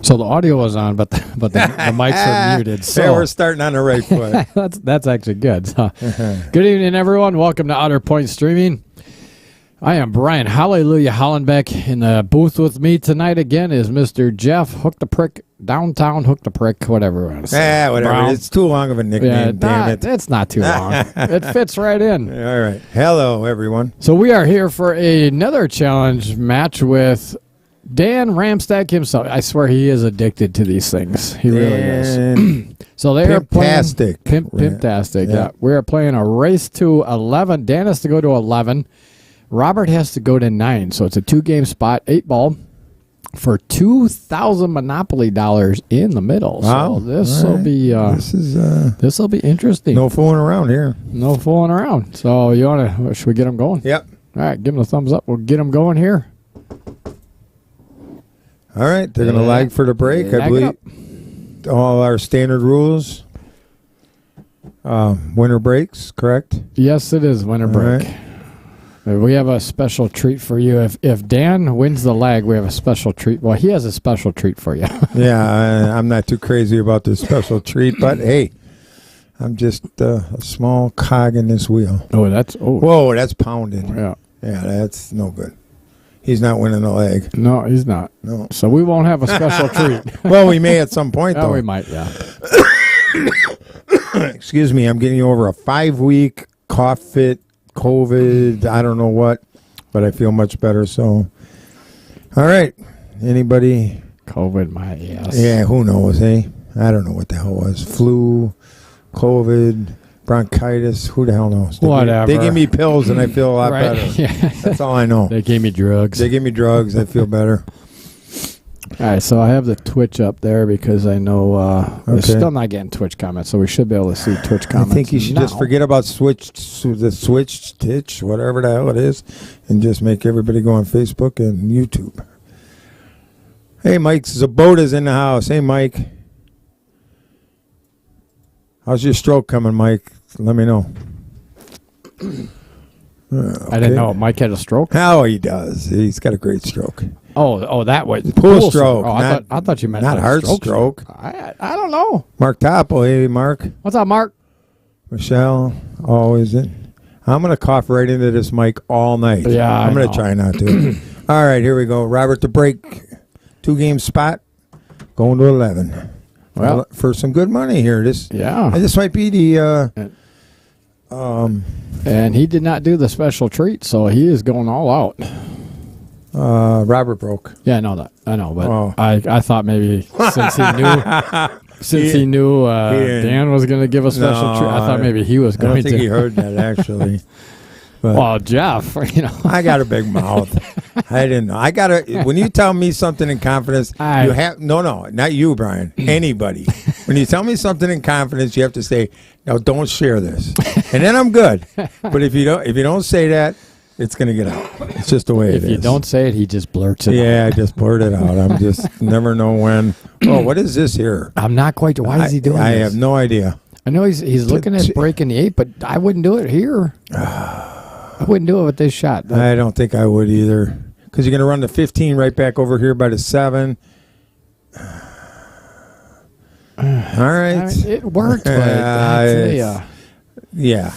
So the audio was on, but the mics are muted. So yeah, we're starting on the right foot. that's actually good. So, good evening, everyone. Welcome to Outer Point Streaming. I am Brian Hallelujah Hollenbeck. In the booth with me tonight again is Mr. Jeff Hook the Prick, Downtown Hook the Prick, whatever you want to say. Yeah, whatever. Brown. It's too long of a nickname, damn it. It's not too long. It fits right in. All right. Hello, everyone. So we are here for another challenge match with Dan Ramstack himself. I swear he is addicted to these things. He really is. So they are playing Pimptastic. Yeah. We are playing a race to 11. Dan has to go to 11. Robert has to go to 9. So it's a 2-game spot, 8-ball for $2,000 Monopoly dollars in the middle. Wow. So this will be this will be interesting. No fooling around here. No fooling around. So should we get them going? Yep. All right, give them a thumbs up. We'll get them going here. All right, they're going to lag for the break. I believe all our standard rules. Winter breaks, correct? Yes, it is winter break. Right. We have a special treat for you. If Dan wins the lag, we have a special treat. Well, he has a special treat for you. Yeah, I'm not too crazy about this special treat, but hey, I'm just a small cog in this wheel. Whoa, that's pounding. Yeah, that's no good. He's not winning the leg. No, he's not. No. So we won't have a special treat. Well, we may at some point, though. We might, yeah. Excuse me, I'm getting over a 5-week cough fit, COVID, I don't know what, but I feel much better, so. All right. Anybody? COVID, my ass. Yeah, who knows, hey? I don't know what the hell it was. Flu, COVID, bronchitis, who the hell knows? Whatever. They give me pills and I feel a lot better. Yeah. That's all I know. They gave me drugs. They give me drugs, I feel better. All right, so I have the Twitch up there because I know we're still not getting Twitch comments, so we should be able to see Twitch comments. I think you should just forget about Switch, whatever the hell it is, and just make everybody go on Facebook and YouTube. Hey, Mike Zabota's in the house. Hey, Mike. How's your stroke coming, Mike? Let me know. I didn't know Mike had a stroke. How he does. He's got a great stroke. Oh, that way. Pool stroke. Oh, I thought you meant not heart stroke. I don't know. Mark Topple. Hey, Mark. What's up, Mark? Michelle. Always in. I'm going to cough right into this mic all night. Yeah, I'm going to try not to. All right, here we go. Robert the break. 2-game spot. Going to 11. Well, for some good money here. This might be the... and he did not do the special treat, so he is going all out. Robert broke. Yeah, I know that. I know, but I thought maybe since he knew Dan was going to give a special treat, I thought maybe he was going to. I don't think he heard that actually. But well, Jeff, I got a big mouth. I didn't know. When you tell me something in confidence, you have not you, Brian. Anybody. When you tell me something in confidence, you have to say, "No, don't share this," and then I'm good. But if you don't say that, it's going to get out. It's just the way it is. If you don't say it, he just blurts it out. Yeah, I just blurt it out. I'm just never know when. Oh, what is this here? I'm not quite. Why is he doing this? I have no idea. I know he's looking at breaking the 8, but I wouldn't do it here. I wouldn't do it with this shot. I don't think I would either. Because you're going to run the 15 right back over here by the 7. All right. It worked, but I tell you. Yeah.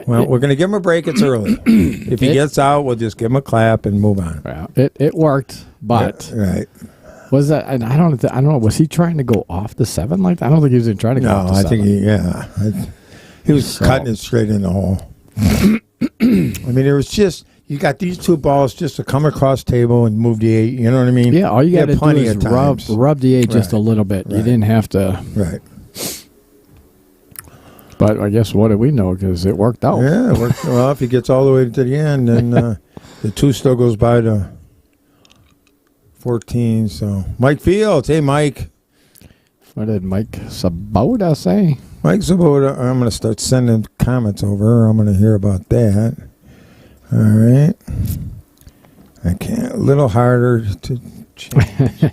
Well, we're going to give him a break. It's early. If he gets out, we'll just give him a clap and move on. Well, it worked, but right. Was that? And I don't know. Was he trying to go off the 7 like that? I don't think he was even trying to go off the 7. I think he was cutting it straight in the hole. I mean, there was just you got these 2 balls just to come across table and move the 8. You know what I mean? Yeah. All you got to do is rub the 8 just a little bit. Right. You didn't have to. Right. But I guess what do we know? Because it worked out. Yeah, it worked. Well, if he gets all the way to the end, then the 2 still goes by to 14. So Mike Fields, hey Mike. What did Mike Sabota say? Mike Sabota, I'm going to start sending comments over. I'm going to hear about that. All right. I can't. A little harder to change.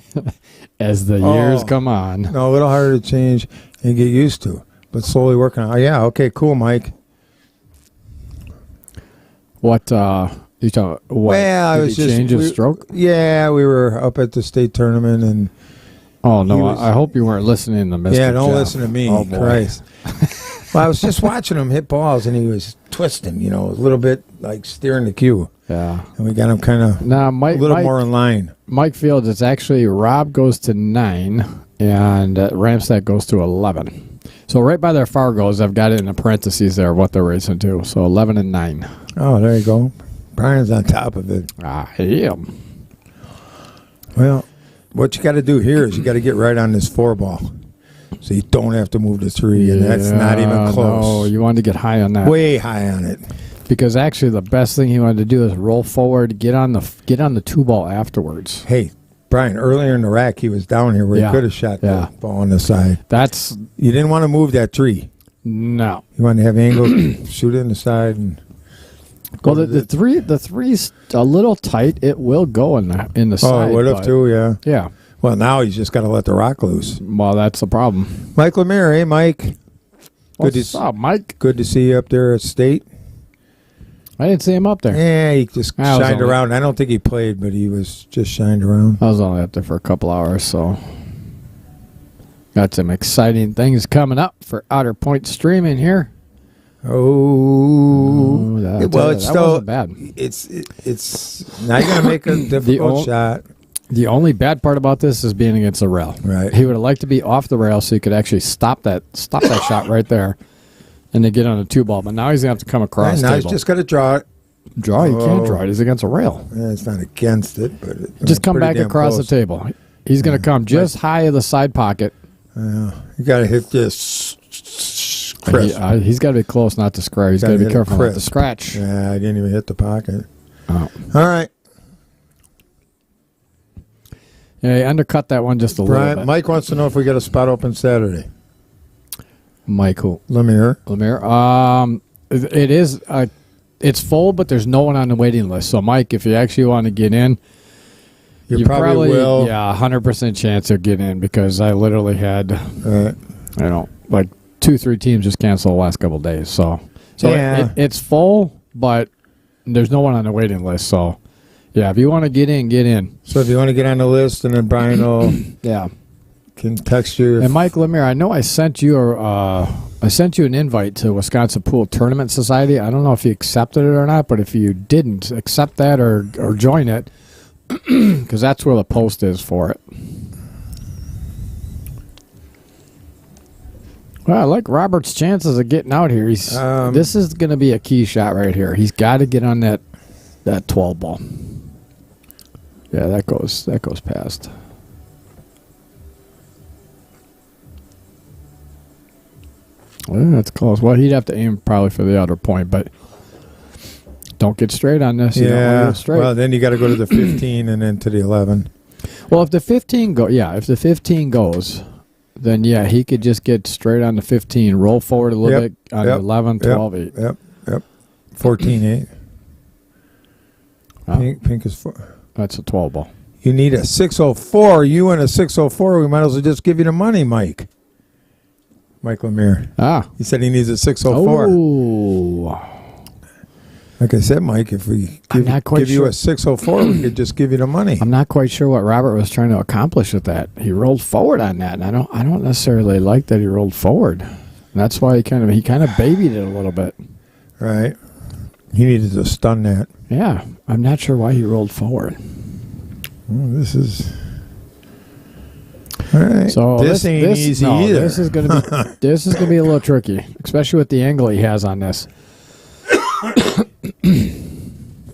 As the years come on. No, a little harder to change and get used to. But slowly working on it. Oh, yeah, okay, cool, Mike. What You talking? What? Well, I was just change his stroke. Yeah, we were up at the state tournament, and oh no, I hope you weren't listening to Mr. Yeah, don't Jeff. listen to me, oh, boy. Christ. Well, I was just watching him hit balls, and he was twisting, a little bit like steering the cue. Yeah, and we got him kind of now Mike, a little more in line. Mike Fields, it's actually Rob goes to 9, and Ramstack goes to 11. So right by their Fargos, I've got it in the parentheses there what they're racing to. So 11 and 9. Oh, there you go. Brian's on top of it. I am. Well, what you got to do here is you got to get right on this 4-ball. So you don't have to move the 3, and that's not even close. No, you wanted to get high on that. Way high on it. Because actually the best thing he wanted to do is roll forward, get on the 2-ball afterwards. Hey, Brian, earlier in the rack, he was down here where he could have shot the ball on the side. You didn't want to move that 3. No. You wanted to have angle, shoot it in the side. And well, the three's a little tight. It will go in the side. Oh, it would have too, yeah. Yeah. Well, now he's just got to let the rock loose. Well, that's the problem. Mike Lemire, hey, Mike. What's up, Mike? Good to see you up there at State. I didn't see him up there. Yeah, he just shined around. I don't think he played, but he was just shined around. I was only up there for a couple hours, so got some exciting things coming up for Outer Point streaming here. It's still wasn't bad. It's now you're gonna make a difficult shot. The only bad part about this is being against the rail. Right. He would have liked to be off the rail so he could actually stop that shot right there. And then get on a 2-ball, but now he's gonna have to come across. Now he's just got to draw it. Draw? You can't draw it. He's against a rail. Yeah, it's not against it, but just come back across the table. He's gonna come just high of the side pocket. You got to hit this. Crisp. He's got to be close not to scratch. He's got to be careful not to scratch. Yeah, I didn't even hit the pocket. Oh. All right. Yeah, he undercut that one just a little bit. Mike wants to know if we got a spot open Saturday. Michael Lemire. It is. It's full, but there's no one on the waiting list. So, Mike, if you actually want to get in, you probably will. Yeah, 100% chance you'll get in because I literally had, like 2-3 teams just cancel the last couple of days. So it's full, but there's no one on the waiting list. So, yeah, if you want to get in, get in. So if you want to get on the list, and then Brian will can text you. And Mike Lemire, I know I sent you an invite to Wisconsin Pool Tournament Society. I don't know if you accepted it or not, but if you didn't accept that or join it, because that's where the post is for it. Well, I like Robert's chances of getting out here. This is going to be a key shot right here. He's got to get on that 12 ball. Yeah, that goes past. Well, that's close. Well, he'd have to aim probably for the outer point, but don't get straight on this. You don't want to get straight. Well, then you got to go to the 15 and then to the 11. Well, if the 15 goes, then he could just get straight on the 15, roll forward a little bit on the 11, 12, 8. Yep. 14, 8. Pink is 4. That's a 12 ball. You need a 604. You and a 604. We might as well just give you the money, Mike. Mike Lemire. He said he needs a 604. Oh. Like I said, Mike, if we give you a 604, we could just give you the money. I'm not quite sure what Robert was trying to accomplish with that. He rolled forward on that, and I don't necessarily like that he rolled forward. And that's why he kind of babied it a little bit. Right. He needed to stun that. Yeah. I'm not sure why he rolled forward. Well, this is... All right. So this ain't easy either. This is gonna be a little tricky, especially with the angle he has on this.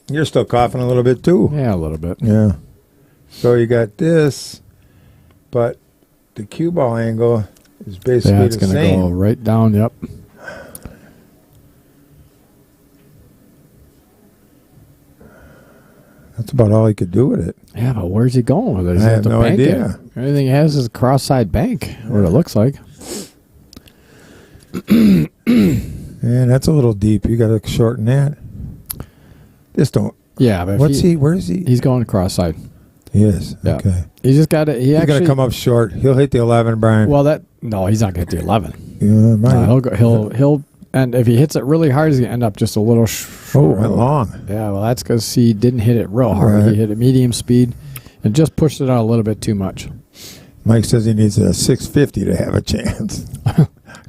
You're still coughing a little bit too. Yeah, a little bit. Yeah. So you got this, but the cue ball angle is basically it's the same. It's going to go right down. Yep. That's about all he could do with it. Yeah, but where's he going with it? I have no idea. Everything he has is a cross-side bank, what it looks like. And that's a little deep. You got to shorten that. Just don't. Yeah, but where is he? He's going cross-side. He is. Yeah. Okay. He just got to. He's going to come up short. He'll hit the 11, Brian. Well, he's not going to hit the 11. Yeah, he'll and if he hits it really hard, he's going to end up just a little went long. Yeah, well, that's because he didn't hit it real hard. Right. He hit it medium speed and just pushed it out a little bit too much. Mike says he needs a 650 to have a chance.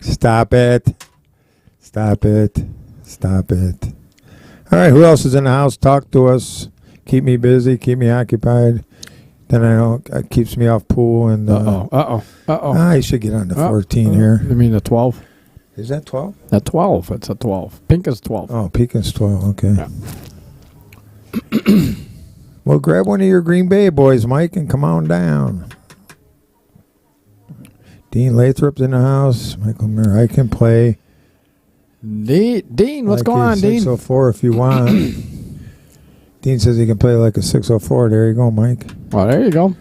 Stop it. Stop it. Stop it. All right, who else is in the house? Talk to us. Keep me busy. Keep me occupied. Then I know it keeps me off pool. And I should get on to 14 here. You mean the 12? Is that 12? At 12. It's a 12. Pink is 12. Oh, pink is 12. Okay. Yeah. Well, grab one of your Green Bay boys, Mike, and come on down. Dean Lathrop's in the house. Michael Miller, I can play. Dean, what's going on, Dean? 604 if you want. Dean says he can play like a 604. There you go, Mike. Well, there you go.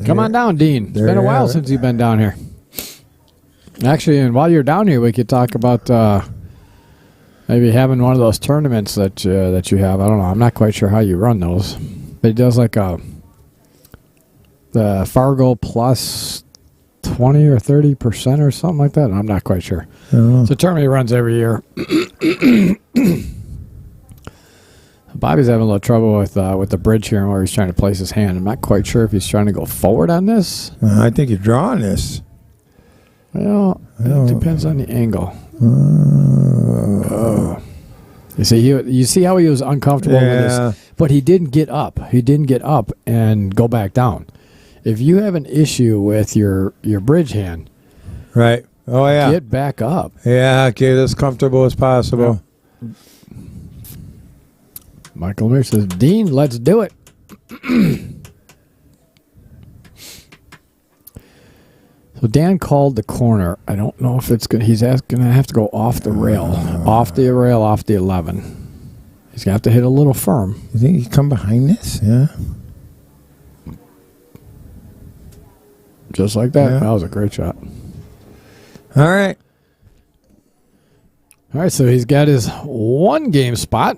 Come on down, Dean. It's been a while since you've been down here. Actually, and while you're down here, we could talk about maybe having one of those tournaments that you have. I don't know. I'm not quite sure how you run those. But he does like the Fargo plus 20 or 30% or something like that. I'm not quite sure. It's a tournament he runs every year. Bobby's having a little trouble with the bridge here where he's trying to place his hand. I'm not quite sure if he's trying to go forward on this. I think you're drawing this. Well, it depends on the angle. You see how he was uncomfortable with this, but he didn't get up. He didn't get up and go back down. If you have an issue with your bridge hand, right? Oh yeah, get back up. Yeah, get as comfortable as possible. Yeah. Michael Mir says, "Dean, let's do it." So Dan called the corner. I don't know if it's good. He's going to have to go off the rail, off the 11. He's going to have to hit a little firm. You think he can come behind this? Yeah. Just like that. Yeah. That was a great shot. All right. All right, so he's got his one game spot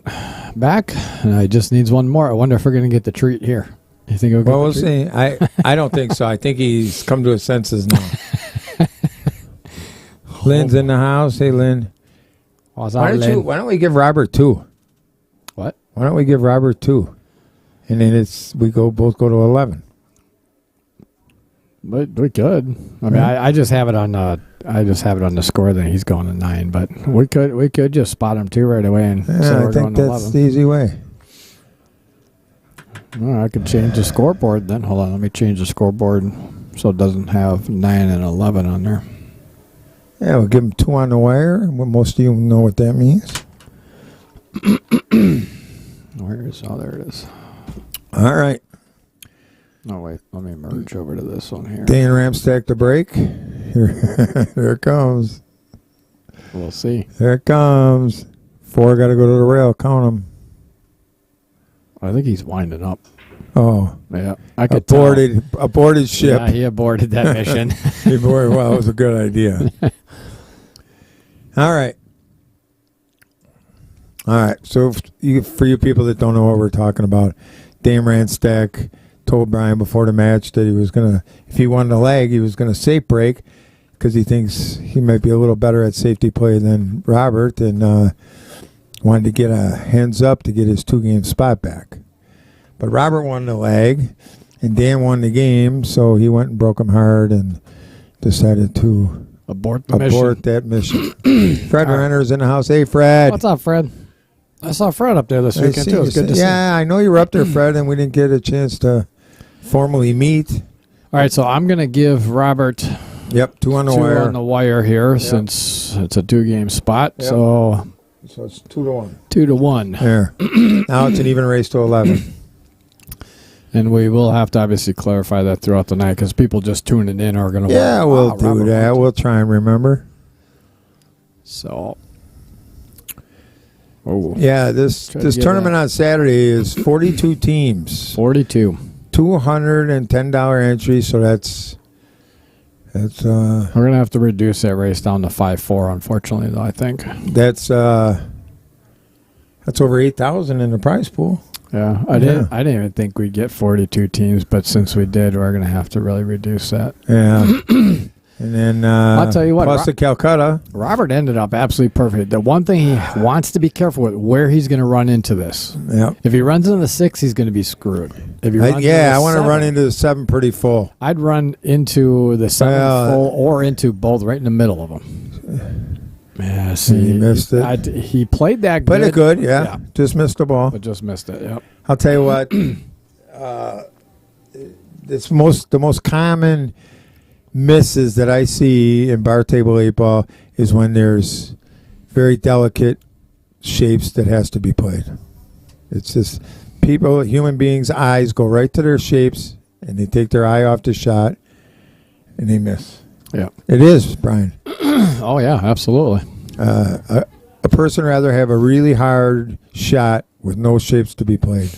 back, and he just needs one more. I wonder if we're going to get the treat here. You think well, we'll see. I don't think so. I think he's come to his senses now. Lynn's in the house. Hey, Lynn. Why don't we give Robert 2? What? Why don't we give Robert 2? And then we both go to 11. But we could. I mean, I just have it on. I just have it on the score that he's going to 9. But we could just spot him 2 right away and say we're going to 11. I think that's the easy way. Well, I could change the scoreboard then. Hold on, let me change the scoreboard so it doesn't have 9 and 11 on there. Yeah, we'll give him 2 on the wire. Most of you know what that means. There it is. All right. Oh, wait, let me merge over to this one here. Dan Ramstack the break. Here it comes. We'll see. There it comes. 4 got to go to the rail. Count them. I think he's winding up. Oh. Yeah. I could aborted ship. Yeah, he aborted that mission. Well, that was a good idea. All right. So for you people that don't know what we're talking about, Dan Ramstack told Brian before the match that he was going to, if he wanted a lag, he was going to safe break because he thinks he might be a little better at safety play than Robert, and wanted to get a hands up to get his 2-game spot back. But Robert won the leg, and Dan won the game, so he went and broke him hard and decided to abort that mission. Fred Renner's in the house. Hey, Fred. What's up, Fred? I saw Fred up there this weekend, too. It was good to see. Yeah, I know you were up there, Fred, and we didn't get a chance to formally meet. All right, so I'm going to give Robert... Yep, 2 on the wire. 2 on the wire here, since it's a 2-game spot, yep. So it's 2 to 1. 2 to 1. There. Now it's an even race to 11. And we will have to obviously clarify that throughout the night because people just tuning in are going to. Yeah, we'll do that. We'll try and remember. So. Oh. Yeah, this tournament on Saturday is 42 teams. 42. $210 entry. So that's. We're gonna have to reduce that race down to 5-4. Unfortunately, though, I think that's over 8,000 in the prize pool. Yeah, I didn't even think we'd get 42 teams, but since we did, we're gonna have to really reduce that. Yeah. And then I'll tell you what, plus the Calcutta. Robert ended up absolutely perfect. The one thing he wants to be careful with where he's going to run into this. Yep. If he runs into the 6, he's going to be screwed. If he runs I want to run into the 7 pretty full. I'd run into the 7 full or into both right in the middle of them. Yeah, see, he missed it. He played that good. Played it good, yeah. Just missed the ball. But just missed it, yep. I'll tell you what. It's the most common misses that I see in bar table 8 ball is when there's very delicate shapes that has to be played. It's just human beings' eyes go right to their shapes and they take their eye off the shot and they miss. Yeah, it is, Brian. Oh yeah, absolutely. A person rather have a really hard shot with no shapes to be played.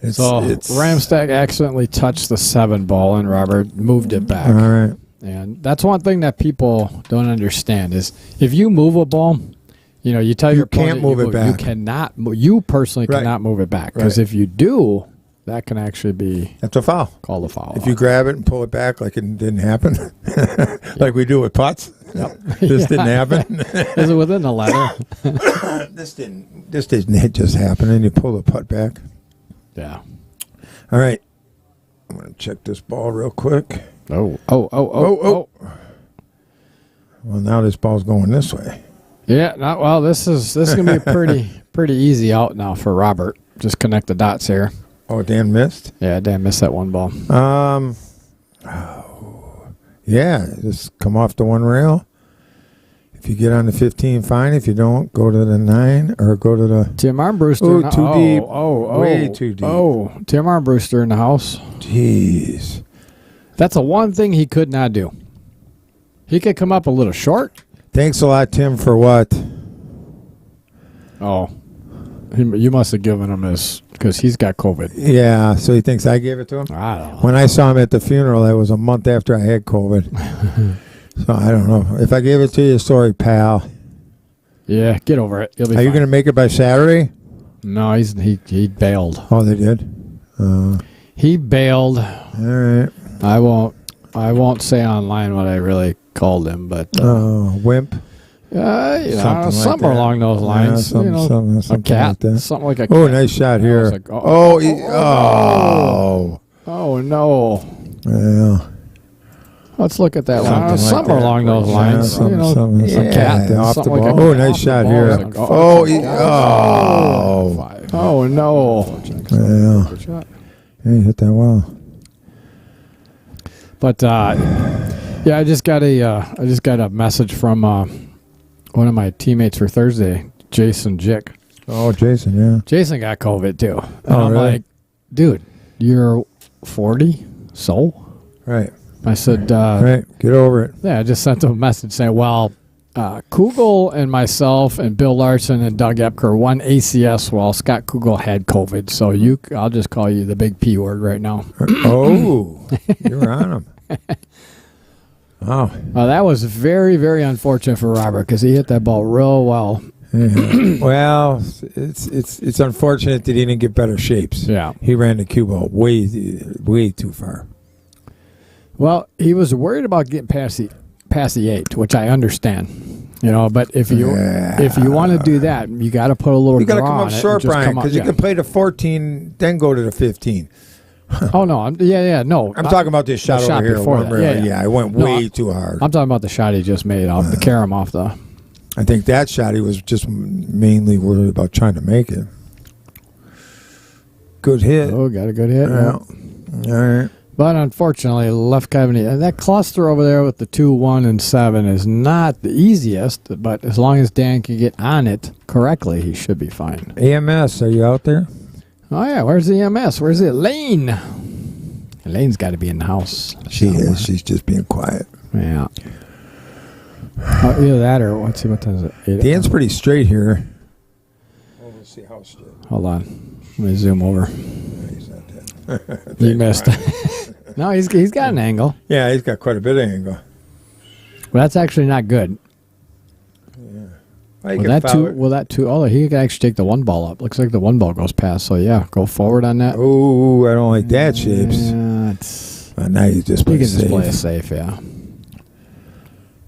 Ramstack accidentally touched the 7 ball, and Robert moved it back. All right. And that's one thing that people don't understand is if you move a ball, you tell your opponent can't move it back. You cannot. You personally cannot move it back because if you do, that can actually be that's a foul. Called a foul. If you grab it and pull it back like it didn't happen, like we do with putts. Yep. This didn't happen. Is it within the letter? This didn't just happen, and you pull the putt back. Yeah. All right. I'm going to check this ball real quick. Oh. Well, now this ball's going this way. Yeah. This is going to be pretty easy out now for Robert. Just connect the dots here. Oh, Dan missed? Yeah, Dan missed that one ball. Yeah, just come off the one rail. If you get on the 15, fine. If you don't, go to the 9 or go to the... Tim Armbruster. Ooh, too deep. Way too deep. Oh, Tim Armbruster in the house. Jeez. That's the one thing he could not do. He could come up a little short. Thanks a lot, Tim, for what? Oh. You must have given him his... Because he's got COVID. Yeah, so he thinks I gave it to him? I don't know. When I saw him at the funeral, that was a month after I had COVID. So I don't know. If I gave it to you, sorry, pal. Yeah, get over it. You'll be Are fine. you going to make it by Saturday? No, he bailed. Oh, they did? He bailed. All right. I won't say online what I really called him, but... wimp? Something along those lines. Something a cat. like that. Something like a cat. Oh, nice shot here. Like, Oh, no. Yeah. Let's look at that one. Something along those lines. A cat off the ball. Oh, nice shot here. Oh, no. Yeah. He hit that well. But I just got a message from one of my teammates for Thursday, Jason Jick. Oh, Jason, yeah. Jason got COVID too. And I'm really? like, dude, you're 40, so? Right. I said, right, get over it. Yeah, I just sent him a message saying, well, Kugel and myself and Bill Larson and Doug Epker won ACS while Scott Kugel had COVID. So I'll just call you the big P word right now. Oh, you're on him. Wow. That was very, very unfortunate for Robert because he hit that ball real well. Yeah. Well, it's unfortunate that he didn't get better shapes. Yeah. He ran the cue ball way too far. Well, he was worried about getting past the 8, which I understand. But if you want to do that, you got to put a little. You got to draw come up on short, Brian, because you can play the 14, then go to the 15. Oh no! No. I'm talking about this shot over here. Before that. Yeah, I went way too hard. I'm talking about the shot he just made off the carom off the. I think that shot he was just mainly worried about trying to make it. Good hit. Oh, got a good hit. Yeah. All right. But unfortunately, left cavity and that cluster over there with the 2, 1, and 7 is not the easiest. But as long as Dan can get on it correctly, he should be fine. AMS, are you out there? Oh yeah, where's the EMS? Where's it? Elaine. Elaine's got to be in the house. She is. She's just being quiet. Yeah. Either that or let's see what time is it. 8 Dan's pretty straight here. Oh, let's see how straight. Hold on, let me zoom over. He's not that. You missed. No, he's got an angle. Yeah, he's got quite a bit of angle. Well, that's actually not good. Yeah. That two? Oh, he can actually take the one ball up. Looks like the one ball goes past. So yeah, go forward on that. Oh, I don't like that shapes. Yeah, now you just play safe. safe. Play it safe, yeah.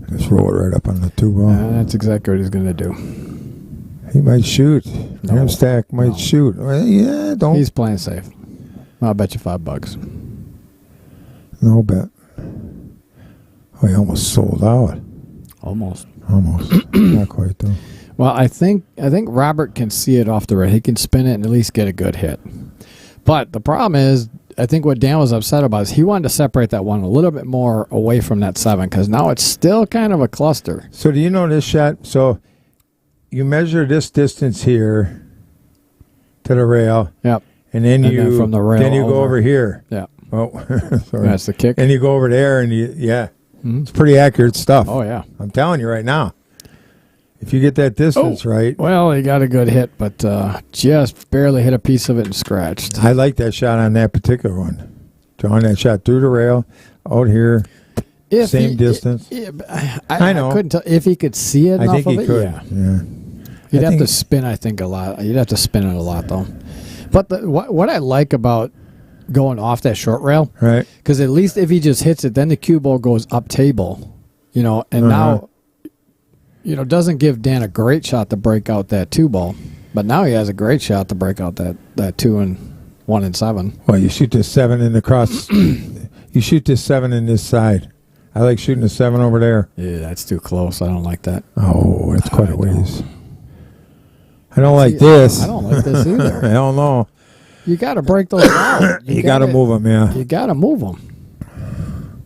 Just roll it right up on the 2 ball. That's exactly what he's going to do. He might shoot. Ramstack might shoot. Well, yeah, don't. He's playing safe. I'll bet you $5. No bet. Oh, he almost sold out. Almost. Not quite though. Well, I think Robert can see it off the rail. He can spin it and at least get a good hit. But the problem is, I think what Dan was upset about is he wanted to separate that one a little bit more away from that 7 because now it's still kind of a cluster. So do you know this shot? So you measure this distance here to the rail. Yep. And then from the rail you go over here. Yeah. Oh, sorry. That's the kick. And you go over there and Mm-hmm. It's pretty accurate stuff. Oh, yeah. I'm telling you right now. If you get that distance right. Well, he got a good hit, but just barely hit a piece of it and scratched. I like that shot on that particular one. Drawing that shot through the rail, out here, same distance. I know. I couldn't tell if he could see it. I think he could. Yeah. You'd have to spin, I think, a lot. You'd have to spin it a lot, though. But what I like about going off that short rail, right? Because at least if he just hits it, then the cue ball goes up table, and now, doesn't give Dan a great shot to break out that 2 ball, but now he has a great shot to break out that 2 and 1 and 7. Well, you shoot this 7 in the cross. You shoot this 7 in this side. I like shooting the 7 over there. Yeah, that's too close. I don't like that. Oh, that's quite a ways. I don't like this. I don't like this either. Hell no. You got to break those out. You got to move them, yeah. You got to move them.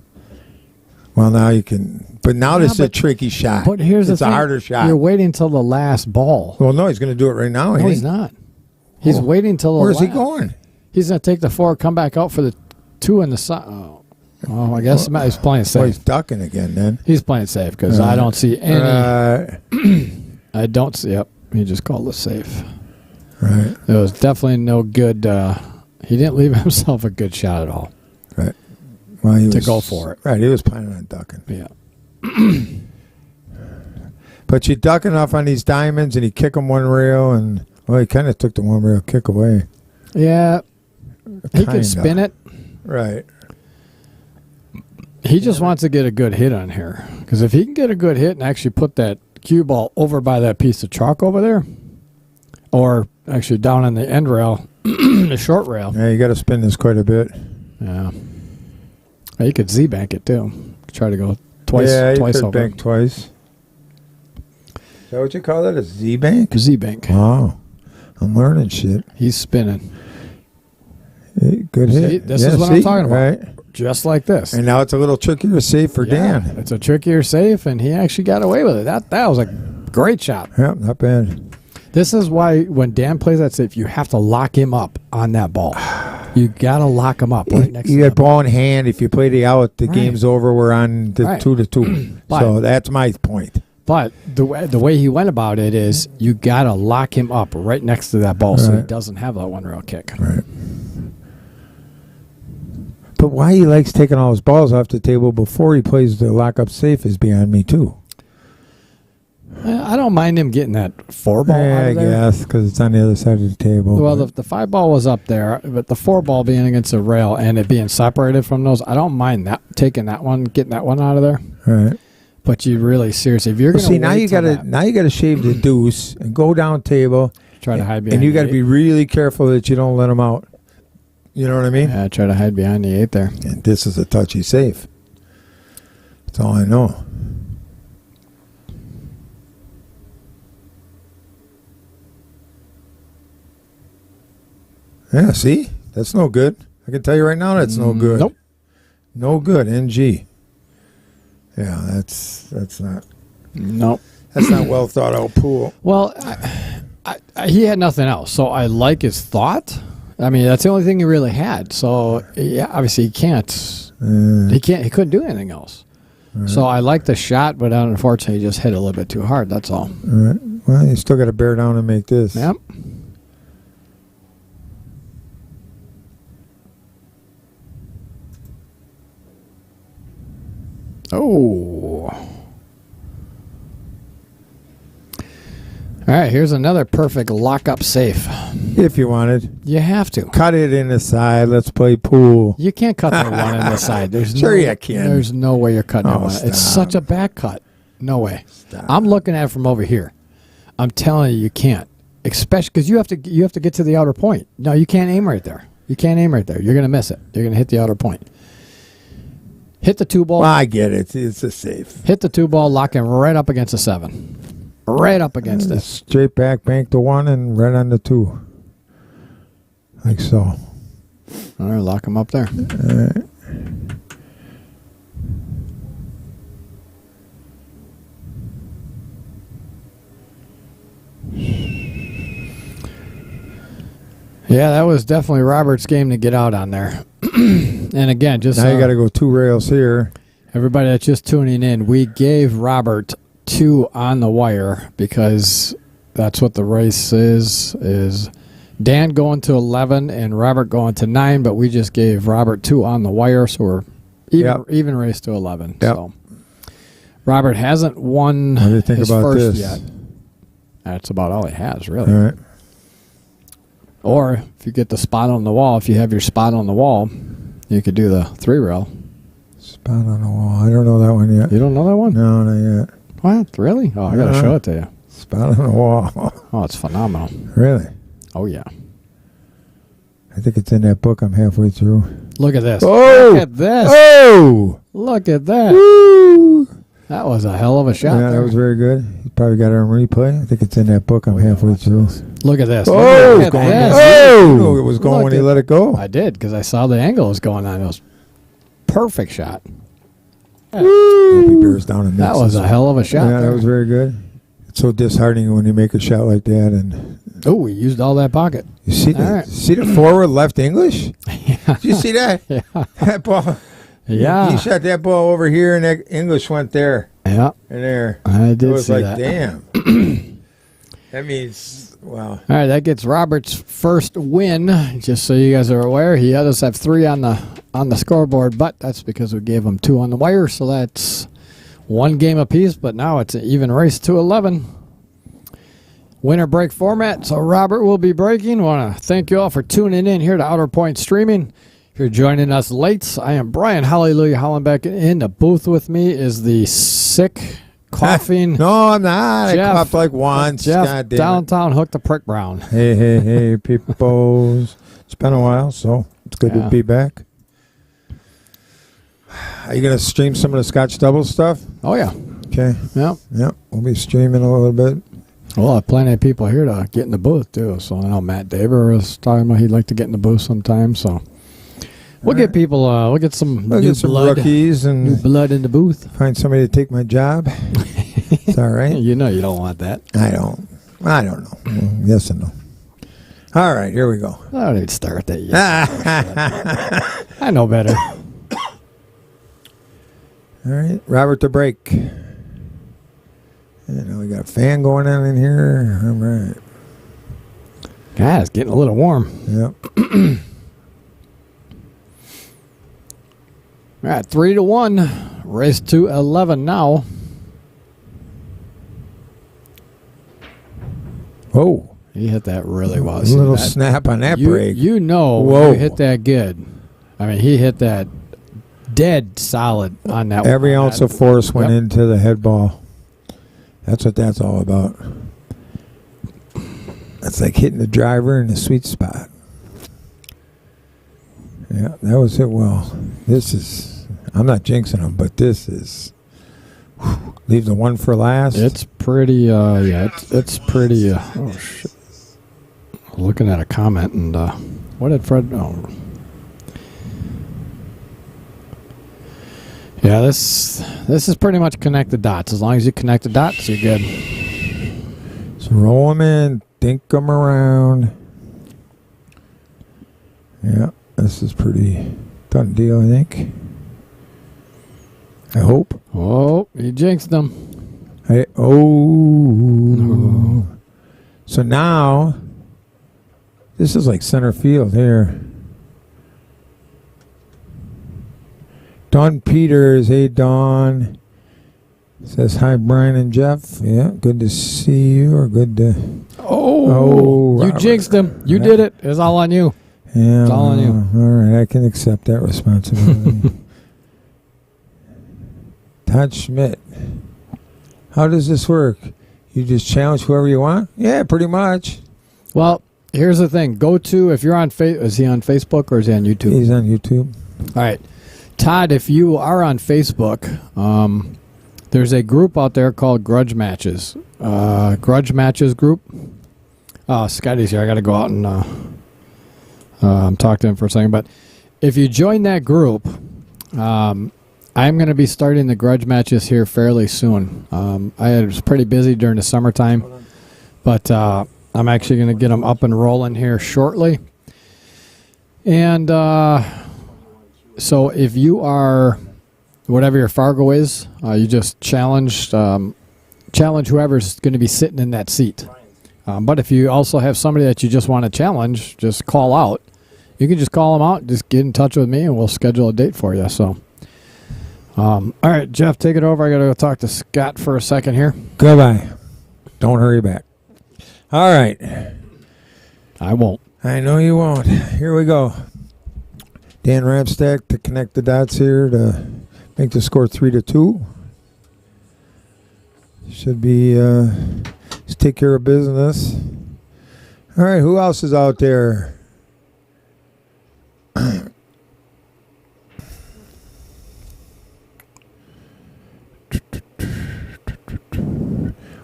Well, now you can. But now this is a tricky shot. But here's it's the thing. It's a harder shot. You're waiting until the last ball. Well, no, he's going to do it right now. No, he's not. He's waiting till the Where's he going? He's going to take the 4, come back out for the 2 in the side. Oh, I guess he's playing safe. Well, he's ducking again then. He's playing safe because I don't see any. I don't see. Yep. He just called it safe. Right. It was definitely no good. He didn't leave himself a good shot at all. Right. Well, he to go for it. Right. He was planning on ducking. Yeah. But you duck enough on these diamonds and you kick them one rail and, well, he kind of took the one rail kick away. Yeah. He could spin it. Right. He just wants to get a good hit on here. Because if he can get a good hit and actually put that cue ball over by that piece of chalk over there, or actually down on the end rail, the short rail. Yeah, you got to spin this quite a bit. Yeah. Well, you could Z-bank it, too. Try to go twice. Yeah, twice you could over. bank twice. Is that what you call it, a Z-bank? Z-bank. Wow. I'm learning shit. He's spinning. Hey, good hit. See, this is what I'm talking about. Right. Just like this. And now it's a little trickier safe for Dan. It's a trickier safe, and he actually got away with it. That was a great shot. Yeah, not bad. This is why when Dan plays that safe, you have to lock him up on that ball. You got to lock him up right next to you that got ball in hand. If you play the out, the game's over. We're on the 2-2. So that's my point. But the way he went about it is you got to lock him up right next to that ball so he doesn't have that one rail kick. Right. But why he likes taking all his balls off the table before he plays the lock-up safe is beyond me, too. I don't mind him getting that 4 ball out of there. I guess, because it's on the other side of the table. Well, the 5 ball was up there, but the 4 ball being against the rail and it being separated from those, I don't mind that taking that one, getting that one out of there. Right. But you really, seriously, if you're going to see, now you got to shave the deuce and go down table. Try to hide behind and you got to be really careful that you don't let them out. You know what I mean? Yeah, try to hide behind the 8 there. And this is a touchy safe. That's all I know. Yeah, see? That's no good. I can tell you right now that's no good. Nope. No good, NG. Yeah, that's not. Nope. That's not well thought out pool. Well, he had nothing else, so I like his thought. I mean, that's the only thing he really had. So yeah, obviously he can't. He couldn't do anything else. Right. So I like the shot, but unfortunately, he just hit a little bit too hard. That's all. All right. Well, you still got to bear down and make this. Yep. Oh. All right, here's another perfect lock-up safe. If you wanted. You have to. Cut it in the side. Let's play pool. You can't cut that one in the side. There's sure you can. There's no way you're cutting that one. Stop. It's such a back cut. No way. Stop. I'm looking at it from over here. I'm telling you can't. Especially because you have to get to the outer point. No, you can't aim right there. You can't aim right there. You're going to miss it. You're going to hit the outer point. Hit the 2-ball. Well, I get it. It's a safe. Hit the 2-ball, locking right up against the 7. Right up against it. Straight back, bank the 1, and right on the 2. Like so. All right, lock him up there. All right. Yeah, that was definitely Robert's game to get out on there. And again, just now you got to go 2 rails here. Everybody that's just tuning in, we gave Robert 2 on the wire because that's what the race is Dan going to 11 and Robert going to 9, but we just gave Robert 2 on the wire, so we're even race to 11. Yep. So Robert hasn't won his first yet. That's about all he has, really. All right. Or if you get the spot on the wall, if you have your spot on the wall, you could do the 3-rail. Spot on the wall. I don't know that one yet. You don't know that one? No, not yet. What? Really? Oh, I got to show it to you. Spot on the wall. Oh, it's phenomenal. Really? Oh, yeah. I think it's in that book. I'm halfway through. Look at this. Oh! Look at this. Oh! Look at that. Woo! That was a hell of a shot. Yeah, there. that was very good. You probably got it on replay. I think it's in that book. I'm halfway through. Look at this. Oh! Look at this. Oh! You knew it was going when he let it go. I did, because I saw the angle was going on. It was perfect shot. Woo! Bears down in that was a hell of a shot. Yeah, that was very good. It's so disheartening when you make a shot like that. And oh, we used all that pocket. You see the forward left English? Yeah. Did you see that? Yeah. That ball. Yeah. He shot that ball over here, and that English went there. Yeah. And there. I did see that. It was like, damn. That means, wow. All right, that gets Robert's first win. Just so you guys are aware, he does have 3 on the scoreboard, but that's because we gave him 2 on the wire, so that's 1 game apiece. But now it's an even race to 11. Winner break format. So Robert will be breaking. Want to thank you all for tuning in here to Outer Point Streaming. If you're joining us late, I am Brian Hallelujah Hollenbeck. In the booth with me is the sick, coughing. No, I'm not. Jeff, I coughed like once. Jeff, God damn downtown Hook the Prick Brown. Hey, peoples. It's been a while, so it's good to be back. Are you going to stream some of the Scotch Double stuff? Oh, yeah. Okay. Yep. We'll be streaming a little bit. Well, I have plenty of people here to get in the booth, too. So I know Matt Daver was talking about he'd like to get in the booth sometime. So we'll get people, we'll get some new blood, rookies and new blood in the booth. Find somebody to take my job. It's all right. You know you don't want that. I don't know. Yes and no. All right, here we go. I don't even start that yet. I know better. All right, Robert to break. We got a fan going on in here. All right. God, it's getting a little warm. Yep. All right, 3-1. Race to 11 now. Oh. He hit that really well. A little snap on that break. You know, whoa. You hit that good. I mean, he hit that dead solid on that. Every ounce of force went into the head ball. That's what that's all about. That's like hitting the driver in the sweet spot. Yeah, that was it well. This is, I'm not jinxing them, but this is, leave the one for last. It's pretty, it's pretty, oh shit. Looking at a comment and, what did Fred, oh. Yeah, this is pretty much connect the dots. As long as you connect the dots, you're good. So roll them in, think them around. Yeah, this is pretty done deal, I think. I hope. Oh, you jinxed them. So now, this is like center field here. Don Peters, hey Don, says hi Brian and Jeff. Yeah, good to see you, or good to. Oh, you jinxed him. You did it. It's all on you. Yeah, it's all on you. All right, I can accept that responsibility. Todd Schmit, How does this work? You just challenge whoever you want? Yeah, pretty much. Well, here's the thing. Go to, if you're on is he on Facebook or is he on YouTube? He's on YouTube. All right. Todd, if you are on Facebook, there's a group out there called Grudge Matches. Grudge Matches group. Scotty's here. I got to go out and talk to him for a second. But if you join that group, I'm going to be starting the Grudge Matches here fairly soon. I was pretty busy during the summertime, but I'm actually going to get them up and rolling here shortly. And so if you are, whatever your Fargo is, you just challenge whoever's going to be sitting in that seat. But if you also have somebody that you just want to challenge, just call out. You can just call them out, just get in touch with me, and we'll schedule a date for you. So, all right, Jeff, take it over. I got to go talk to Scott for a second here. Goodbye. Don't hurry back. All right. I won't. I know you won't. Here we go. Dan Ramstack to connect the dots here to make the score 3-2. Should be just take care of business. All right, who else is out there?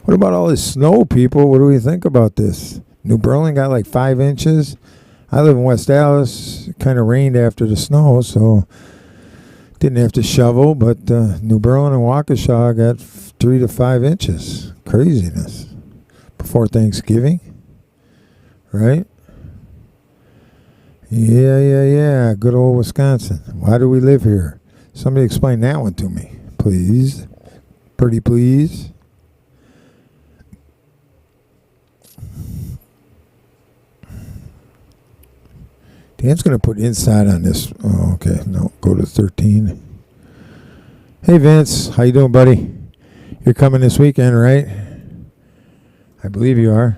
What about all this snow, people? What do we think about this? New Berlin got like 5 inches. I live in West Dallas. It kind of rained after the snow, so didn't have to shovel. But New Berlin and Waukesha got 3 to 5 inches. Craziness. Before Thanksgiving, right? Yeah. Good old Wisconsin. Why do we live here? Somebody explain that one to me, please. Pretty please. Dan's going to put inside on this. Oh, okay. No, go to 13. Hey, Vince. How you doing, buddy? You're coming this weekend, right? I believe you are.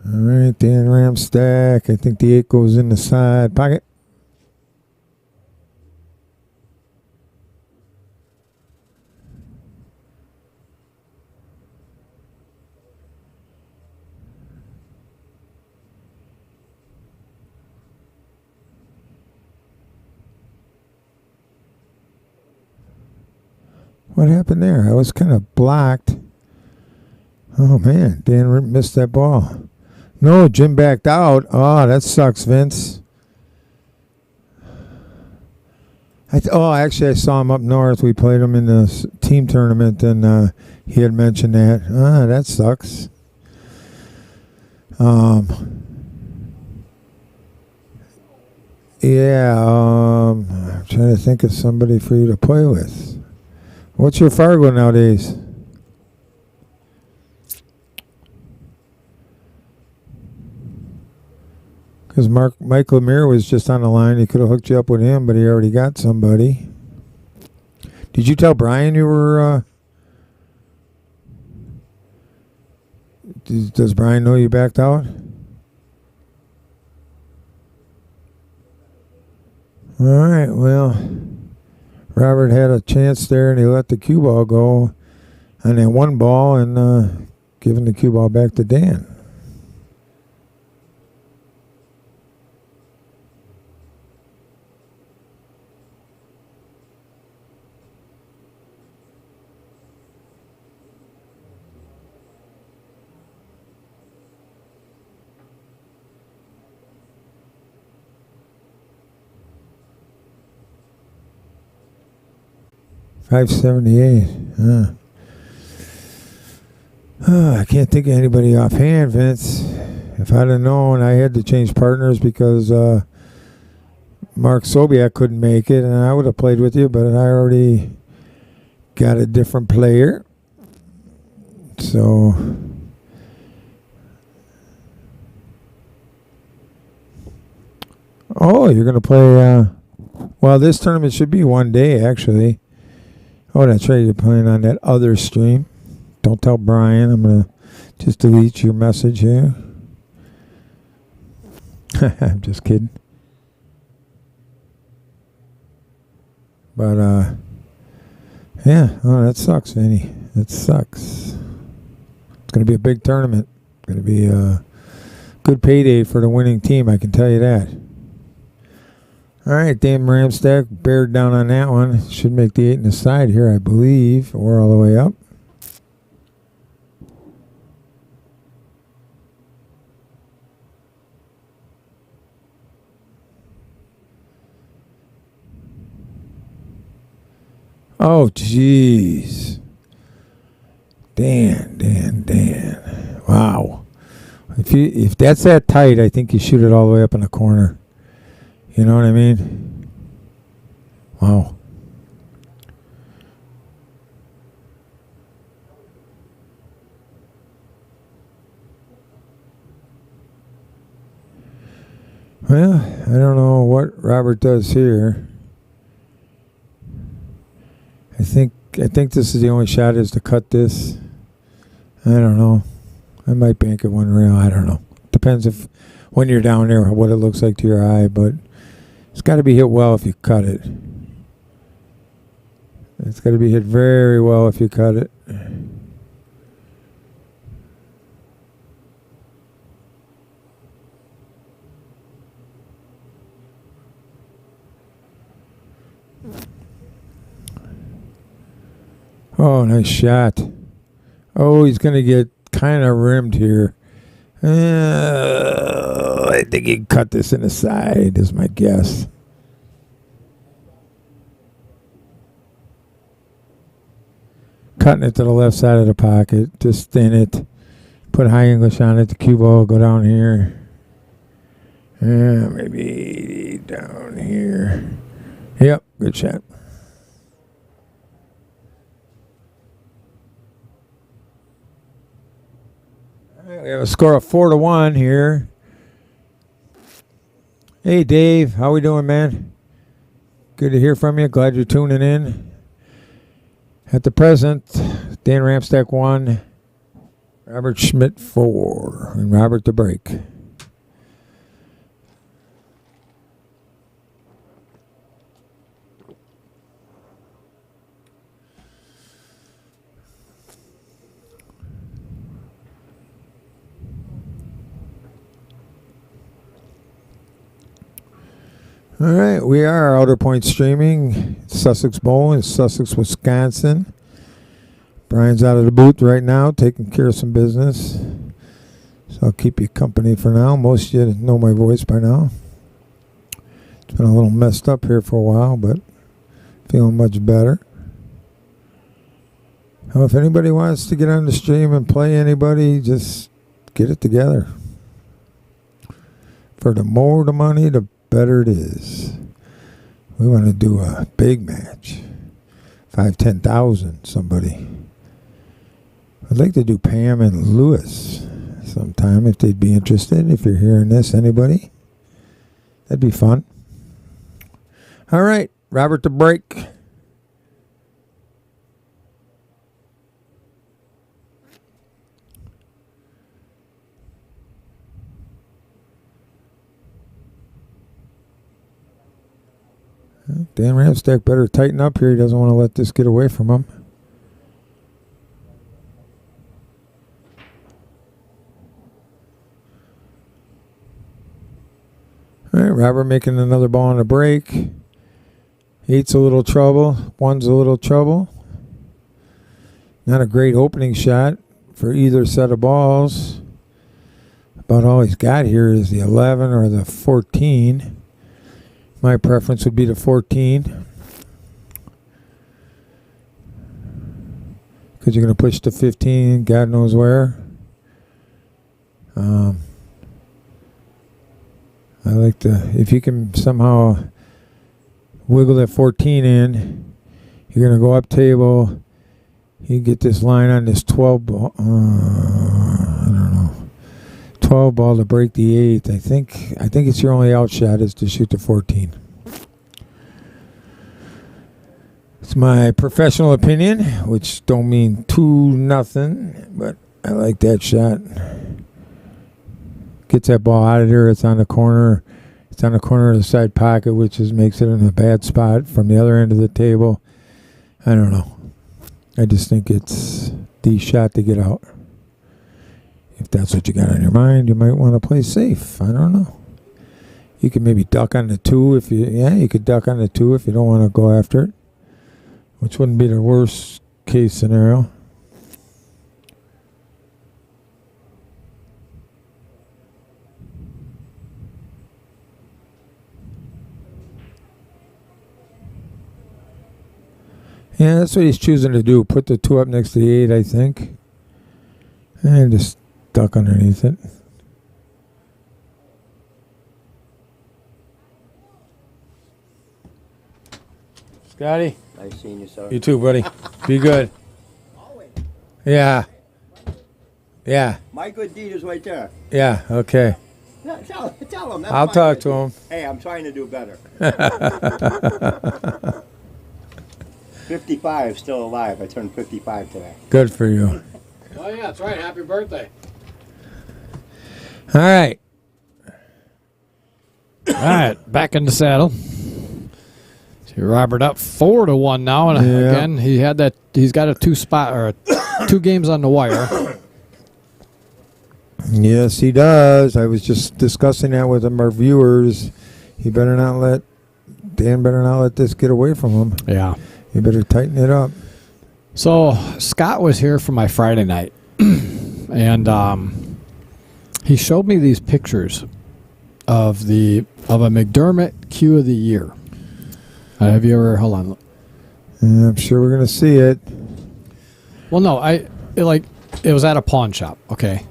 All right, Dan Ramstack. I think the 8 goes in the side pocket. What happened there? I was kind of blocked. Oh, man. Dan missed that ball. No, Jim backed out. Oh, that sucks, Vince. Actually, I saw him up north. We played him in the team tournament, and he had mentioned that. That sucks. I'm trying to think of somebody for you to play with. What's your Fargo nowadays? Because Mike Lemire was just on the line. He could have hooked you up with him, but he already got somebody. Did you tell Brian you were... does Brian know you backed out? All right, well... Robert had a chance there, and he let the cue ball go on that one ball and giving the cue ball back to Dan. $578. I can't think of anybody offhand, Vince. If I'd have known, I had to change partners because Mark Sobiak couldn't make it, and I would have played with you, but I already got a different player. So... Oh, you're going to play... well, this tournament should be one day, actually. Oh, that's right. You're playing on that other stream. Don't tell Brian. I'm going to just delete your message here. I'm just kidding. But, yeah, oh, that sucks, Vinny. That sucks. It's going to be a big tournament. It's going to be a good payday for the winning team, I can tell you that. All right, Dan Ramstack bared down on that one. Should make the 8 in the side here, I believe, or all the way up. Oh, jeez. Dan. Wow. If that's that tight, I think you shoot it all the way up in the corner. You know what I mean? Wow. Well, I don't know what Robert does here. I think this is the only shot is to cut this. I don't know. I might bank it 1 rail. I don't know. Depends if when you're down there what it looks like to your eye, but it's got to be hit well if you cut it. It's got to be hit very well if you cut it. Oh, nice shot. Oh, he's going to get kind of rimmed here. I think he can cut this in the side, is my guess. Cutting it to the left side of the pocket. Just thin it. Put high English on it. The cue ball go down here. Yeah, maybe down here. Yep, good shot. We have a score of 4-1 here. Hey, Dave. How we doing, man? Good to hear from you. Glad you're tuning in. At the present, Dan Ramstack 1, Robert Schmit 4, and Robert the break. All right, we are Outer Point streaming. Sussex Bowl in Sussex, Wisconsin. Brian's out of the booth right now, taking care of some business. So I'll keep you company for now. Most of you know my voice by now. It's been a little messed up here for a while, but feeling much better. Well, if anybody wants to get on the stream and play anybody, just get it together. For the more the money, the better it is. We want to do a big match. 5,000-10,000 somebody. I'd like to do Pam and Lewis sometime if they'd be interested. If you're hearing this, anybody? That'd be fun. All right, Robert the break. Dan Ramstack better tighten up here. He doesn't want to let this get away from him. All right, Robert making another ball on the break. 8's a little trouble. 1's a little trouble. Not a great opening shot for either set of balls. About all he's got here is the 11 or the 14. My preference would be the 14. Because you're going to push the 15, God knows where. I like to, if you can somehow wiggle that 14 in, you're going to go up table. You get this line on this 12 ball. I don't know. 12 ball to break the 8. I think it's your only out shot is to shoot the 14. It's my professional opinion, which don't mean 2-0, but I like that shot. gets that ball out of there. It's on the corner. It's on the corner of the side pocket, which makes it in a bad spot from the other end of the table. I don't know. I just think it's the shot to get out. If that's what you got on your mind, you might want to play safe. I don't know. You could maybe duck on the 2 if you could duck on the 2 if you don't want to go after it, which wouldn't be the worst case scenario. Yeah, that's what he's choosing to do. Put the 2 up next to the 8, I think. And just duck underneath it. Scotty? Nice seeing you, sir. You too, buddy. Be good. Always. Yeah. Yeah. My good deed is right there. Yeah, okay. Tell him. I'll talk to him. Hey, I'm trying to do better. 55, still alive. I turned 55 today. Good for you. Oh, yeah, that's right. Happy birthday. All right. All right, back in the saddle. See Robert up 4-1 now, and again he's got a 2 games on the wire. Yes, he does. I was just discussing that with our viewers. Dan better not let this get away from him. Yeah. You better tighten it up. So Scott was here for my Friday night, and he showed me these pictures of a McDermott Cue of the Year. Have you ever? Hold on. Yeah, I'm sure we're gonna see it. Well, no, it was at a pawn shop. Okay,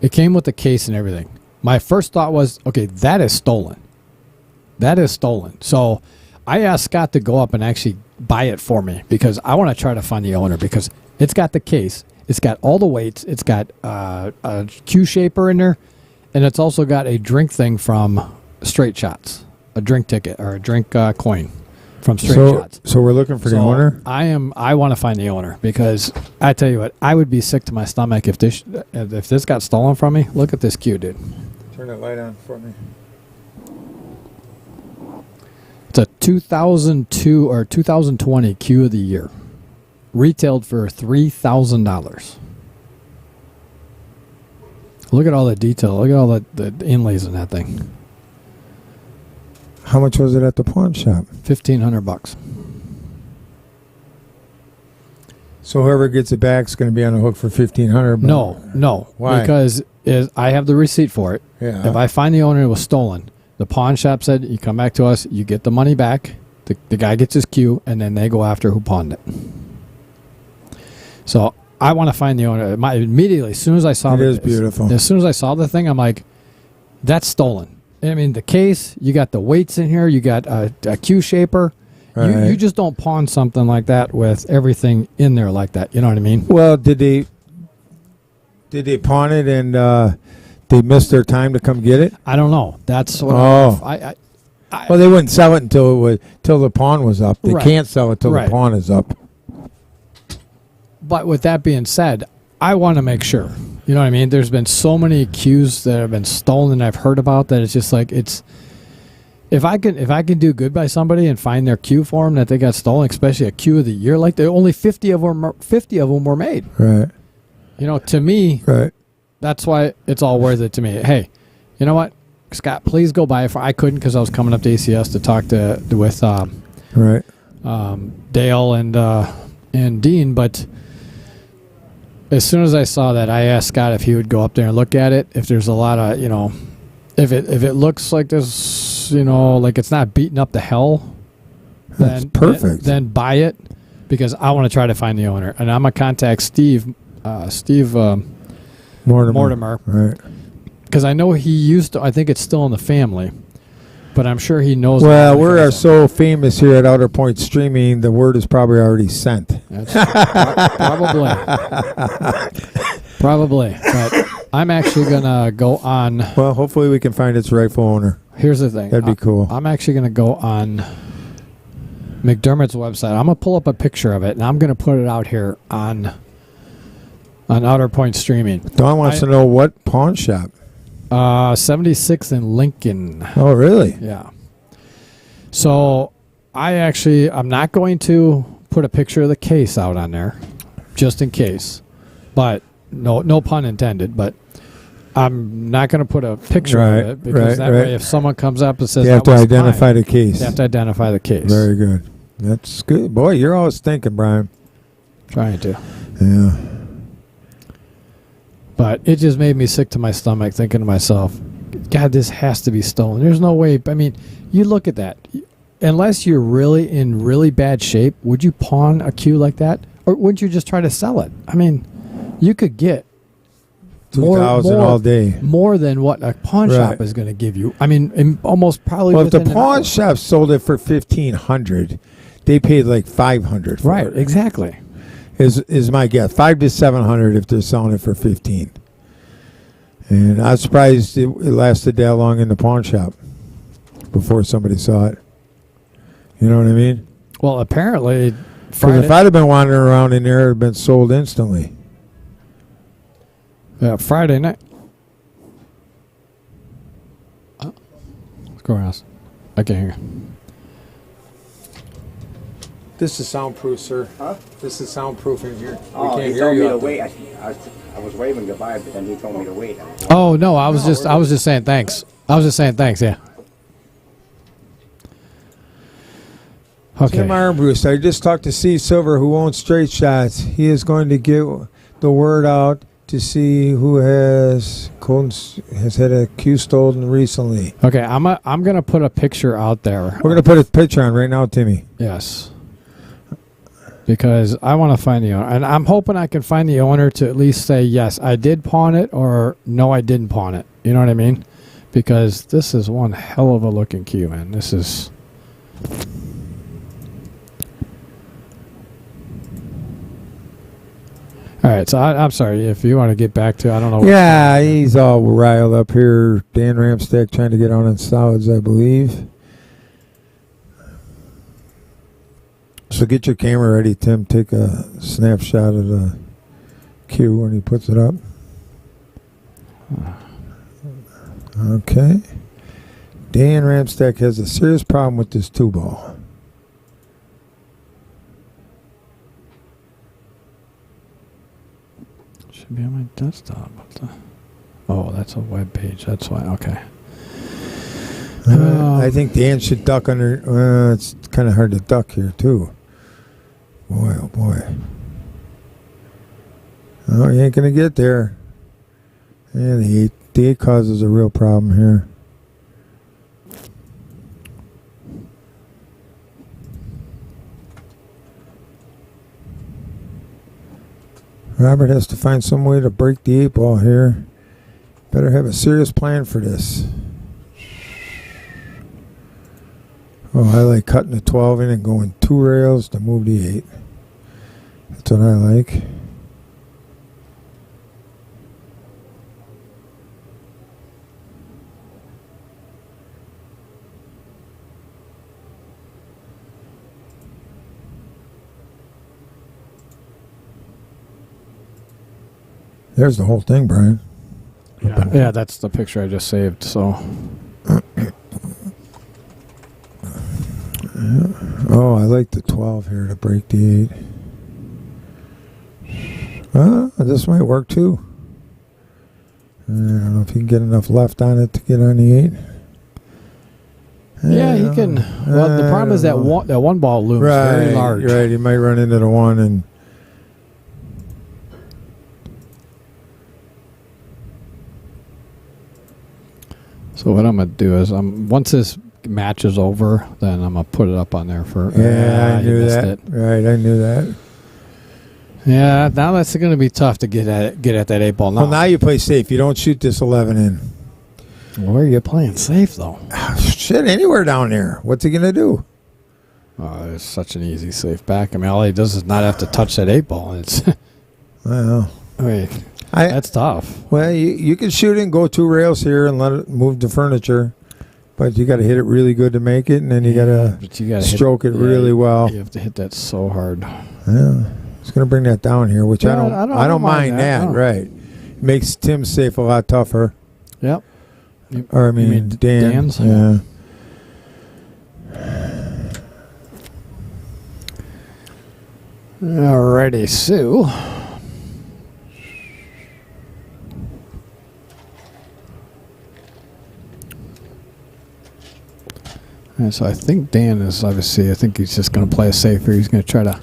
it came with the case and everything. My first thought was, okay, that is stolen. That is stolen. So I asked Scott to go up and actually buy it for me because I want to try to find the owner because it's got the case, it's got all the weights, it's got a cue shaper in there, and it's also got a drink thing from Straight Shots, a drink ticket or a drink coin from Straight Shots. So we're looking for the owner? I want to find the owner because I tell you what, I would be sick to my stomach if this got stolen from me. Look at this cue, dude. Turn that light on for me. It's a 2002 or 2020 Cue of the Year. Retailed for $3,000. Look at all the detail. Look at all the inlays in that thing. How much was it at the pawn shop? $1,500. So whoever gets it back is going to be on the hook for $1,500. No. Why? Because I have the receipt for it. Yeah. If I find the owner, it was stolen. The pawn shop said, you come back to us, you get the money back, the guy gets his cue, and then they go after who pawned it. So I want to find the owner. Immediately, as soon as I saw it is beautiful. As soon as I saw the thing, I'm like, that's stolen. I mean, the case, you got the weights in here, you got a cue shaper. Right. You just don't pawn something like that with everything in there like that. You know what I mean? Well, did they pawn it and they missed their time to come get it? I don't know. That's what well, they wouldn't sell it until the pawn was up. They can't sell it till the pawn is up. But with that being said, I want to make sure. You know what I mean? There's been so many cues that have been stolen I've heard about that it's just like it's. If I can do good by somebody and find their cue for them that they got stolen, especially a Cue of the Year, like only 50 of them were made. Right. You know, to me, right. That's why it's all worth it to me. Hey, you know what, Scott? Please go buy it. I couldn't because I was coming up to ACS to talk with Dale and Dean. But as soon as I saw that, I asked Scott if he would go up there and look at it. If there's a lot of if it looks like this, like it's not beating up the hell, that's perfect. Then buy it because I want to try to find the owner, and I'm gonna contact Steve Mortimer. Right. Because I know he used to, I think it's still in the family, but I'm sure he knows. Well, we are so famous here at Outer Point Streaming, the word is probably already sent. That's probably. But I'm actually going to go on. Well, hopefully we can find its rightful owner. Here's the thing. That'd be cool. I'm actually going to go on McDermott's website. I'm going to pull up a picture of it, and I'm going to put it out here on Outer Point Streaming. Don wants to know what pawn shop. 76 in Lincoln. Oh, really? Yeah. So I'm not going to put a picture of the case out on there, just in case. But no pun intended. But I'm not going to put a picture of it because that way, if someone comes up and says, you have to identify the case. You have to identify the case. Very good. That's good, boy. You're always thinking, Brian. Trying to. Yeah. But it just made me sick to my stomach thinking to myself, God, this has to be stolen. There's no way. I mean, you look at that. Unless you're really in really bad shape, would you pawn a cue like that? Or wouldn't you just try to sell it? I mean, you could get $2,000 all day. More than what a pawn shop is going to give you. I mean, almost probably. Well, if the pawn shop sold it for $1,500, they paid like $500 for it. Right, exactly. Is my guess. $500 to $700 if they're selling it for $1,500. And I was surprised it lasted that long in the pawn shop before somebody saw it. You know what I mean? Well, apparently, because if I'd have been wandering around in there, it would have been sold instantly. Yeah, Friday night. Go ask. I can't hear. This is soundproof, sir. Huh? This is soundproof in here. Oh, we can't he hear told you me to wait. I was waving goodbye, but then he told me to wait. Oh no, I was just saying thanks. I was just saying thanks. Yeah. Okay. Tim Armbruster, I just talked to Steve Silver, who owns Straight Shots. He is going to get the word out to see who has had a cue stolen recently. Okay, I'm gonna put a picture out there. We're gonna put a picture on right now, Timmy. Yes. Because I want to find the owner, and I'm hoping I can find the owner to at least say yes, I did pawn it, or no, I didn't pawn it. You know what I mean? Because this is one hell of a looking cue, man. This is. All right, so I'm sorry if you want to get back to I don't know. Yeah, he's all riled up here. Dan Ramstack trying to get on solids, I believe. So get your camera ready, Tim. Take a snapshot of the cue when he puts it up. Okay. Dan Ramstack has a serious problem with this 2-ball. Should be on my desktop. Oh, that's a web page. That's why. Okay. I think Dan should duck under. It's kind of hard to duck here, too. Boy, oh boy. Oh, he ain't going to get there. Yeah, the 8 causes a real problem here. Robert has to find some way to break the 8-ball here. Better have a serious plan for this. Oh, I like cutting the 12 in and going 2 rails to move the 8. That's what I like. There's the whole thing, Brian. Yeah, that's the picture I just saved. So. Oh, I like the 12 here to break the 8. This might work too. I don't know if you can get enough left on it to get on the 8. Yeah, he can. Well, the problem is that one ball looms very large. Right, you might run into the 1 and. So what I'm gonna do is once this match is over, then I'm gonna put it up on there for. Yeah, I knew that. Right, I knew that. Yeah, now that's going to be tough to get at that 8-ball now. Well, now you play safe. You don't shoot this 11 in. Where are you playing safe though? Shit, anywhere down there. What's he gonna do? Oh, it's such an easy safe back. I mean, all he does is not have to touch that 8-ball. It's. Well, I mean, that's tough. Well, you can shoot it and go 2 rails here and let it move the furniture. But you got to hit it really good to make it, and then you got to stroke it really well. You have to hit that so hard. Yeah, it's going to bring that down here, which I don't mind that. No. Right, makes Tim safe a lot tougher. Yep. Or I mean Dan's? Yeah. Alrighty, Sue. And so I think Dan is obviously. I think he's just going to play it safer. He's going to try to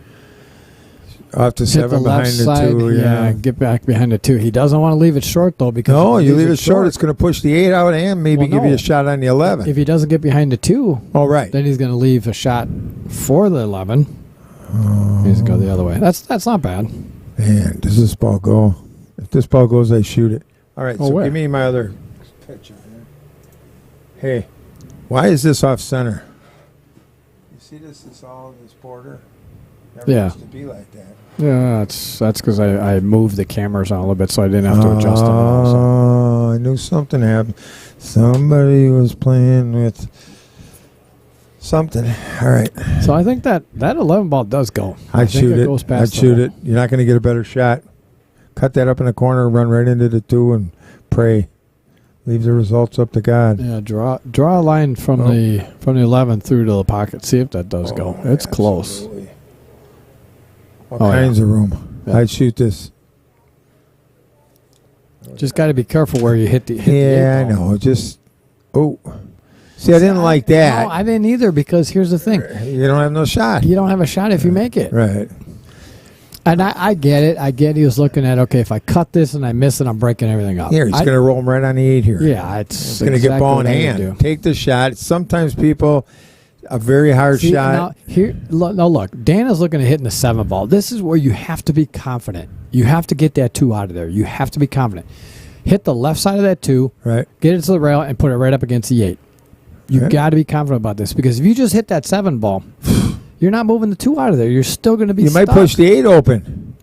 off to 7 behind the 2. Yeah, get back behind the 2. He doesn't want to leave it short though, because you leave it short, it's going to push the 8 out and maybe give you a shot on the 11. If he doesn't get behind the 2, then he's going to leave a shot for the 11. He's going to go the other way. That's not bad. Man, does this ball go? If this ball goes, I shoot it. All right, so give me my other picture. Hey, why is this off center? You see this? It's all this border. Never used to be like that. Yeah, that's because I moved the cameras on a little bit, so I didn't have to adjust them. Oh, I knew something happened. Somebody was playing with something. All right. So I think that 11 ball does go. I'd shoot it. I'd shoot it. You're not going to get a better shot. Cut that up in the corner, run right into the 2, and pray. Leave the results up to God. Yeah, draw a line from the 11 through to the pocket. See if that does go. It's close. All kinds of room. Yeah. I'd shoot this. Just got to be careful where you hit the. I know. Just see, I didn't like that. No, I didn't either, because here's the thing: you don't have no shot. You don't have a shot if you make it. Right. And I get it. I get he was looking at, okay, if I cut this and I miss it, I'm breaking everything up. Here, he's going to roll him right on the 8 here. Yeah, it's going to get ball in hand. Take the shot. Sometimes people, a very hard shot. Look, Dan is looking at hitting the 7 ball. This is where you have to be confident. You have to get that 2 out of there. You have to be confident. Hit the left side of that 2, right? Get it to the rail and put it right up against the 8. You got to be confident about this, because if you just hit that 7 ball, you're not moving the 2 out of there. You're still going to be stuck. You might push the 8 open.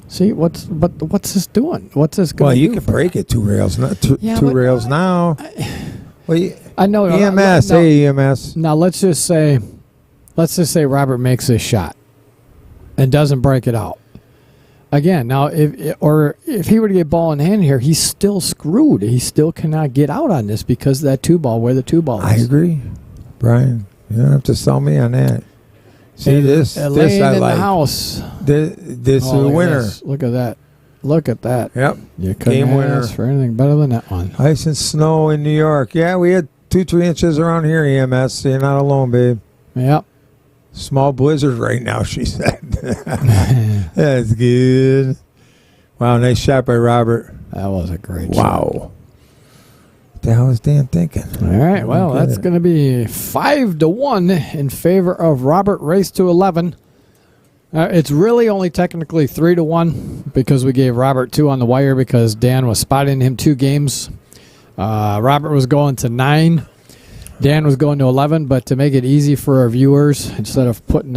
See, what's this doing? What's this going to do? Well, you can break it 2 rails, not two rails now. I know. EMS, EMS. Now let's just say Robert makes a shot and doesn't break it out. Again, now if he were to get ball in hand here, he's still screwed. He still cannot get out on this because of that 2 ball, where the 2 ball is. I agree, Brian. You don't have to sell me on that. See, this I like. The house. This is the winner. Look at that. Look at that. Yep. You couldn't ask for anything better than that one. Ice and snow in New York. Yeah, we had 2-3 inches around here, EMS. So you're not alone, babe. Yep. Small blizzard right now, she said. That's good. Wow, nice shot by Robert. That was a great shot. What the hell is Dan thinking? All right, well, that's going to be 5-1 in favor of Robert. Race to 11. It's really only technically 3-1 because we gave Robert 2 on the wire because Dan was spotting him 2 games. Robert was going to 9. Dan was going to 11, but to make it easy for our viewers, instead of putting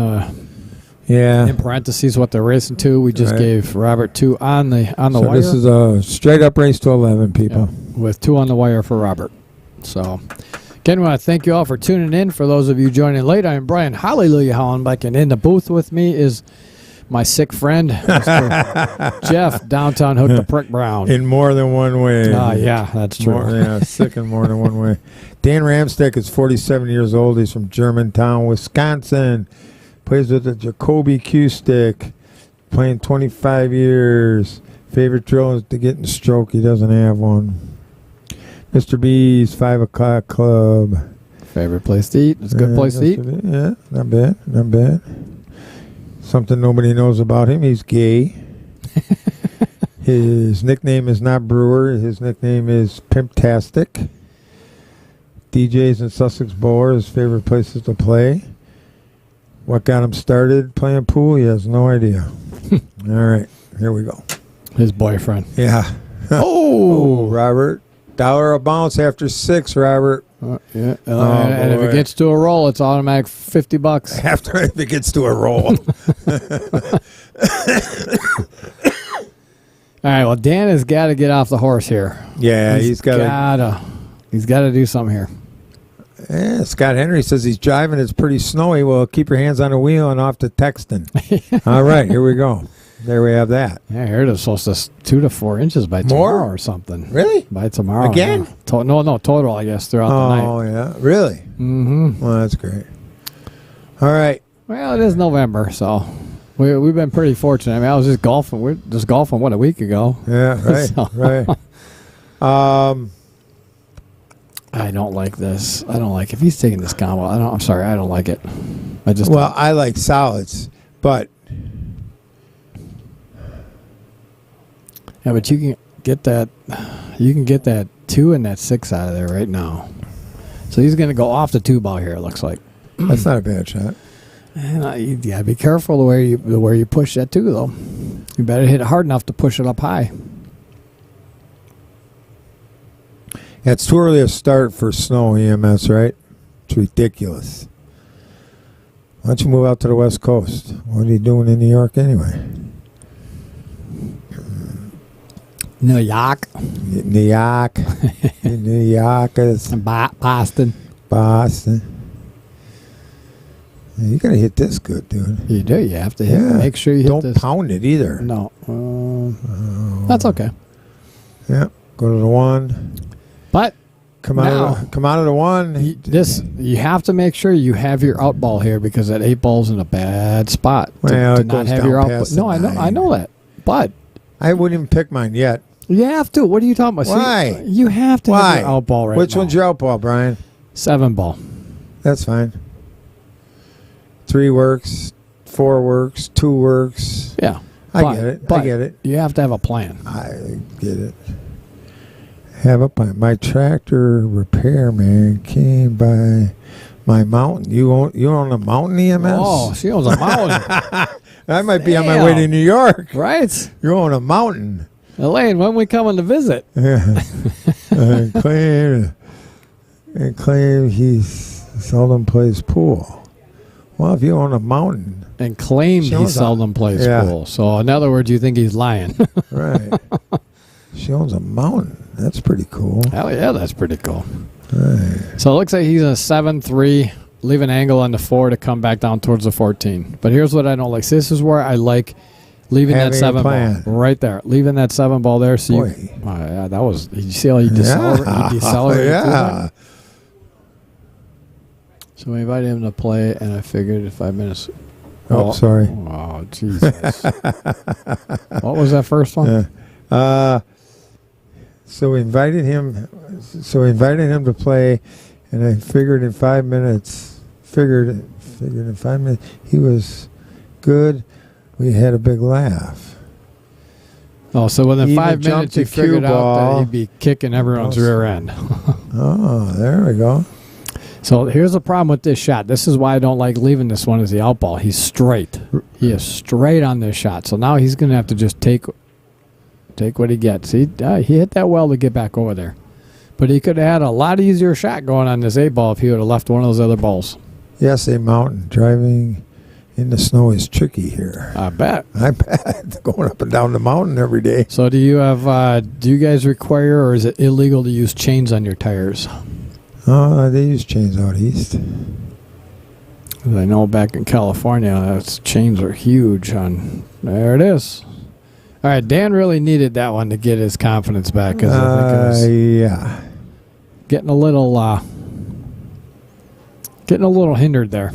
in parentheses what they're racing to, we just gave Robert 2 on the wire. This is a straight up race to 11, people. Yeah, with 2 on the wire for Robert. So, again, I want to thank you all for tuning in. For those of you joining late, I am Brian Hallelujah Hollenbeck, and in the booth with me is my sick friend, Mr. Jeff, downtown Hook the Prick Brown. In more than one way. Yeah, that's true. Sick in more than one way. Dan Ramstack is 47 years old. He's from Germantown, Wisconsin. Plays with the Jacoby Q stick. Playing 25 years. Favorite drill is to get in stroke. He doesn't have one. Mr. B's 5 o'clock club. Favorite place to eat. It's a good place to eat. Yeah, not bad. Not bad. Something nobody knows about him. He's gay. His nickname is not Brewer. His nickname is Pimptastic. DJs in Sussex Bowler, his favorite places to play. What got him started playing pool? He has no idea. All right, here we go. His boyfriend. Yeah. Oh, Robert. $1 a bounce after 6, Robert. Yeah. And if it gets to a roll, it's automatic $50. After if it gets to a roll. All right. Well, Dan has got to get off the horse here. Yeah, he's got to do something here. Yeah, Scott Henry says he's driving. It's pretty snowy. Well, keep your hands on the wheel and off to texting. All right, here we go. there we have that. Yeah, here it is supposed to 2 to 4 inches by tomorrow or something. Really? By tomorrow. Again? Yeah. No, total, I guess, throughout the night. Oh, yeah. Really? Mm-hmm. Well, that's great. All right. Well, it is November, so we've been pretty fortunate. I mean, I was just golfing. We're just golfing, what, a week ago? Yeah, right, So- right. I don't like this. I don't like if he's taking this combo. I'm sorry, I don't like it. Well, I like solids, but yeah, but you can get that. You can get that 2 and that 6 out of there right now. So he's going to go off the 2 ball here. It looks like that's not a bad shot. And you gotta be careful the way you push that 2 though. You better hit it hard enough to push it up high. Yeah, it's too early a start for snow EMS, right? It's ridiculous. Why don't you move out to the West Coast? What are you doing in New York anyway? New York. New York. New York is Boston. Boston. Yeah, you gotta hit this good, dude. You do. You have to hit. Yeah. Make sure you hit Don't this. pound it either. No. That's okay. Yeah. Go to the 1. But come out of the 1. You have to make sure you have your out ball here because that 8 ball's in a bad spot. Well, to not have your out ball. No, I know that. But I wouldn't even pick mine yet. You have to. What are you talking about? Why? See, you have to have your out ball right Which now. one's your out ball, Brian? 7 ball. That's fine. 3 works, 4 works, 2 works. Yeah. I get it. You have to have a plan. I get it. Have a plan. My tractor repairman came by my mountain. You own a mountain EMS? Oh, she owns a mountain. I might be on my way to New York. Right. You own a mountain. Elaine, when we coming to visit? Yeah. and claim he seldom plays pool. Well, if you own a mountain. And claimed he seldom plays pool. So, in other words, you think he's lying. Right. She owns a mountain. That's pretty cool. Hell yeah, that's pretty cool. Right. So, it looks like he's a 7-3. Leave an angle on the 4 to come back down towards the 14. But here's what I don't like. So this is where I like leaving that 7 ball. Right there. Leaving that 7 ball there. So yeah, that was, did you see how he decelerated? Yeah. So we invited him to play, and I figured 5 minutes. Oh, sorry. Oh, Jesus. What was that first one? So we invited him to play, and I figured in 5 minutes, he was good. We had a big laugh. Oh, so within 5 minutes you figured out that he'd be kicking everyone's rear end. Oh, there we go. So here's the problem with this shot. This is why I don't like leaving this one as the out ball. He's straight. He is straight on this shot. So now he's going to have to just take what he gets. He hit that well to get back over there. But he could have had a lot easier shot going on this 8 ball if he would have left one of those other balls. Yes, a mountain. Driving in the snow is tricky here. I bet. Going up and down the mountain every day. So do you guys require, or is it illegal to use chains on your tires? They use chains out east. I know back in California, chains are huge. There it is. All right, Dan really needed that one to get his confidence back. Cause I think it was getting a little hindered there.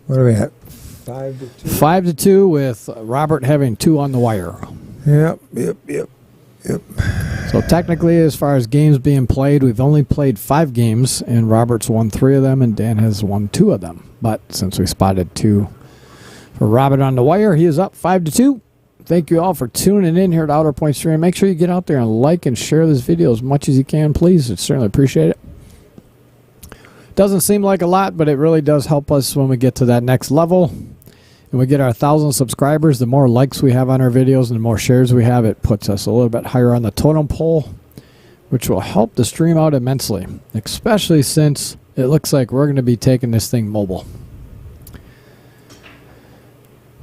What are we at? 5-2. 5-2 with Robert having 2 on the wire. Yep. So technically, as far as games being played, we've only played 5 games, and Robert's won 3 of them, and Dan has won 2 of them. But since we spotted 2 for Robert on the wire, he is up 5-2. Thank you all for tuning in here at Outer Point Stream. Make sure you get out there and like and share this video as much as you can, please. I'd certainly appreciate it. Doesn't seem like a lot, but it really does help us when we get to that next level. And we get our 1,000 subscribers. The more likes we have on our videos and the more shares we have, it puts us a little bit higher on the totem pole, which will help the stream out immensely, especially since it looks like we're going to be taking this thing mobile.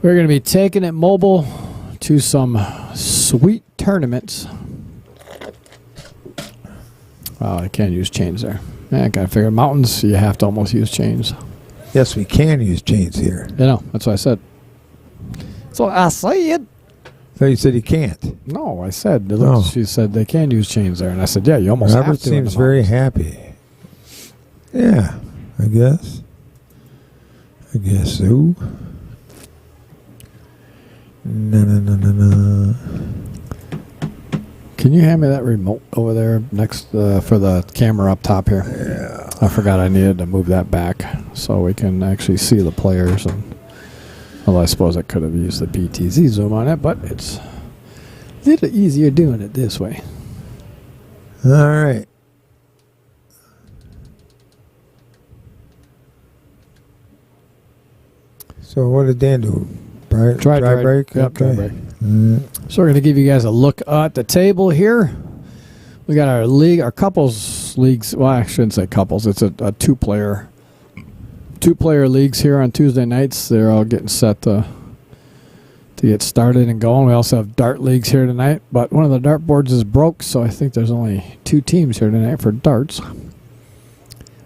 We're going to be taking it mobile to some sweet tournaments. Oh, I can't use chains there. I gotta figure mountains, you have to almost use chains. Yes, we can use chains here. You know, that's what I said. So I said. So you said you can't. No, I said. Look, she said they can use chains there, and I said, yeah, you almost Robert have to. Seems very happy. Yeah, I guess. I guess so. No. Can you hand me that remote over there next for the camera up top here? Yeah. I forgot I needed to move that back so we can actually see the players. And well, I suppose I could have used the PTZ zoom on it, but it's a little easier doing it this way. All right. So what did Dan do? Dry break? Yep, dry break. So we're going to give you guys a look at the table here. We got our league, our couples leagues. Well, I shouldn't say couples. It's a two-player leagues here on Tuesday nights. They're all getting set to get started and going. We also have dart leagues here tonight, but one of the dart boards is broke, so I think there's only 2 teams here tonight for darts.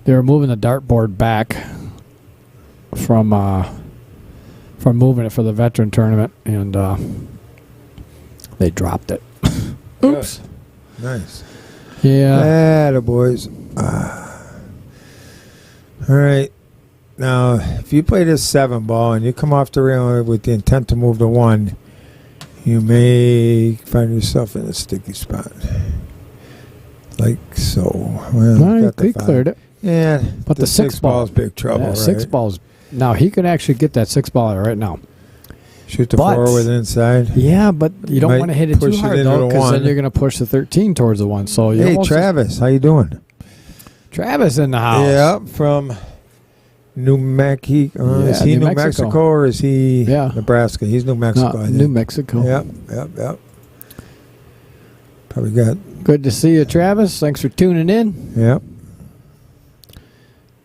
They're moving the dart board back from moving it for the veteran tournament, and they dropped it. Oops. Nice. Yeah. Atta boys. All right. Now, if you play this 7 ball and you come off the rail with the intent to move to 1, you may find yourself in a sticky spot. Like so. Well, he cleared it. Yeah. But the 6 ball is big trouble. Yeah, right? 6 balls. Now, he could actually get that 6 ball right now. Shoot the 4 with inside. Yeah, but you don't want to hit it too hard, though, because then you're going to push the 13 towards the 1. So hey, Travis, how you doing? Travis in the house. Yeah, from New Mexico. Is he New Mexico or is he Nebraska? He's New Mexico, I think. New Mexico. Yep. Probably got. Good to see you, Travis. Thanks for tuning in. Yep.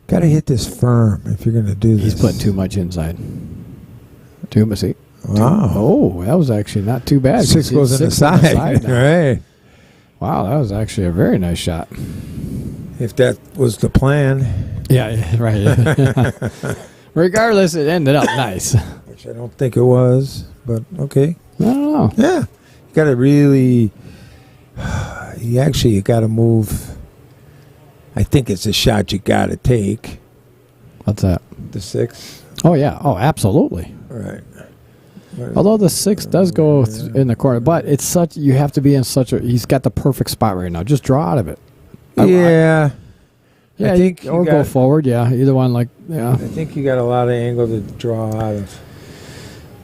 Got to hit this firm if you're going to do this. He's putting too much inside. Too much. Wow. Oh, that was actually not too bad. 6 goes in the side. Right. Wow, that was actually a very nice shot. If that was the plan. Yeah, right. Regardless, it ended up nice. Which I don't think it was, but okay. I don't know. Yeah. You got to really, you got to move. I think it's a shot you got to take. What's that? The 6. Oh, yeah. Oh, absolutely. Right. Although the 6 does go in the corner, but it's such, you have to be in such a, he's got the perfect spot right now. Just draw out of it. Yeah. Yeah, I think or go forward. Yeah, either one. I think you got a lot of angle to draw out of.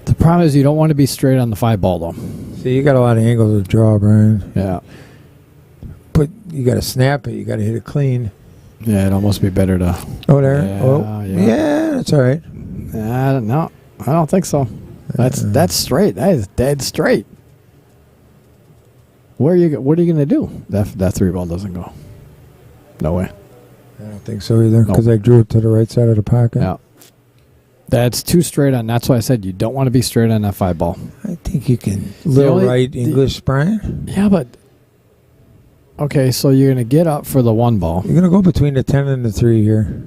The problem is you don't want to be straight on the 5 ball, though. See, you got a lot of angle to draw, Brian. Yeah. But you got to snap it. You got to hit it clean. Yeah, it'd almost be better to. Oh, there. Yeah, that's all right. No, I don't think so. That's straight. That is dead straight. What are you going to do? That 3 ball doesn't go. No way. I don't think so either because I drew it to the right side of the pocket. Yeah. That's too straight on. That's why I said you don't want to be straight on that 5 ball. I think you can. Right English, Brian. Yeah, but. Okay, so you're going to get up for the 1 ball. You're going to go between the 10 and the 3 here.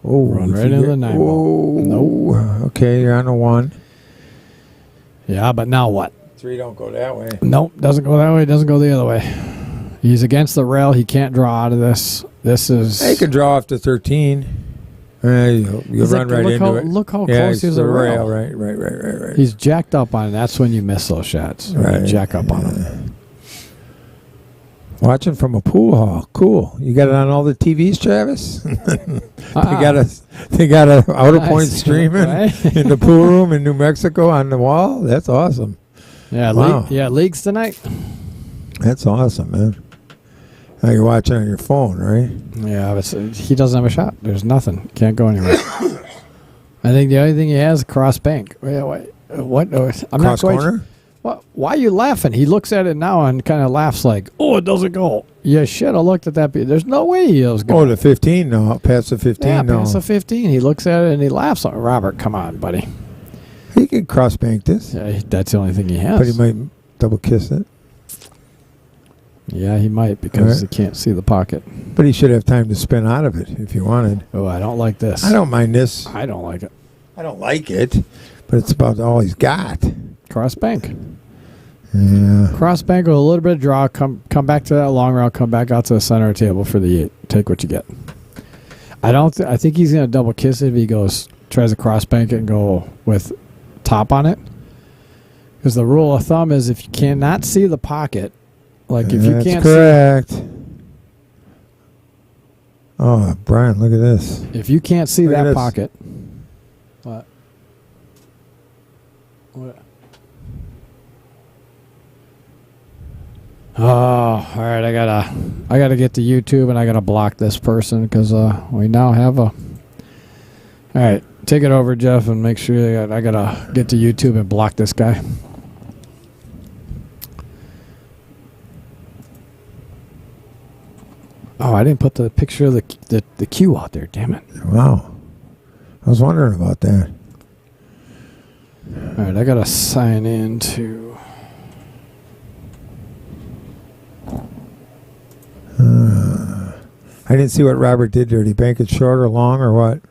Oh, run right into the 9 ball. No. Okay, you're on the 1. Yeah, but now what? 3 don't go that way. Nope, doesn't go that way. Doesn't go the other way. He's against the rail. He can't draw out of this. This is. He can draw off to 13. You run right into it. Look how close he's the rail. Right. He's jacked up on it. That's when you miss those shots. Right. Jack up on him. Watching from a pool hall. Cool. You got it on all the TVs, Travis? They got a outer point streaming in the pool room in New Mexico on the wall. That's awesome. Yeah, wow. Leagues tonight. That's awesome, man. Now you're watching on your phone, right? Yeah, but he doesn't have a shot. There's nothing. Can't go anywhere. I think the only thing he has is cross bank. What? I'm cross corner? Why are you laughing? He looks at it now and kind of laughs like, oh, it doesn't go. You should have looked at that. There's no way he was going. Oh, the 15, no. Past the 15, yeah, no. Past the 15. He looks at it and he laughs. Robert, come on, buddy. He can cross bank this. Yeah, that's the only thing he has. But he might double kiss it. Yeah, he might because he can't see the pocket. But he should have time to spin out of it if he wanted. Oh, I don't like this. I don't mind this. I don't like it. I don't like it. But it's about all he's got. Cross bank. Yeah. Cross bank with a little bit of draw. Come back to that long round. Come back out to the center of the table for the 8. Take what you get. I think he's gonna double kiss it if he tries to cross bank it and go with top on it. Because the rule of thumb is if you cannot see the pocket, like if you can't correct. Oh, Brian, look at this. If you can't see that pocket, what? Oh, all right. I gotta get to YouTube and I gotta block this person because we now have a. All right, take it over, Jeff, and make sure I gotta get to YouTube and block this guy. Oh, I didn't put the picture of the cue out there. Damn it! Wow, I was wondering about that. All right, I gotta sign in to. I didn't see what Robert did there. Did he bank it short or long or what?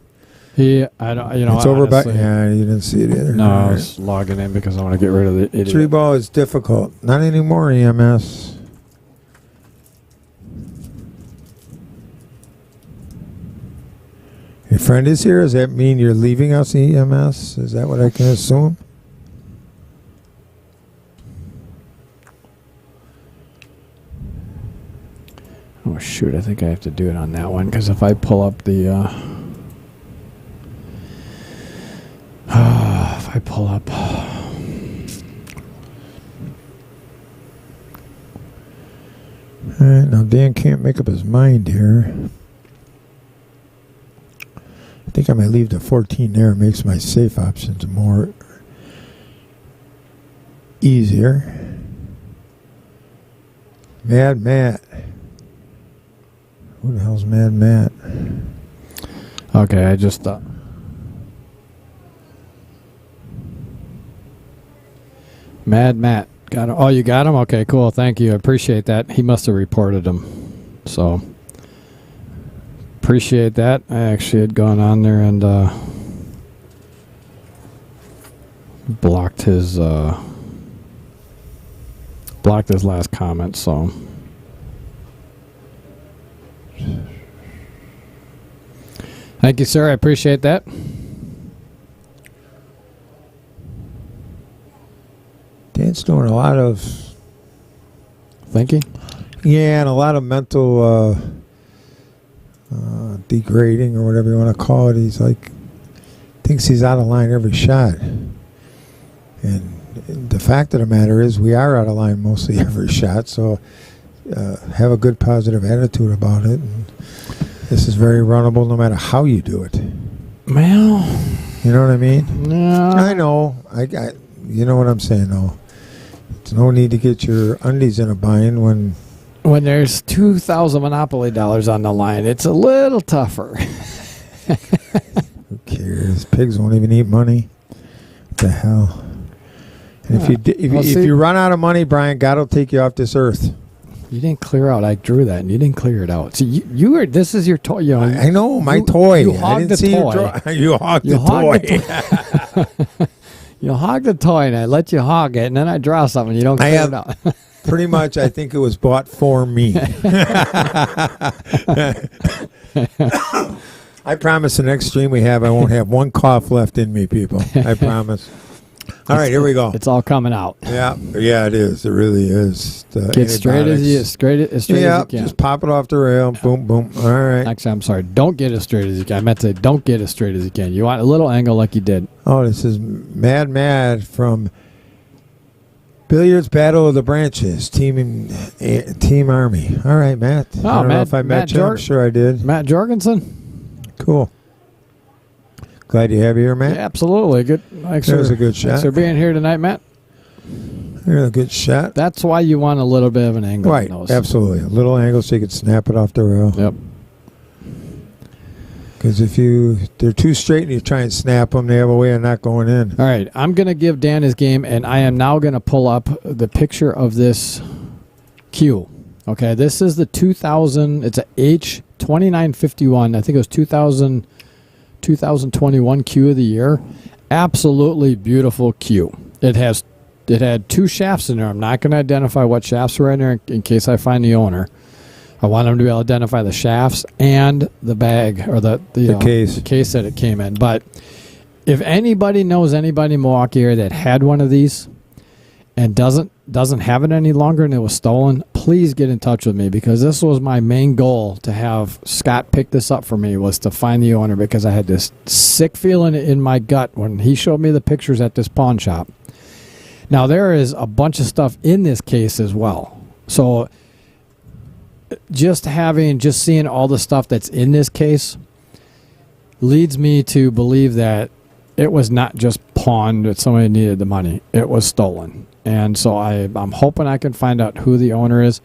I don't. It's over by. Yeah, you didn't see it either. No, I was logging in because I want to get rid of the idiot. 3 ball is difficult. Not anymore, EMS. Your friend is here. Does that mean you're leaving us, EMS? Is that what I can assume? Oh shoot! I think I have to do it on that one because if I pull up the, if I pull up, all right. Now Dan can't make up his mind here. I think I might leave the 14 there. It makes my safe options more easier. Mad Matt. Who the hell's Mad Matt? Okay, I just Mad Matt got him. Oh, you got him? Okay, cool. Thank you. I appreciate that. He must have reported him. So appreciate that. I actually had gone on there and blocked his last comment. So. Thank you, sir. I appreciate that. Dan's doing a lot of thinking. Yeah, and a lot of mental degrading or whatever you want to call it. He's like thinks he's out of line every shot. And the fact of the matter is we are out of line mostly every shot. So have a good positive attitude about it. And this is very runnable no matter how you do it. Well, you know what I mean? No. I know. I you know what I'm saying, though. There's no need to get your undies in a bind when there's 2,000 Monopoly dollars on the line. It's a little tougher. Who cares? Pigs won't even eat money. What the hell? And if you run out of money, Brian, God will take you off this earth. You didn't clear out. I drew that, and you didn't clear it out. So you were. This is your toy. You know, I know my toy. You hogged the toy. You hogged the toy. You hog the toy, and I let you hog it, and then I draw something. You don't clear it out. Pretty much, I think it was bought for me. I promise the next stream we have, I won't have one cough left in me, people. I promise. All right, here we go. It's all coming out. Yeah, it is. It really is. Get straight as you can. Just pop it off the rail. Boom, boom. All right. Actually, I'm sorry. Don't get as straight as you can. I meant to say don't get as straight as you can. You want a little angle like you did. Oh, this is Mad from Billiards Battle of the Branches, Team Army. All right, Matt. I don't know if I met you. I'm sure I did. Matt Jorgensen. Cool. Glad you have you here, Matt. Yeah, absolutely. Good. Thanks that was a good shot. Thanks for being here tonight, Matt. You're a good shot. That's why you want a little bit of an angle. Right, absolutely. A little angle so you could snap it off the rail. Yep. Because if they're too straight and you try and snap them, they have a way of not going in. All right, I'm going to give Dan his game, and I am now going to pull up the picture of this cue. Okay, this is the 2000, it's a H2951. I think it was 2021 cue of the year. absolutely beautiful cue. It had 2 shafts in there. I'm not going to identify what shafts were in there in case I find the owner. I want them to be able to identify the shafts and the bag or the case that it came in. But if anybody knows anybody in Milwaukee area that had one of these and doesn't have it any longer and it was stolen, please get in touch with me, because this was my main goal to have Scott pick this up for me, was to find the owner, because I had this sick feeling in my gut when he showed me the pictures at this pawn shop. Now, there is a bunch of stuff in this case as well. So just seeing all the stuff that's in this case leads me to believe that it was not just pawned, that somebody needed the money. It was stolen. And so I'm hoping I can find out who the owner is.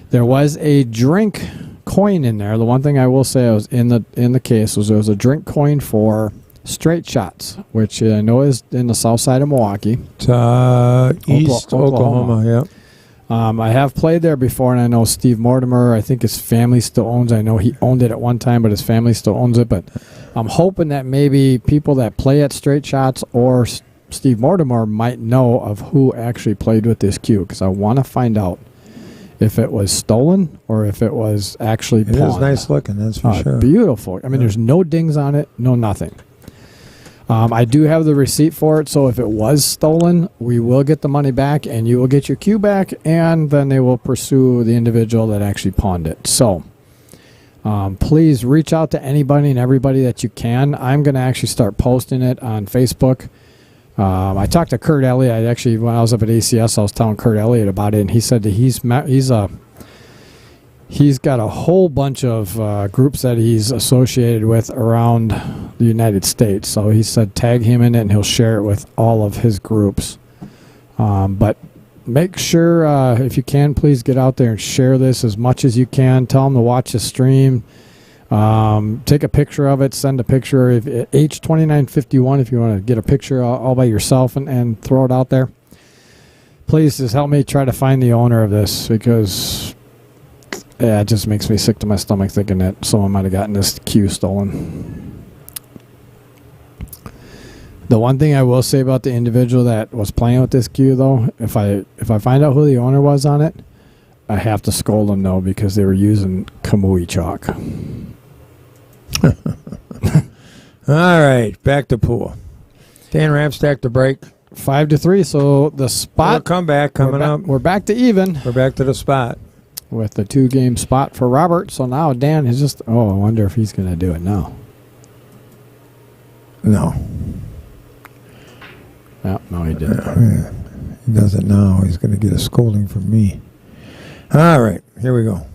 There was a drink coin in there. The one thing I will say was in the case was there was a drink coin for straight shots, which I know is in the south side of Milwaukee. It's East Oklahoma, yeah. I have played there before, and I know Steve Mortimer, I think his family still owns it. I know he owned it at one time, but his family still owns it. But I'm hoping that maybe people that play at straight shots or Steve Mortimer might know of who actually played with this cue, because I want to find out if it was stolen or if it was actually pawned. It is nice looking, that's for sure. Beautiful. I mean, there's no dings on it, no nothing. I do have the receipt for it, so if it was stolen, we will get the money back, and you will get your cue back, and then they will pursue the individual that actually pawned it. So please reach out to anybody and everybody that you can. I'm going to actually start posting it on Facebook. I talked to Kurt Elliott. When I was up at ACS, I was telling Kurt Elliott about it, and he said that he's got a whole bunch of groups that he's associated with around the United States. So he said tag him in it, and he'll share it with all of his groups. But make sure, if you can, please get out there and share this as much as you can. Tell them to watch the stream. Take a picture of it. Send a picture. H2951 if you want to get a picture all by yourself and throw it out there. Please just help me try to find the owner of this, because it just makes me sick to my stomach thinking that someone might have gotten this cue stolen. The one thing I will say about the individual that was playing with this cue, though, if I find out who the owner was on it, I have to scold them, though, because they were using Kamui chalk. All right, back to pool. Dan Ramstack to break. 5-3, so the spot. We'll come back coming up. We're back to even. We're back to the spot. With the 2-game spot for Robert. So now Dan is just, I wonder if he's going to do it now. No. No, he didn't. He does it now. He's going to get a scolding from me. All right, here we go.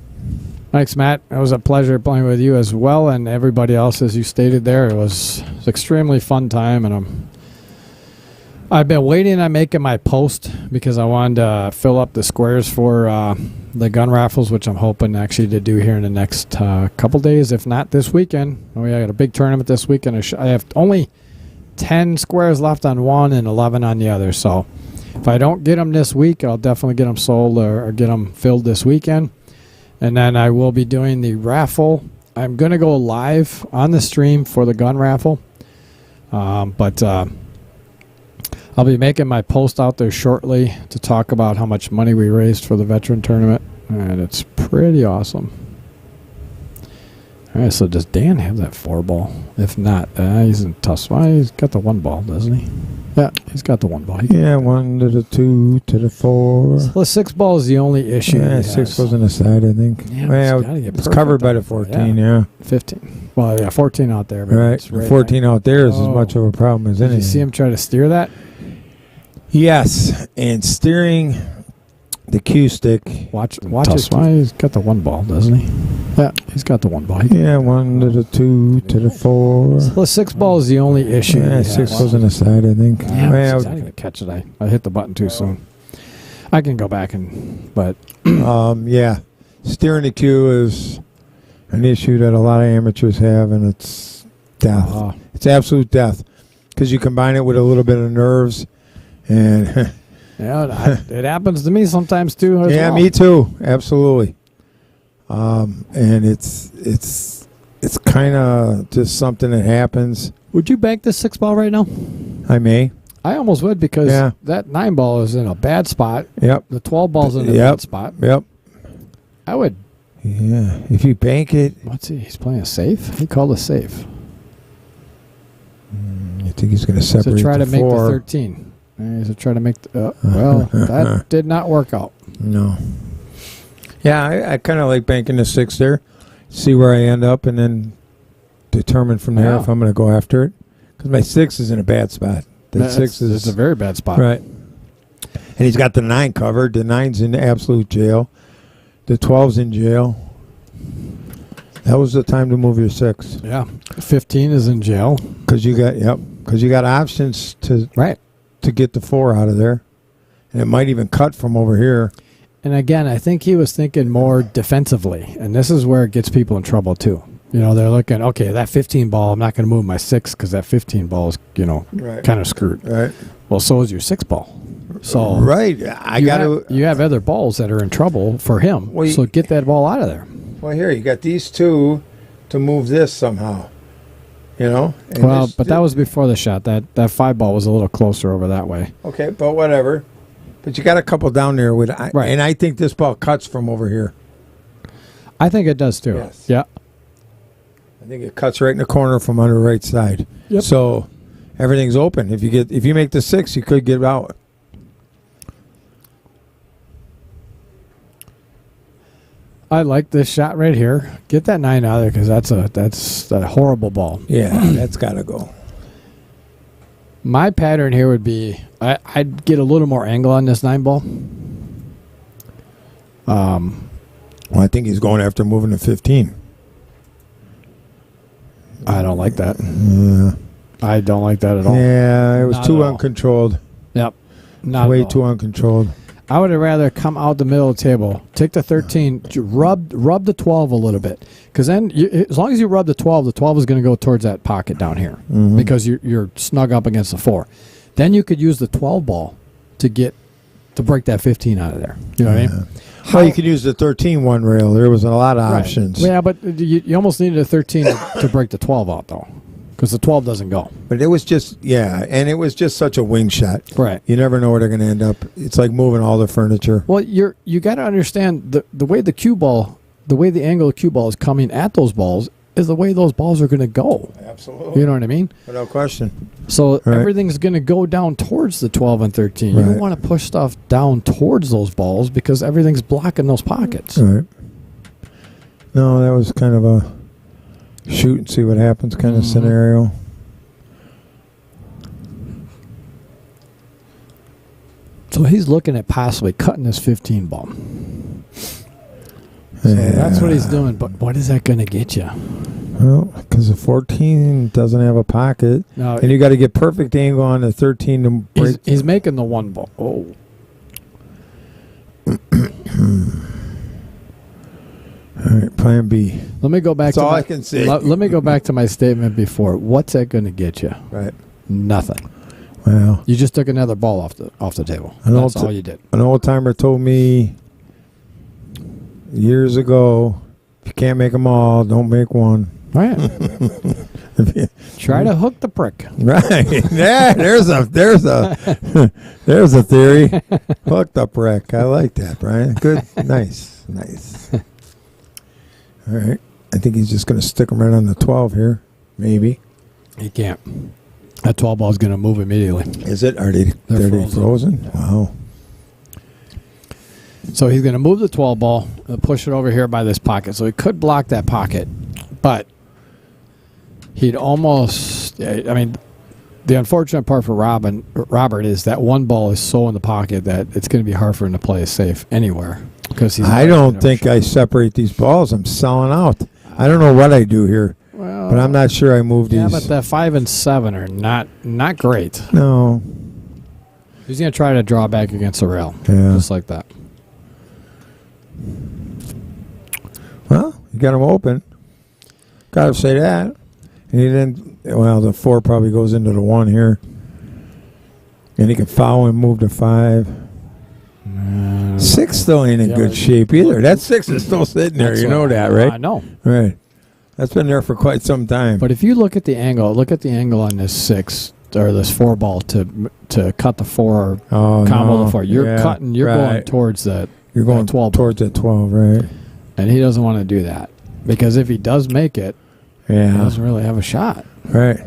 Thanks, Matt. It was a pleasure playing with you as well, and everybody else, as you stated there. It was an extremely fun time, and I've been waiting on making my post because I wanted to fill up the squares for the gun raffles, which I'm hoping actually to do here in the next couple days, if not this weekend. I got a big tournament this weekend. I have only 10 squares left on one and 11 on the other. So if I don't get them this week, I'll definitely get them sold or get them filled this weekend. And then I will be doing the raffle. I'm going to go live on the stream for the gun raffle. But I'll be making my post out there shortly to talk about how much money we raised for the veteran tournament. And it's pretty awesome. All right, so does Dan have that 4-ball? If not, he's in tough spot. He's got the 1 ball, doesn't he? Yeah, he's got the 1 ball. 1 to the 2 to the 4. So the 6 ball is the only issue. Yeah, 6 goes on the side, I think. Yeah, it's covered by the 14, yeah. 15. Well, yeah, 14 out there. But right, the 14 out there is as much of a problem as anything. Did you see him try to steer that? Yes, and steering the cue stick. Watch his spot. He's got the 1 ball, doesn't he? Yeah, he's got the 1 ball. 1 to the 2 to the 4. So the 6 ball is the only issue. Yeah, 6 goes on the side, I think. Yeah, I didn't even catch it. I hit the button too soon. I can go back but steering the cue is an issue that a lot of amateurs have, and it's death. It's absolute death, because you combine it with a little bit of nerves, and it happens to me sometimes too. Me too. Absolutely. And it's it's kind of just something that happens. Would you bank this 6 ball right now? I may. I almost would because that 9 ball is in a bad spot. Yep. The 12 ball's in a bad spot. Yep. I would. Yeah. If you bank it. What's he? He's playing a safe? He called a safe. I think he's going to separate to try to make the 4. 13. He's going to try to make the... well, that did not work out. No. Yeah, I kind of like banking the 6 there. See where I end up and then determine from there if I'm going to go after it. Because my 6 is in a bad spot. That 6 is... It's a very bad spot. Right. And he's got the 9 covered. The 9's in absolute jail. The 12's in jail. That was the time to move your 6. Yeah. 15 is in jail. Because you got options to get the 4 out of there. And it might even cut from over here. And again, I think he was thinking more defensively. And this is where it gets people in trouble too. You know, they're looking, okay, that 15 ball, I'm not going to move my 6 because that 15 ball is, kind of screwed. Right. Well, so is your 6 ball. So right. You have other balls that are in trouble for him. Well, so get that ball out of there. Well, here, you got these 2 to move this somehow. And but that was before the shot. That 5 ball was a little closer over that way. Okay, but whatever. But you got a couple down there with, and I think this ball cuts from over here. I think it does too. Yes. Yeah. I think it cuts right in the corner from under the right side. Yep. So everything's open. If you make the 6, you could get out. I like this shot right here. Get that 9 out of there because that's a horrible ball. Yeah, that's got to go. My pattern here would be I'd get a little more angle on this 9 ball. Well, I think he's going after moving to 15. I don't like that. Yeah. I don't like that at all. Yeah, it was too uncontrolled. Yep. Way too uncontrolled. I would have rather come out the middle of the table, take the 13, rub the 12 a little bit. Because then, as long as you rub the 12 is going to go towards that pocket down here. Mm-hmm. Because you're snug up against the 4. Then you could use the 12 ball to break that 15 out of there. You know what I mean? Well, you could use the 13 one rail. There was a lot of options. Yeah, but you almost needed a 13 to break the 12 out, though. Because the 12 doesn't go. But it was just, and it was just such a wing shot. Right. You never know where they're going to end up. It's like moving all the furniture. Well, you got to understand the way the cue ball, the way the angle of the cue ball is coming at those balls is the way those balls are going to go. Absolutely. You know what I mean? Without question. So everything's going to go down towards the 12 and 13. You don't want to push stuff down towards those balls because everything's blocking those pockets. All right. No, that was kind of a shoot and see what happens kind of scenario. So he's looking at possibly cutting this 15 ball. So that's what he's doing. But what is that going to get you? Well, because the 14 doesn't have a pocket. No, and you got to get perfect angle on the 13 to break. He's making the 1 ball. Oh. All right, plan B. Let me go back. That's all I can say. Let me go back to my statement before. What's that going to get you? Right. Nothing. Well, you just took another ball off the table. That's all you did. An old timer told me years ago, if you can't make them all, don't make one. Right. Try to hook the prick. Right. Yeah. There's a theory. Hook the prick. I like that, Brian. Good. Nice. All right. I think he's just going to stick him right on the 12 here. Maybe. He can't. That 12 ball is going to move immediately. Is it? Are they frozen? Wow. So he's going to move the 12 ball and push it over here by this pocket. So he could block that pocket, but he'd almost. I mean, the unfortunate part for Robert is that 1 ball is so in the pocket that it's going to be hard for him to play safe anywhere. Because I don't think I separate these balls. I'm selling out. I don't know what I do here. But I'm not sure I moved these. Yeah, but the 5 and 7 are not great. No. He's going to try to draw back against the rail. Yeah. Just like that. Well, you got him open. Got to say that. And he didn't. Well, the 4 probably goes into the 1 here. And he can foul and move to 5. 6 still ain't in good shape either. That 6 is still sitting there. You know that, right? I know. Right. That's been there for quite some time. But if you look at the angle on this 6 or this 4 ball to cut the 4 combo the 4, you're cutting. You're going towards that. You're going that 12 towards that 12, right? And he doesn't want to do that because if he does make it, he doesn't really have a shot. Right.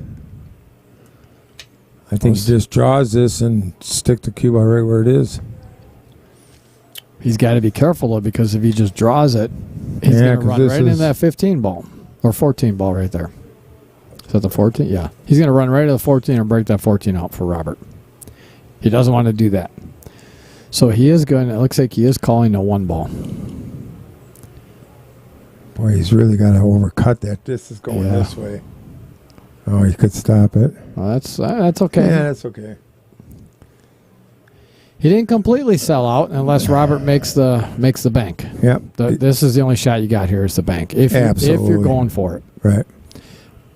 I think he just draws this and stick the cue ball right where it is. He's got to be careful though, because if he just draws it, he's going to run right into that 15 ball or 14 ball right there. Is that the 14? Yeah. He's going to run right to the 14 and break that 14 out for Robert. He doesn't want to do that. So he is going. It looks like he is calling a 1 ball. Boy, he's really got to overcut that. This is going this way. Oh, he could stop it. Well, that's okay. Yeah, that's okay. He didn't completely sell out unless Robert makes the bank. Yep. This is the only shot you got here is the bank. If you're going for it. Right.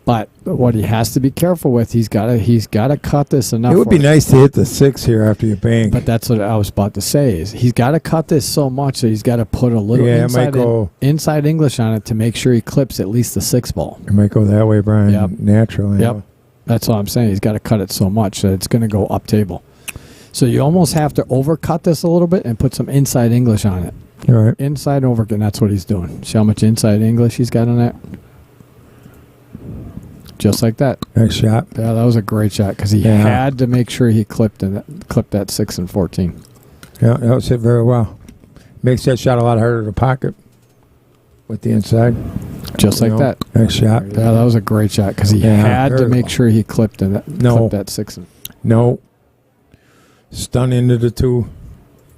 But what he has to be careful with, he's got to cut this enough. It would be nice to hit the 6 here after you bank. But that's what I was about to say is he's got to cut this so much that he's got to put a little inside English on it to make sure he clips at least the 6 ball. It might go that way, Brian. Yep. Naturally. Yep. That's all I'm saying. He's got to cut it so much that it's going to go up table. So you almost have to overcut this a little bit and put some inside English on it. All right. Inside over, and that's what he's doing. See how much inside English he's got on that? Just like that. Nice shot. Yeah, that was a great shot because he had to make sure he clipped that 6 and 14. Yeah, that was hit very well. Makes that shot a lot harder to pocket with the inside. Just like that. Nice shot. Yeah, that was a great shot because he had to make sure he clipped that 6. No. Stun into the 2.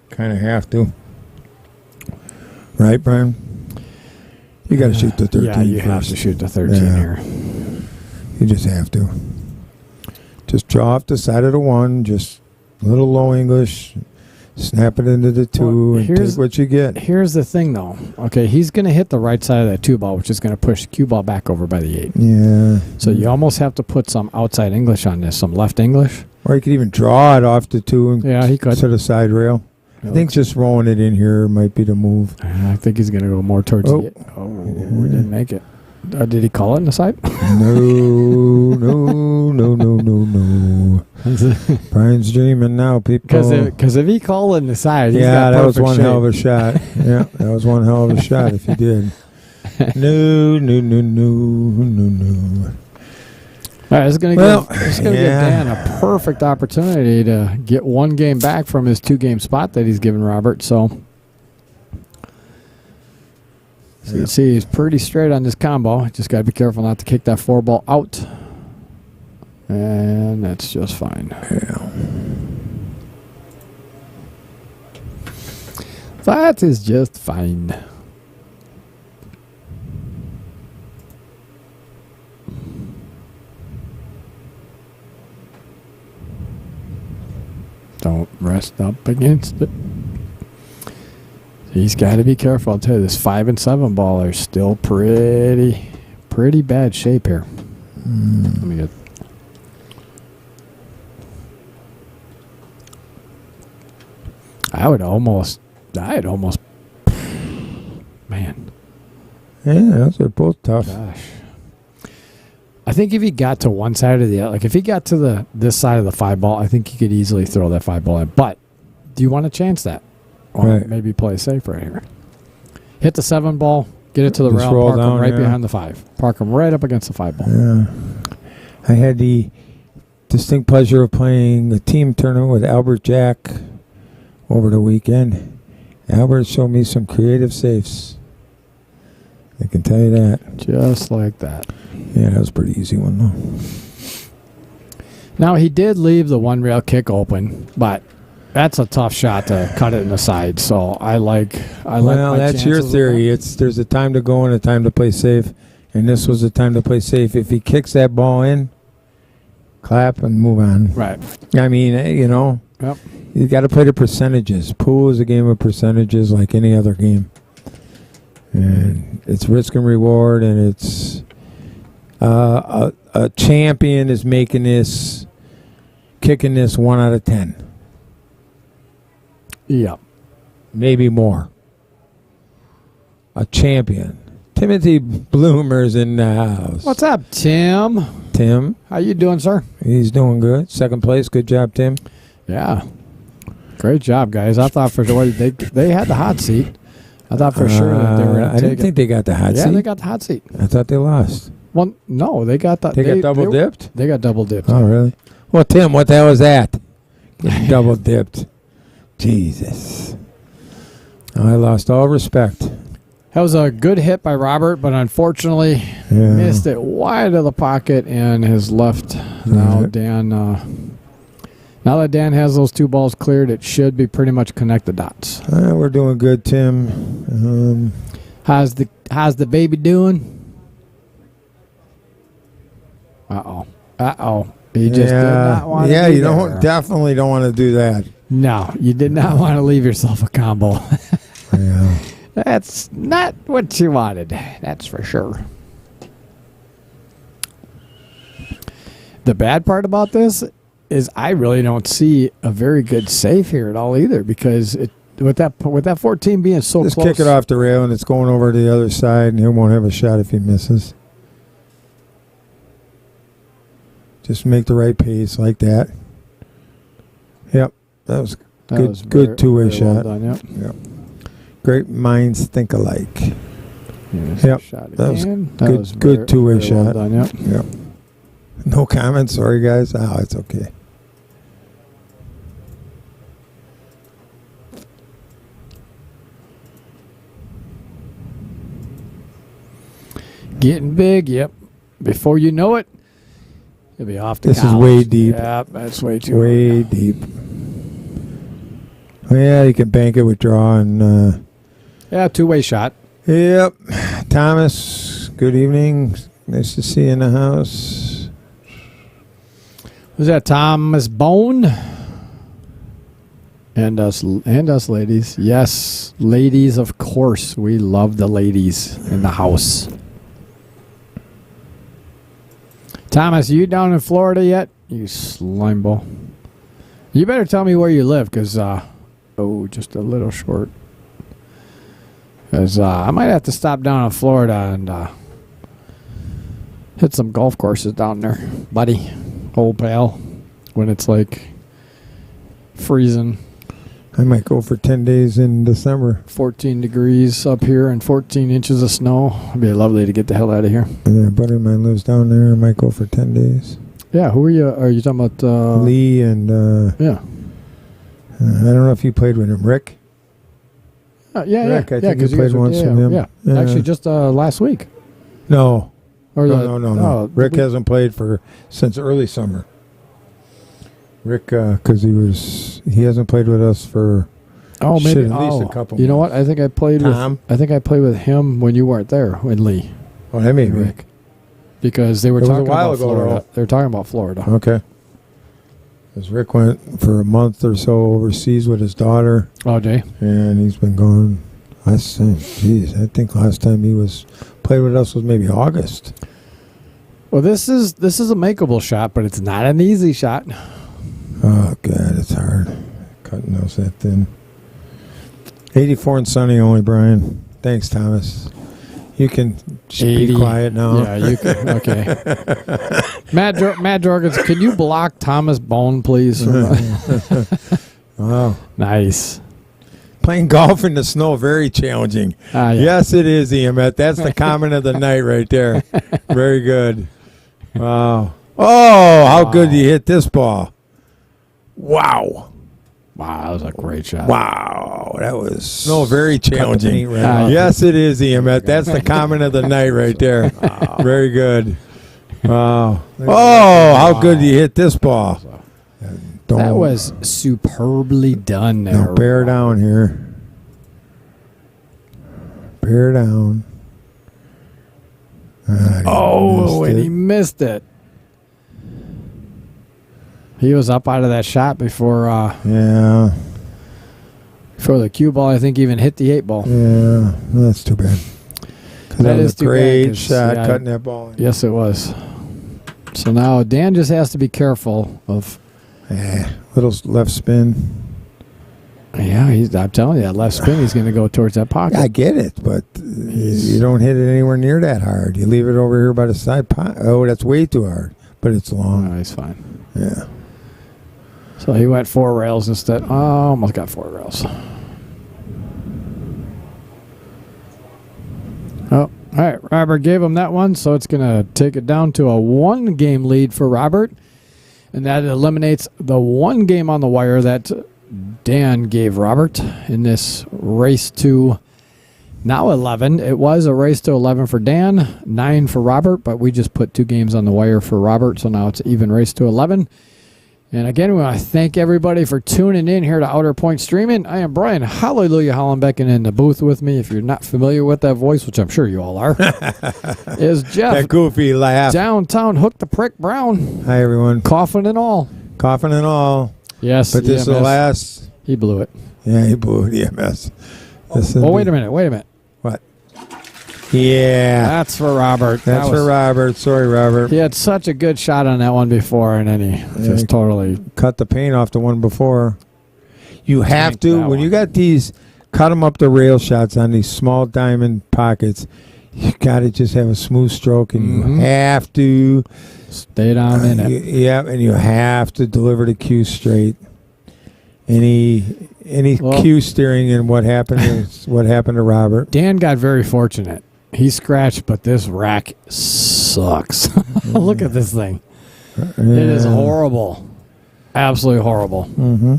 Kind of have to. Right, Brian? You got to shoot the 13 Yeah, you first. have to shoot the 13 here. You just have to. Just draw off the side of the 1, just a little low English, snap it into the 2, and take what you get. Here's the thing, though. Okay, he's going to hit the right side of that 2 ball, which is going to push the cue ball back over by the 8. Yeah. So you almost have to put some outside English on this, some left English. Or you could even draw it off the 2 and he could. to the side rail. I think just rolling it in here might be the move. I think he's going to go more towards the... Oh, we didn't make it. Did he call it in the side? No. Brian's dreaming now, people. Because if he called it in the side, he's got that was one shape. hell of a shot. Yeah, that was one hell of a shot if he did. No. All right, it's going to give Dan a perfect opportunity to get 1 game back from his 2-game spot that he's given Robert. So you can see he's pretty straight on this combo. Just got to be careful not to kick that 4 ball out. And that's just fine. Yeah. That is just fine. Don't rest up against it. He's got to be careful. I'll tell you, this 5 and 7 ball are still pretty bad shape here. Let me get. I'd almost. Man. Yeah, those are both tough. Gosh. I think if he got to one side or the other, like if he got to this side of the 5 ball, I think he could easily throw that 5 ball in. But do you want to chance that? Or maybe play safe right here. Hit the 7 ball, get it to the rail, park him right behind the 5. Park him right up against the 5 ball. Yeah. I had the distinct pleasure of playing a team tournament with Albert Jack over the weekend. Albert showed me some creative safes. I can tell you that. Just like that. Yeah, that was a pretty easy one, though. Now, he did leave the 1 rail kick open, but that's a tough shot to cut it in the side. So I like well, that's your theory. There's a time to go and a time to play safe, and this was a time to play safe. If he kicks that ball in, clap and move on. Right. I mean, Yep. You got to play the percentages. Pool is a game of percentages like any other game. And it's risk and reward, and it's a champion is kicking this 1 out of 10. Yep. Maybe more. A champion Timothy Bloomer's in the house. What's up, Tim? Tim. How you doing, sir? He's doing good. Second place. Good job, Tim. Yeah. Great job, guys. I thought for sure they had the hot seat. I thought for sure that they were going to I didn't think they got the hot seat. Yeah, they got the hot seat. I thought they lost. Well, no, they got the. They got double dipped? They got double dipped. Oh, really? Well, Tim, what the hell was that? Getting double dipped. Jesus. I lost all respect. That was a good hit by Robert, but unfortunately missed it wide of the pocket and has left. Now Dan, now that Dan has those two balls cleared, it should be pretty much connect the dots. We're doing good, Tim. How's the baby doing? Uh-oh. You just did not want to. Yeah, you definitely don't want to do that. No, you did not want to leave yourself a combo. Yeah. That's not what you wanted. That's for sure. The bad part about this is I really don't see a very good save here at all either, because with that 14 being so just close. Just kick it off the rail and it's going over to the other side, and he won't have a shot if he misses. Just make the right pace like that. Yep, that was good two-way shot. Well done, yep. Great minds think alike. Yep, that was good two-way shot. Well done, yep. No comments, sorry guys. Oh, it's okay. Getting big, yep. Before you know it, you'll be off to This college. is way deep. Yep, that's way too way deep. Yeah, you can bank it with draw and two-way shot. Yep. Thomas, good evening. Nice to see you in the house. Was that Thomas Bone? And us ladies. Yes, ladies, of course. We love the ladies in the house. Thomas, you down in Florida yet? You slime ball. You better tell me where you live, because, just a little short. Because I might have to stop down in Florida and hit some golf courses down there, buddy, old pal, when it's like freezing. I might go for 10 days in December. 14 degrees up here and 14 inches of snow. It'd be lovely to get the hell out of here. Yeah, a buddy of mine lives down there. I might go for 10 days. Yeah, who are you? Are you talking about? Lee and... yeah. I don't know if you played with him. Rick? Rick, I think you played once with him. Yeah. Actually, just last week. No. No. Oh, Rick hasn't played since early summer. Rick, because he hasn't played with us for maybe at least a couple. You know what? I think I played with him when you weren't there, with Lee. Oh, that may be Rick, because they were talking about Florida. Though. They were talking about Florida. Okay. Because Rick went for a month or so overseas with his daughter. Oh, Jay. And he's been gone. I think last time he played with us was maybe August. Well, this is a makeable shot, but it's not an easy shot. Oh, God, it's hard. Cutting those that thin. 84 and sunny only, Brian. Thanks, Thomas. You can be quiet now. Yeah, you can. Okay. Matt Jorgens, can you block Thomas Bone, please? Wow. Nice. Playing golf in the snow, very challenging. Yeah. Yes, it is, Emmett. That's the comment of the night right there. Very good. Wow. Oh, how good you hit this ball. Wow. Wow, that was a great shot. Wow, that was very challenging. Right yes, it is, Emmett. That's the comment of the night right there. Very good. Wow. Oh, how good you hit this ball. That was superbly done there. Now bear down here. Bear down. And he missed it. He was up out of that shot before the cue ball, I think, even hit the 8 ball. Yeah, that's too bad. That is too great bad, shot, cutting that ball. Yes, it was. So now Dan just has to be careful of... little left spin. Yeah, I'm telling you, that left spin, he's going to go towards that pocket. I get it, but you don't hit it anywhere near that hard. You leave it over here by the side pocket. Oh, that's way too hard, but it's long. Oh, he's fine. Yeah. So he went 4 rails instead. Oh, almost got 4 rails. Oh, all right. Robert gave him that one, so it's going to take it down to a 1-game lead for Robert. And that eliminates the 1 game on the wire that Dan gave Robert in this race to now 11. It was a race to 11 for Dan, 9 for Robert, but we just put 2 games on the wire for Robert, so now it's even race to 11. And again, we want to thank everybody for tuning in here to Outer Point Streaming. I am Brian Hallelujah Hollenbeck, and in the booth with me, if you're not familiar with that voice, which I'm sure you all are, is Jeff. That goofy laugh. Downtown Hook the Prick Brown. Hi, everyone. Coughing and all. Coughing and all. Yes, but this is the last. He blew it. Yeah, he blew it, EMS. Oh, wait a minute. What? Yeah. That's for Robert. That's for Robert. Sorry, Robert. He had such a good shot on that one before, and then he just totally cut the paint off the one before. You have to, when you got these, cut them up the rail shots on these small diamond pockets, you got to just have a smooth stroke, and you have to stay down in it. Yeah, and you have to deliver the cue straight. Any cue steering and what happened is what happened to Robert. Dan got very fortunate. He scratched, but this rack sucks. Look at this thing. It is horrible. Absolutely horrible. Mm-hmm.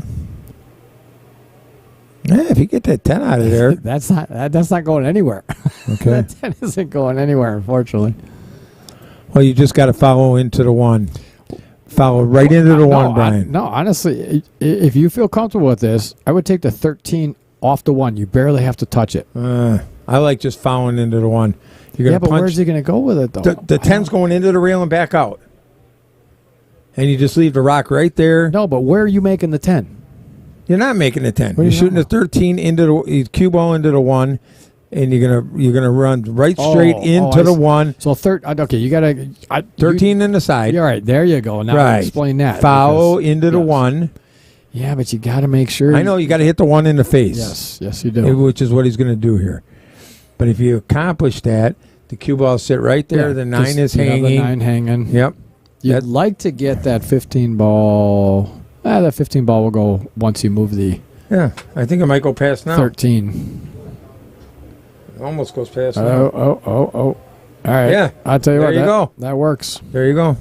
Yeah, if you get that 10 out of there. that's not going anywhere. Okay. That 10 isn't going anywhere, unfortunately. Well, you just got to follow into the 1. Follow right into the 1, Brian. No, honestly, if you feel comfortable with this, I would take the 13 off the 1. You barely have to touch it. I like just following into the 1. You're but where's he going to go with it, though? The 10's going into the rail and back out. And you just leave the rock right there. No, but where are you making the 10? You're not making the 10. You're shooting the 13 into the cue ball into the 1, and you're gonna run right straight into the 1. So okay, you gotta 13 in the side. All right, there you go. Now explain that. Follow into the 1. Yeah, but you got to make sure. I know you got to hit the 1 in the face. Yes, you do. Which is what he's going to do here. But if you accomplish that, the cue ball sit right there. Yeah, the 9 is hanging. The 9 hanging. Yep. You'd like to get that 15 ball. That 15 ball will go once you move the. Yeah, I think it might go past now. 13. It almost goes past now. Oh. All right. Yeah. I'll tell you what. There you go. That works. There you go.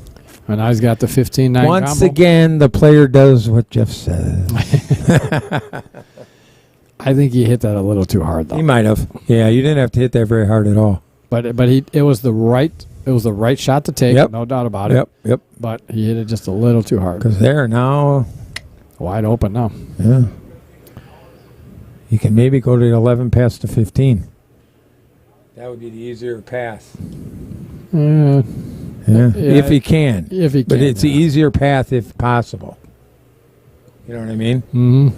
And now he's got the 15-9 Once combo. again, the player does what Jeff says. I think he hit that a little too hard, though. He might have. Yeah, you didn't have to hit that very hard at all. But it was the right shot to take. Yep. No doubt about it. Yep. But he hit it just a little too hard. Because they're now wide open now. Yeah. You can maybe go to 11 past the 15. That would be the easier path. Yeah. If he can. But it's the easier path if possible. You know what I mean? Mm-hmm.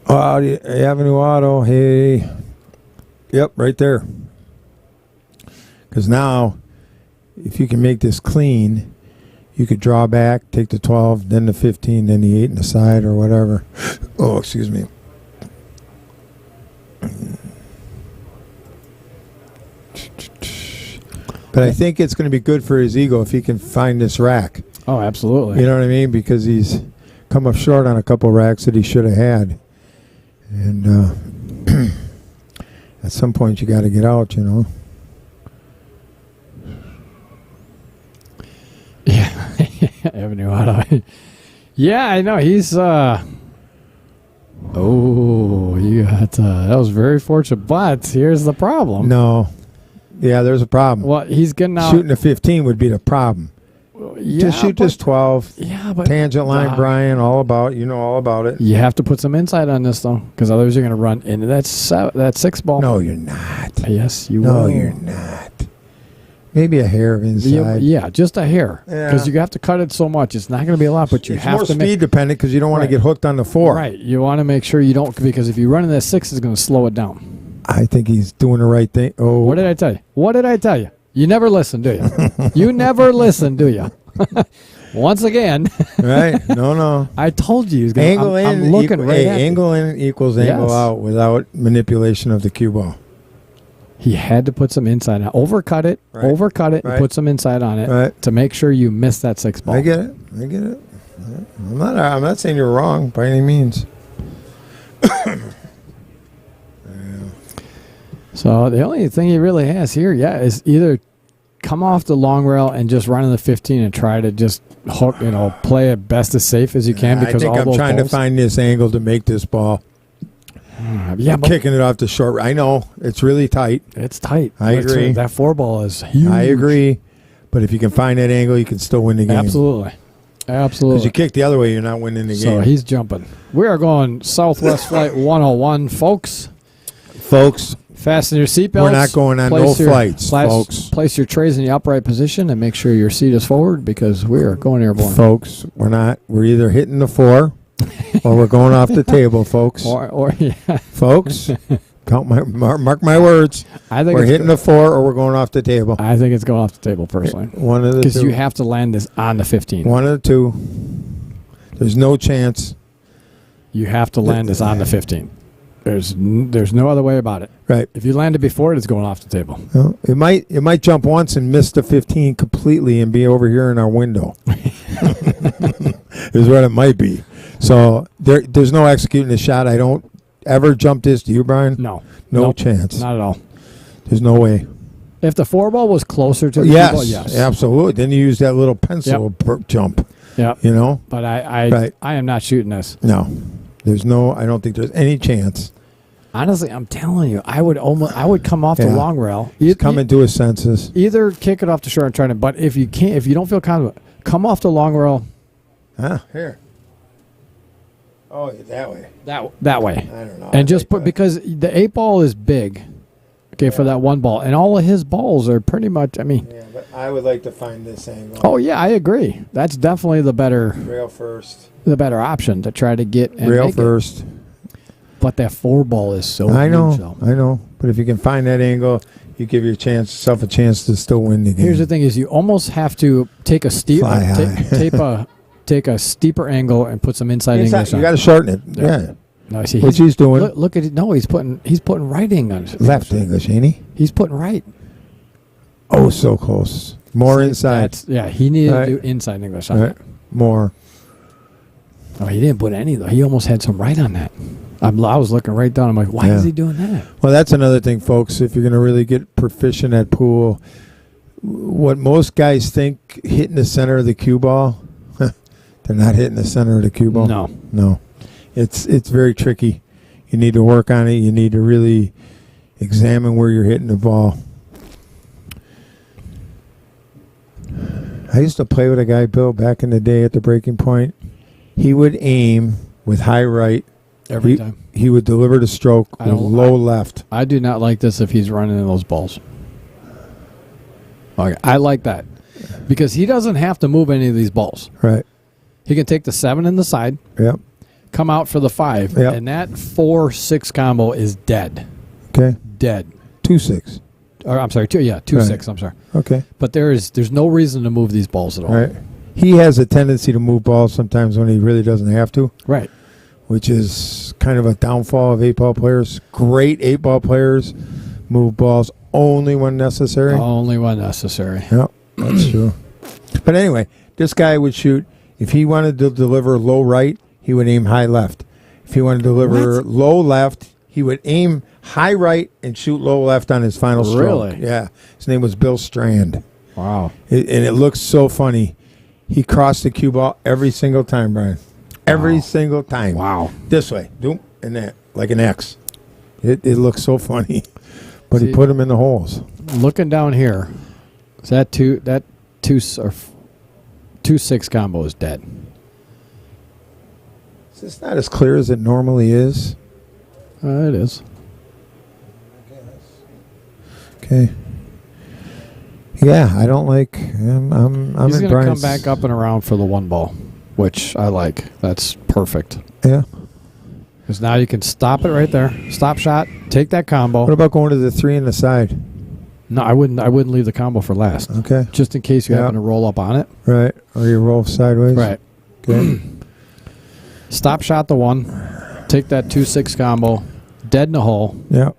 Avenue Auto, hey. Yep, right there. Because now, if you can make this clean, you could draw back, take the 12, then the 15, then the 8 in the side or whatever. Oh, excuse me. But I think it's going to be good for his ego if he can find this rack. Oh, absolutely. You know what I mean? Because he's come up short on a couple racks that he should have had. And at some point you got to get out, you know. Yeah. Avenue Auto. Yeah, I know. He's... you got... that was very fortunate. But here's the problem. No. Yeah, there's a problem. Well, he's getting out... Shooting a 15 would be the problem. Yeah, just shoot this 12. Yeah, but... Tangent line, Brian, all about it. You have to put some insight on this, though, because otherwise you're going to run into that 6 ball. No, you're not. Yes, you will. No, you're not. Maybe a hair of inside. Yeah, just a hair. Because you have to cut it so much. It's not going to be a lot, but you have to... It's more speed dependent because you don't want to get hooked on the 4. Right. You want to make sure you don't... Because if you run in that 6, it's going to slow it down. I think he's doing the right thing. Oh. What did I tell you? You never listen, do you? You never listen, do you? Once again. Right? No. I told you. Angle I'm in. looking right at angle in equals angle out without manipulation of the cue ball. He had to put some inside on it. Overcut it, and put some inside on it to make sure you miss that 6 ball. I get it. I'm not saying you're wrong by any means. So the only thing he really has here, is either come off the long rail and just run in the 15 and try to just hook, play it best as safe as you can. Because I think I'm trying to find this angle to make this ball. But kicking it off the short. I know it's really tight. It's tight. I agree. That 4 ball is huge. I agree, but if you can find that angle, you can still win the game. Absolutely. Because you kick the other way, you're not winning the game. So he's jumping. We are going Southwest Flight 101, folks. Fasten your seatbelts. We're not going on no flights, folks. Place your trays in the upright position and make sure your seat is forward because we are going airborne. Folks, we're not. We're either hitting the 4 or we're going off the table, folks. Folks, mark my words. I think we're hitting the 4 or we're going off the table. I think it's going off the table, personally. One of the two. Because you have to land this on the 15. One of the two. There's no chance. You have to land this on the 15. There's no other way about it. Right. If you land it before it's going off the table. Well, it might jump once and miss the 15 completely and be over here in our window. Is what it might be. So there's no executing the shot. I don't ever jump this. Do you, Brian? No. No chance. Not at all. There's no way. If the 4 ball was closer to the 2 ball, yes. Absolutely. Then you use that little pencil jump. Yeah. But I am not shooting this. No. I don't think there's any chance. Honestly, I'm telling you, I would come off the long rail. Come into his senses. Either kick it off the short and try to, but if you don't feel confident, come off the long rail. Here. Oh, that way. That way. I don't know. And just because the 8 ball is big, for that 1 ball, and all of his balls are pretty much. Yeah, but I would like to find this angle. Oh yeah, I agree. That's definitely the better rail first. The better option to try to get and rail make first. It. But that 4 ball is so. I know. Huge, I know. But if you can find that angle, you give yourself a chance to still win the game. Here's the thing: is you almost have to take a steep, take a steeper angle and put some inside English on. You got to shorten it. Yeah. No, see, what he's doing. Look at it. No, he's putting right English. Left English, ain't he? He's putting right. Oh, so close. More inside. He needed to do inside English on it. More. Oh, he didn't put any though. He almost had some right on that. I was looking right down. I'm like, why is he doing that? Well, that's another thing, folks. If you're going to really get proficient at pool, what most guys think hitting the center of the cue ball, they're not hitting the center of the cue ball. No. It's very tricky. You need to work on it. You need to really examine where you're hitting the ball. I used to play with a guy, Bill, back in the day at the breaking point. He would aim with high right. Every time. He would deliver the stroke with low left. I do not like this if he's running in those balls. Okay, I like that. Because he doesn't have to move any of these balls. Right. He can take the 7 in the side. Yep. Come out for the 5. Yep. And that 4-6 combo is dead. Okay. Dead. 2-6. Or I'm sorry, 2-6, I'm sorry. Okay. But there's no reason to move these balls at all. Right. He has a tendency to move balls sometimes when he really doesn't have to. Right. Which is kind of a downfall of 8-ball players. Great 8-ball players move balls only when necessary. Only when necessary. Yep, that's true. But anyway, this guy would shoot. If he wanted to deliver low right, he would aim high left. If he wanted to deliver low left, he would aim high right and shoot low left on his final stroke. Really? Yeah. His name was Bill Strand. Wow. And it looks so funny. He crossed the cue ball every single time, Brian. Every single time. Wow. This way. Doom, and that. Like an X. It looks so funny. But he put them in the holes. Looking down here, that 2-6 combo is dead. It's not as clear as it normally is. It is. Okay. Yeah, I don't like. I'm He's in going to come Brian's. back up and around for the 1 ball, which I like. That's perfect. Yeah. Because now you can stop it right there. Stop shot. Take that combo. What about going to the 3 in the side? No, I wouldn't leave the combo for last. Okay. Just in case you happen to roll up on it. Right. Or you roll sideways? Right. Okay. Stop shot the 1. Take that 2-6 combo. Dead in the hole. Yep.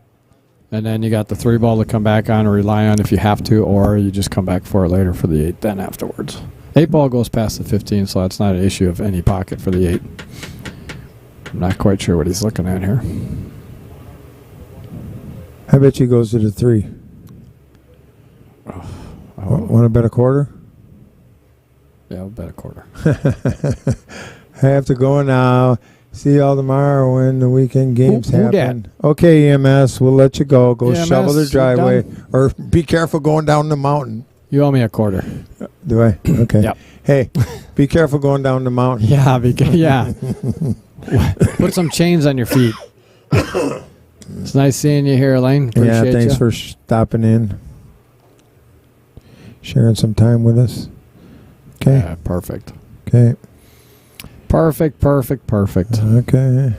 And then you got the 3 ball to come back on or rely on if you have to, or you just come back for it later for the 8 then afterwards. 8 ball goes past the 15, so that's not an issue of any pocket for the 8. I'm not quite sure what he's looking at here. I bet you goes to the 3. Want to bet a quarter? Yeah, I'll bet a quarter. I have to go now. See y'all tomorrow when the weekend games Who happen. Okay, EMS, we'll let you go. Go EMS, shovel the driveway. Or be careful going down the mountain. You owe me a quarter. Do I? Okay. Yep. Hey, be careful going down the mountain. Yeah, yeah. Put some chains on your feet. It's nice seeing you here, Elaine. Appreciate yeah, thanks you. for stopping in. Sharing some time with us. Okay. Yeah, perfect. Okay. Perfect. Okay.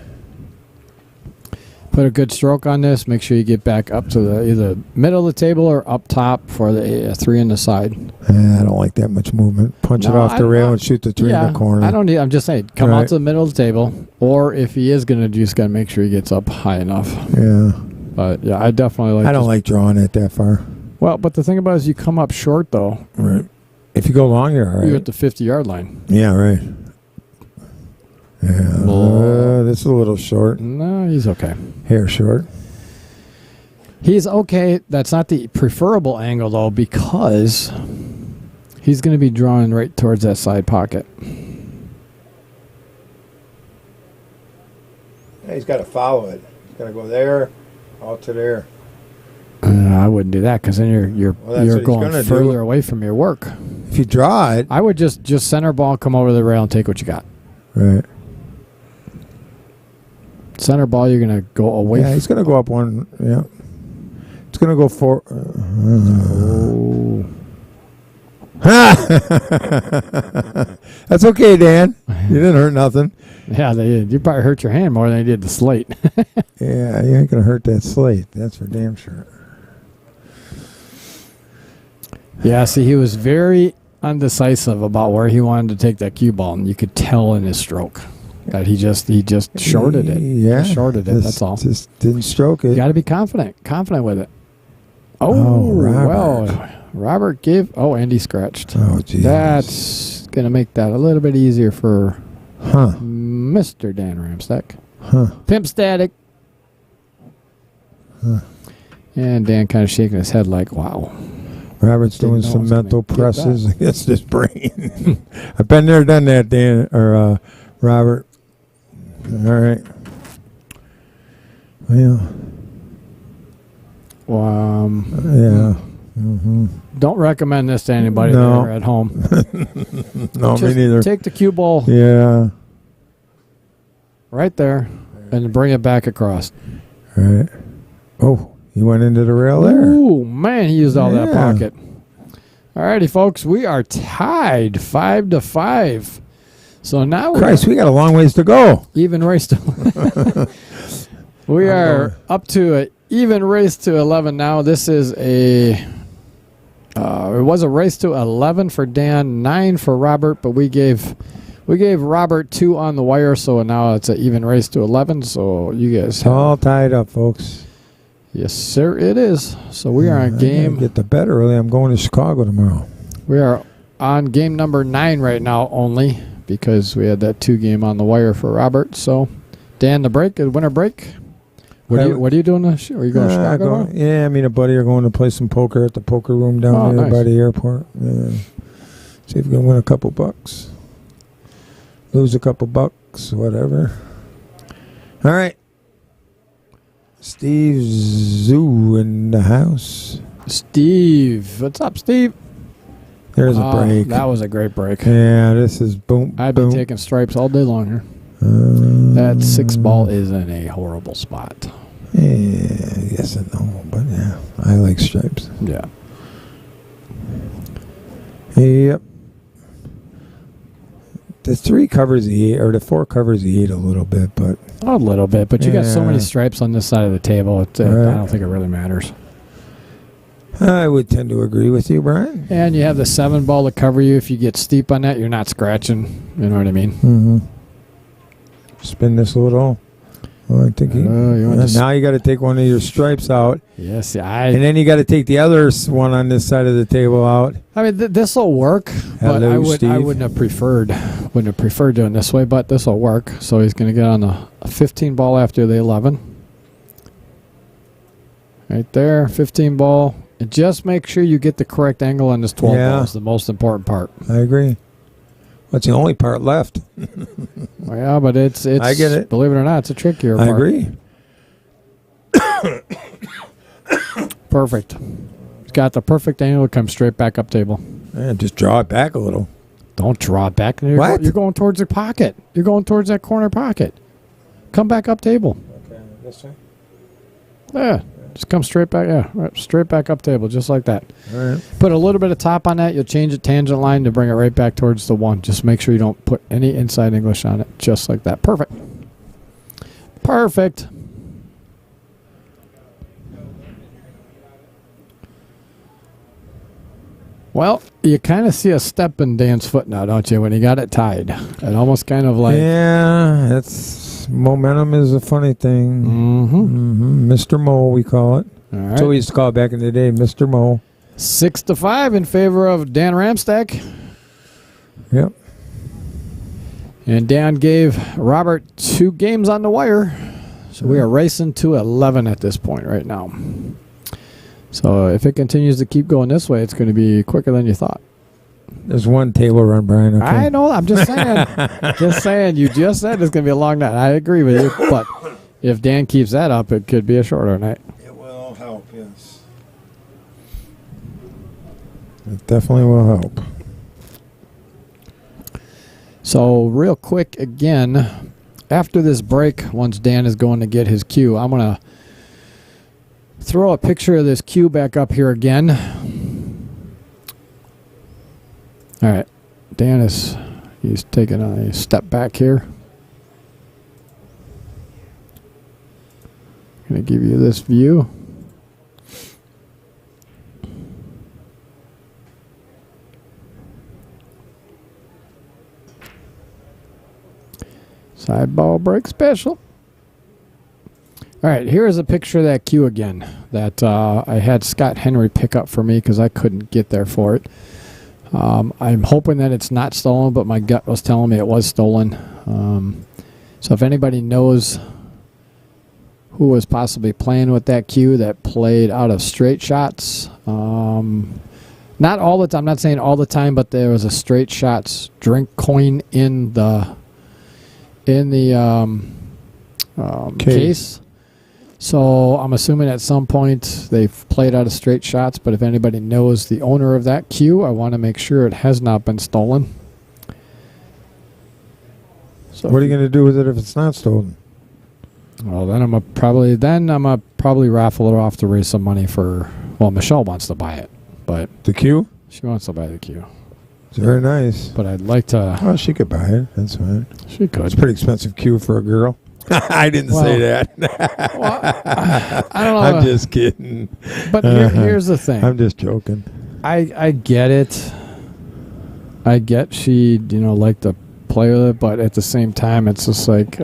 Put a good stroke on this. Make sure you get back up to the either middle of the table or up top for the 3 in the side. I don't like that much movement. Punch it off the rail and shoot the 3 in the corner. I don't need. I'm just saying, come out to the middle of the table, or if he is gonna, just gotta make sure he gets up high enough. Yeah. But yeah, I definitely like. I don't like drawing it that far. Well, but the thing about it is, you come up short though. Right. If you go long, you're all right. You're at the 50-yard line. Yeah. Right. Yeah. This is a little short. No, he's okay. Hair short. He's okay. That's not the preferable angle, though, because he's going to be drawing right towards that side pocket. Yeah, he's got to follow it. He's got to go there, out to there. I wouldn't do that because then you're going further away from your work. If you draw it, I would just center ball, come over the rail, and take what you got. Right. Center ball, you're going to go away. Yeah, he's going to go up one. Yeah. It's going to go for. That's okay, Dan. You didn't hurt nothing. Yeah, you probably hurt your hand more than you did the slate. Yeah, you ain't going to hurt that slate. That's for damn sure. Yeah, see, he was very undecisive about where he wanted to take that cue ball, and you could tell in his stroke that he just shorted it. Yeah, he shorted it. That's all. Just didn't stroke it. You got to be confident with it. Robert. Well, Robert gave. Oh, Andy scratched. Oh, geez. That's gonna make that a little bit easier for Mr. Dan Ramstack. Pimp static. And Dan kind of shaking his head like, wow. Robert's doing some mental presses against his brain. I've been there, done that, Dan, or Robert. All right. Well. Yeah. Mm-hmm. Don't recommend this to anybody there at home. No, me neither. Take the cue ball. Yeah. Right there, and bring it back across. All right. Oh. He went into the rail there. Ooh, man, he used all that pocket. All righty, folks, we are tied 5-5. So now we got a long ways to go. Even race to we are up to an even race to 11 now. This is it was a race to 11 for Dan, 9 for Robert, but we gave Robert 2 on the wire, so now it's an even race to 11. So you guys it's all tied up, folks. Yes, sir, it is. So we are on game. Get the bet early. I'm going to Chicago tomorrow. We are on game number 9 right now only because we had that 2 game on the wire for Robert. So, Dan, the break, the winter break. What are you doing? Are you going to Chicago? Yeah, me and a buddy are going to play some poker at the poker room down there by the airport. Yeah. See if we can win a couple bucks. Lose a couple bucks, whatever. All right. Steve Zoo in the house. Steve. What's up, Steve? There's a break. That was a great break. Yeah, this is boom. I've been taking stripes all day long here. That 6 ball is in a horrible spot. Yeah, yes and no, but yeah, I like stripes. Yeah. Yep. The 3 covers the 8, or the 4 covers the 8 a little bit, but you got so many stripes on this side of the table. I don't think it really matters. I would tend to agree with you, Brian. And you have the 7 ball to cover you. If you get steep on that, you're not scratching. You know what I mean? Mm-hmm. Spin this a little. Well, I think now you got to take one of your stripes out. Yes, and then you got to take the other one on this side of the table out. I mean, this will work, but I wouldn't have preferred doing this way. But this will work. So he's going to get on the 15 ball after the 11. Right there, 15 ball. And just make sure you get the correct angle on this 12 ball. Is the most important part. I agree. That's the only part left. Well, yeah, but it's. I get it. Believe it or not, it's a trickier part. I agree. Perfect. It's got the perfect angle to come straight back up table. Man, just draw it back a little. Don't draw it back. What? You're going towards the pocket. You're going towards that corner pocket. Come back up table. Okay, this way? Yeah. Just come straight back, right, straight back up table, just like that. All right. Put a little bit of top on that. You'll change the tangent line to bring it right back towards the 1. Just make sure you don't put any inside English on it. Just like that. Perfect. Perfect. Well, you kind of see a step in Dan's foot now, don't you, when he got it tied? It almost kind of like... Yeah, that's... Momentum is a funny thing. Mm-hmm. Mr. Mo, we call it. All right. That's what we used to call it back in the day, Mr. Mo. 6-5 in favor of Dan Ramstack. Yep. And Dan gave Robert 2 games on the wire. So we are racing to 11 at this point right now. So if it continues to keep going this way, it's going to be quicker than you thought. There's one table run, Brian. Okay. I know. I'm just saying. Just saying. You just said it's going to be a long night. I agree with you. But if Dan keeps that up, it could be a shorter night. It will help, yes. It definitely will help. So real quick again, after this break, once Dan is going to get his cue, I'm going to throw a picture of this cue back up here again. All right, Dan he's taking a step back here. Going to give you this view. Side ball break special. All right, here's a picture of that cue again that I had Scott Henry pick up for me because I couldn't get there for it. I'm hoping that it's not stolen, but my gut was telling me it was stolen. So if anybody knows who was possibly playing with that cue that played out of straight shots, not all the time, I'm not saying all the time, but there was a straight shots drink coin in the case. So I'm assuming at some point they've played out of straight shots, but if anybody knows the owner of that cue, I want to make sure it has not been stolen. So what are you going to do with it if it's not stolen? Well, then I'm gonna probably raffle it off to raise some money for. Well, Michelle wants to buy it, but the cue? She wants to buy the cue. It's very nice. But I'd like to. Oh, she could buy it. That's fine. She could. It's a pretty expensive cue for a girl. I didn't say that. Well, I don't know. I'm just kidding. But here's the thing. I'm just joking. I get it. I get she, like to play with it, but at the same time, it's just like,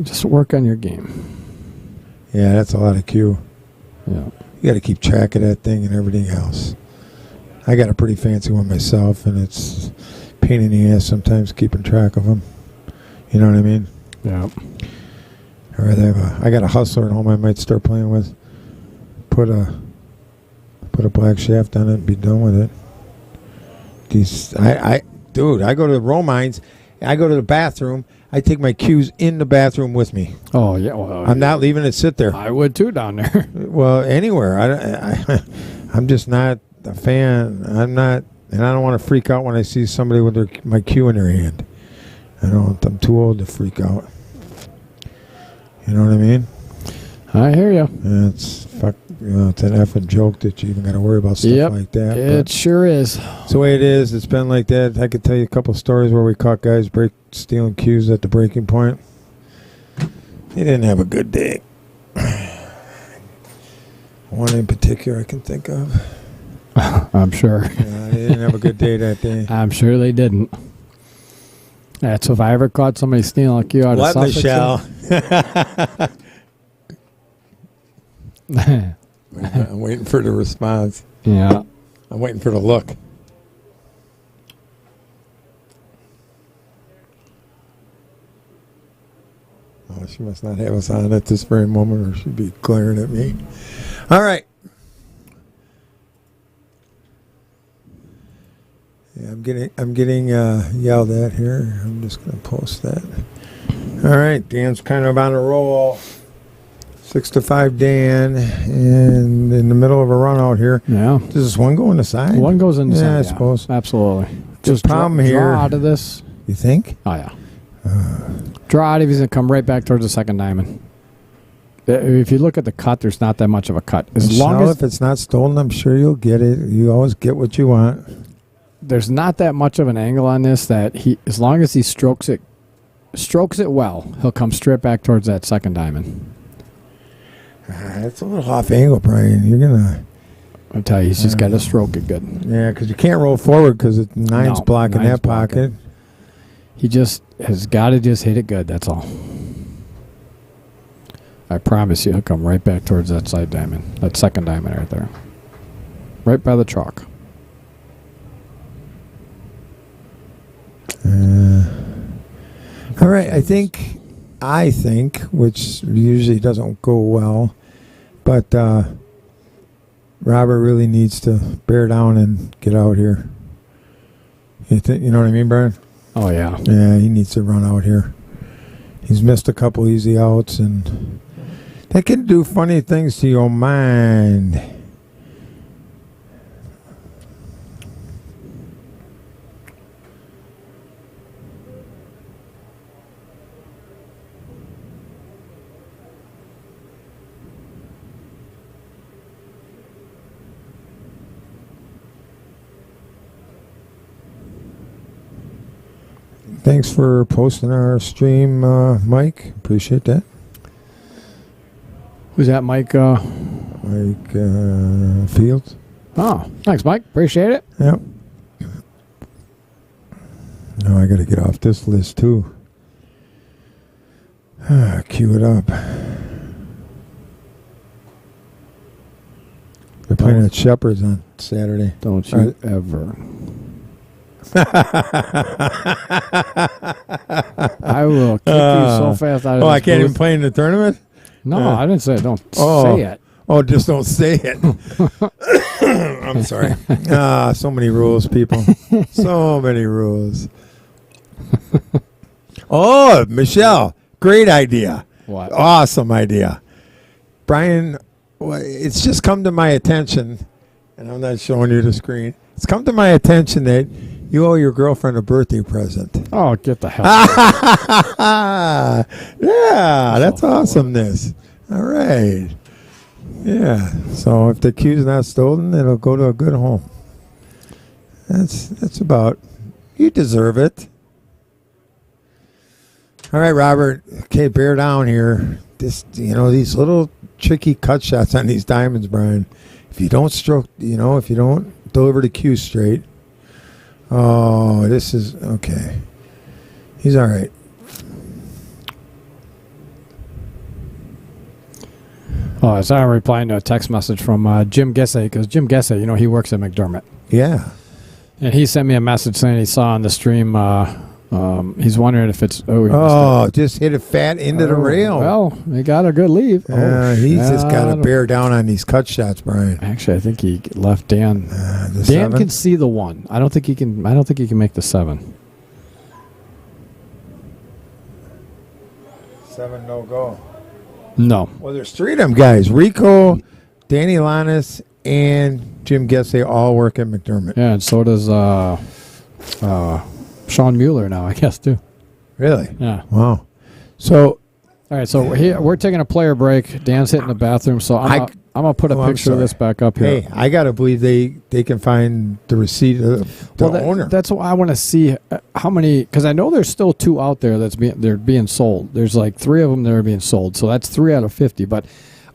just work on your game. Yeah, that's a lot of cue. Yeah. You got to keep track of that thing and everything else. I got a pretty fancy one myself, and it's a pain in the ass sometimes keeping track of them. You know what I mean? Yeah. I got a hustler at home I might start playing with. Put a black shaft on it and be done with it. Dude, I go to the Romines, I go to the bathroom, I take my cues in the bathroom with me. Oh, yeah. Well, I'm not leaving it sit there. I would too down there. Well, anywhere. I'm just not a fan. I'm not, and I don't want to freak out when I see somebody with my cue in their hand. I'm too old to freak out. You know what I mean? I hear you. It's it's an effing joke that you even got to worry about stuff like that. It sure is. It's the way it is. It's been like that. I could tell you a couple stories where we caught guys stealing cues at the breaking point. They didn't have a good day. one in particular I can think of. I'm sure. Yeah, they didn't have a good day that day. I'm sure they didn't. That's if I ever caught somebody stealing like you out of Suffolk. Michelle? I'm waiting for the response. Yeah. I'm waiting for the look. Oh, she must not have us on at this very moment, or she'd be glaring at me. All right. Yeah, I'm getting yelled at here. I'm just going to post that. All right, Dan's kind of on a roll. 6-5, Dan, and in the middle of a run out here. Yeah. Does this one go in the side? One goes in the side. I suppose. Absolutely. Just problem here. Draw out of this. You think? Oh, yeah. Draw out if he's going to come right back towards the second diamond. If you look at the cut, there's not that much of a cut. As long as if it's not stolen, I'm sure you'll get it. You always get what you want. There's not that much of an angle on this that as long as he strokes it well, he'll come straight back towards that second diamond. It's a little off angle, Brian. You're gonna. I'll tell you, he's just got to stroke it good. Yeah, because you can't roll forward because nine's blocking that pocket. He just has got to just hit it good. That's all. I promise you, he'll come right back towards that side diamond, that second diamond right there, right by the chalk. All right, I think, which usually doesn't go well, but Robert really needs to bear down and get out here. You know what I mean, Brian? Oh, yeah. Yeah, he needs to run out here. He's missed a couple easy outs, and that can do funny things to your mind. Thanks for posting our stream, Mike. Appreciate that. Who's that, Mike? Mike Fields. Oh, thanks, Mike. Appreciate it. Yep. Now I got to get off this list, too. Cue it up. They're playing at Shepherd's on Saturday. Don't you ever. I will kick you so fast out of this I can't booth. even play in the tournament? No, I didn't say it. Don't say it. Oh, just don't say it. I'm sorry. So many rules, people. So many rules. Oh, Michelle, great idea. What? Awesome idea. Brian, it's just come to my attention, and I'm not showing you the screen. It's come to my attention that you owe your girlfriend a birthday present. Oh, get the hell out. Yeah, that's awesomeness. All right. Yeah. So if the cue's not stolen, it'll go to a good home. That's about. You deserve it. All right, Robert. Okay, bear down here. These little tricky cut shots on these diamonds, Brian. If you don't stroke, if you don't deliver the cue straight. Oh, this is okay. He's all right. Oh, so I'm replying to a text message from Jim Gessay, because Jim Gessay, he works at McDermott. Yeah. And he sent me a message saying he saw on the stream, he's wondering if it's... just hit it fat into the rail. Well, he got a good leave. He's just got to bear down on these cut shots, Brian. Actually, I think he left Dan. Dan seven? can see the 1. I don't think he can make the 7. 7 no go. No. Well, there's 3 of them guys. Rico, Danny Lannis, and Jim Gessay all work at McDermott. Yeah, and so does Sean Mueller now, I guess, too. Really? Yeah. Wow. So... All right, so we're taking a player break. Dan's hitting the bathroom, so I'm going to put a picture of this back up here. Hey, I got to believe they can find the receipt of the owner. That's what I want to see, how many, because I know there's still 2 out there they're being sold. There's like 3 of them that are being sold, so that's 3 out of 50. But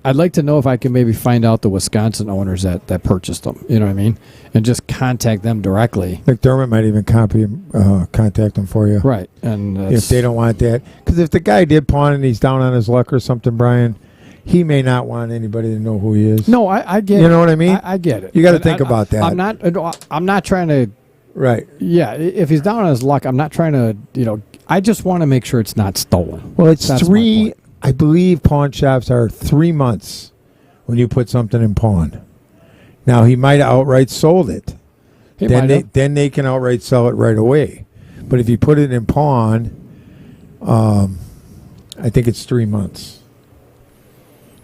I'd like to know if I can maybe find out the Wisconsin owners that purchased them. You know what I mean? And just contact them directly. McDermott might even contact them for you. Right. And if they don't want that. Because if the guy did pawn and he's down on his luck or something, Brian, he may not want anybody to know who he is. No, I get it. You know what I mean? I get it. You got to think about that. I'm not trying to. Right. Yeah. If he's down on his luck, I'm not trying to, I just want to make sure it's not stolen. Well, that's 3, I believe pawn shops are 3 months when you put something in pawn. Now, he might have outright sold it. Then they can outright sell it right away. But if you put it in pawn, I think it's 3 months.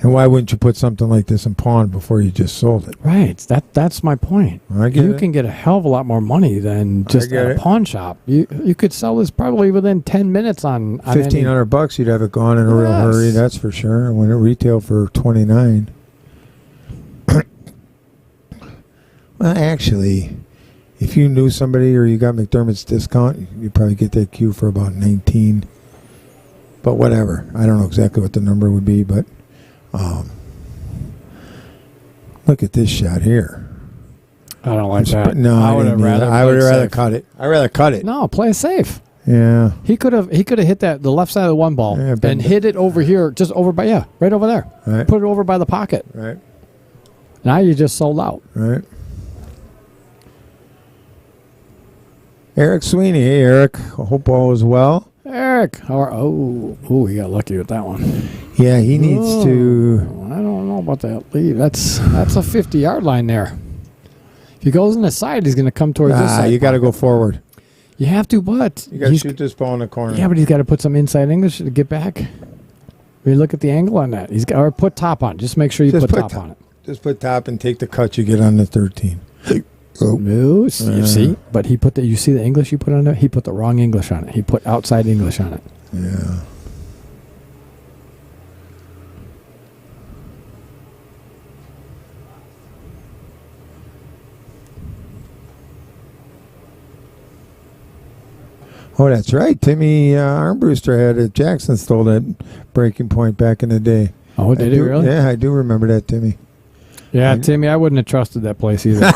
And why wouldn't you put something like this in pawn before you just sold it? Right. That's my point. You can get a hell of a lot more money than just at a pawn shop. You could sell this probably within 10 minutes on $1,500. You'd have it gone in a real hurry. That's for sure. When it retail for $29. Well, actually, if you knew somebody or you got McDermott's discount, you'd probably get that cue for about $19. But whatever. I don't know exactly what the number would be, but. Look at this shot here. I don't like that. No, I would have rather cut it. I'd rather cut it. No, play it safe. Yeah. He could have hit that the left side of the one ball and hit it over here, just over by right over there. Right. Put it over by the pocket. Right. Now you just sold out. Right. Eric Sweeney. Hey, Eric. I hope all is well. Eric. He got lucky with that one. Yeah, he needs to. I don't know about that lead. That's a 50-yard line there. If he goes in the side, he's going to come towards this side. You got to go forward. You have to, but you got to shoot this ball in the corner. Yeah, but he's got to put some inside English to get back. We look at the angle on that. He's got or put top on. Just make sure you put top on it. Just put top and take the cut you get on the 13. No, you see, but he put you see the English you put on there? He put the wrong English on it. He put outside English on it. Yeah. Oh, that's right. Timmy Armbruster had it. Jackson stole that breaking point back in the day. Oh, did he really? Yeah, I do remember that, Timmy. Yeah, Timmy, I wouldn't have trusted that place either.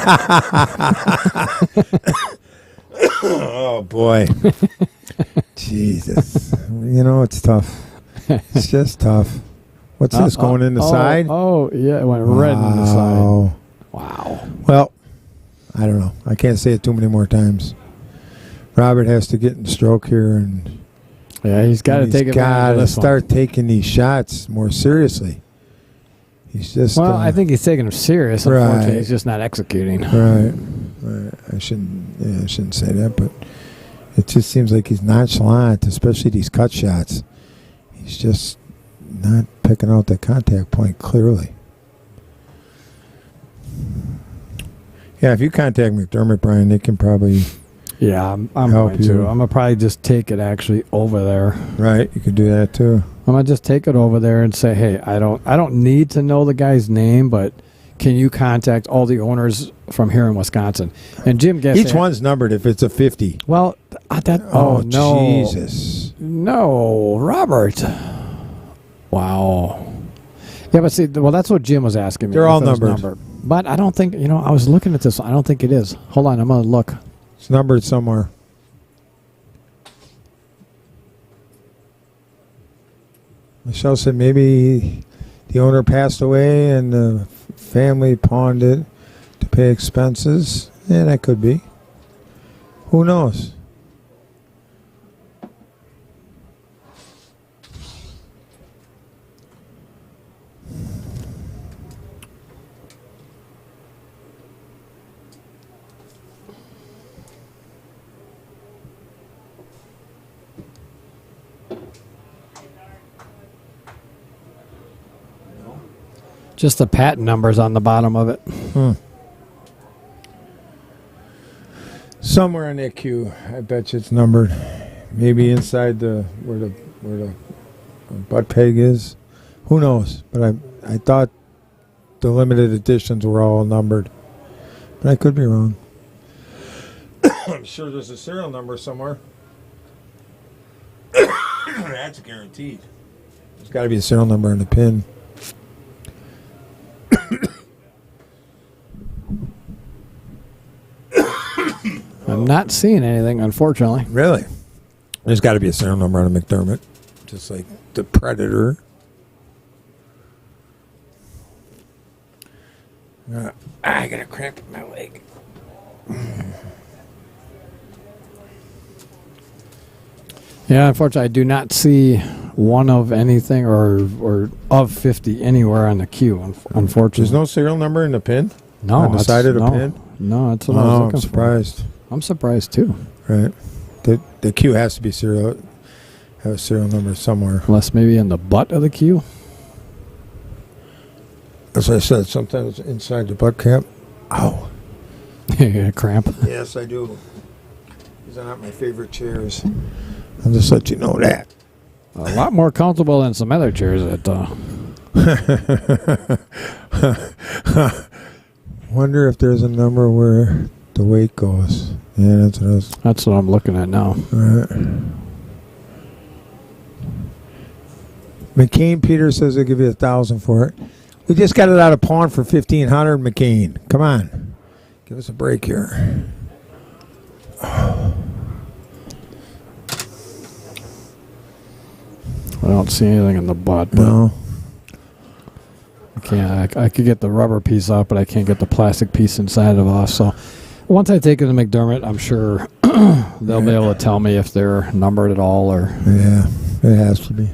Oh, boy. Jesus. It's tough. It's just tough. What's this, going in the side? Oh, yeah, it went red in the side. Wow. Well, I don't know. I can't say it too many more times. Robert has to get in stroke here, and he's got to take advantage of this one. Start taking these shots more seriously. He's just I think he's taking them serious. Unfortunately, he's just not executing. Right. I shouldn't say that, but it just seems like he's nonchalant, especially these cut shots. He's just not picking out that contact point clearly. Yeah, if you contact McDermott, Brian, they can probably. Yeah, I'm going to. I'm going to probably just take it actually over there. Right, you could do that too. I'm going to just take it over there and say, hey, I don't need to know the guy's name, but can you contact all the owners from here in Wisconsin? And Jim gets each one's numbered if it's a 50. Well, no. Jesus. No, Robert. Wow. Yeah, but see, that's what Jim was asking me. They're all numbered. But I don't think, I was looking at this. I don't think it is. Hold on, I'm going to look. It's numbered somewhere. Michelle said maybe the owner passed away and the family pawned it to pay expenses. Yeah, that could be. Who knows? Just the patent numbers on the bottom of it. Somewhere in that queue, I bet you it's numbered. Maybe inside where the butt peg is. Who knows? But I thought the limited editions were all numbered. But I could be wrong. I'm sure there's a serial number somewhere. That's guaranteed. There's got to be a serial number in the pin. I'm not seeing anything, unfortunately. Really? There's got to be a serial number on a McDermott, just like the Predator. I got a cramp in my leg. Yeah, unfortunately, I do not see one of anything or of 50 anywhere on the queue, unfortunately. There's no serial number in the pin? No. On the side of the pin? No, that's what I was looking I'm surprised. for. I'm surprised, too. Right. The queue has to be have a serial number somewhere. Unless maybe in the butt of the queue. As I said, sometimes inside the butt cap. Ow. You get a cramp? Yes, I do. These are not my favorite chairs. I'll just let you know that. A lot more comfortable than some other chairs at Wonder if there's a number where the weight goes. Yeah, that's what I'm looking at now. All right. McCain Peter says they'll give you $1,000 for it. We just got it out of pawn for $1,500, McCain. Come on. Give us a break here. I don't see anything in the butt. But No. I could get the rubber piece off, but I can't get the plastic piece inside of off. So once I take it to McDermott, I'm sure they'll be able to tell me if they're numbered at all or. Yeah, it has to be.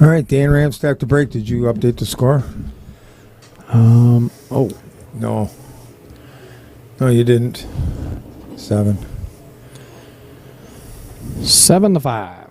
All right, Dan Ramstack to break. Did you update the score? Oh. No. No, you didn't. 7. 7-5.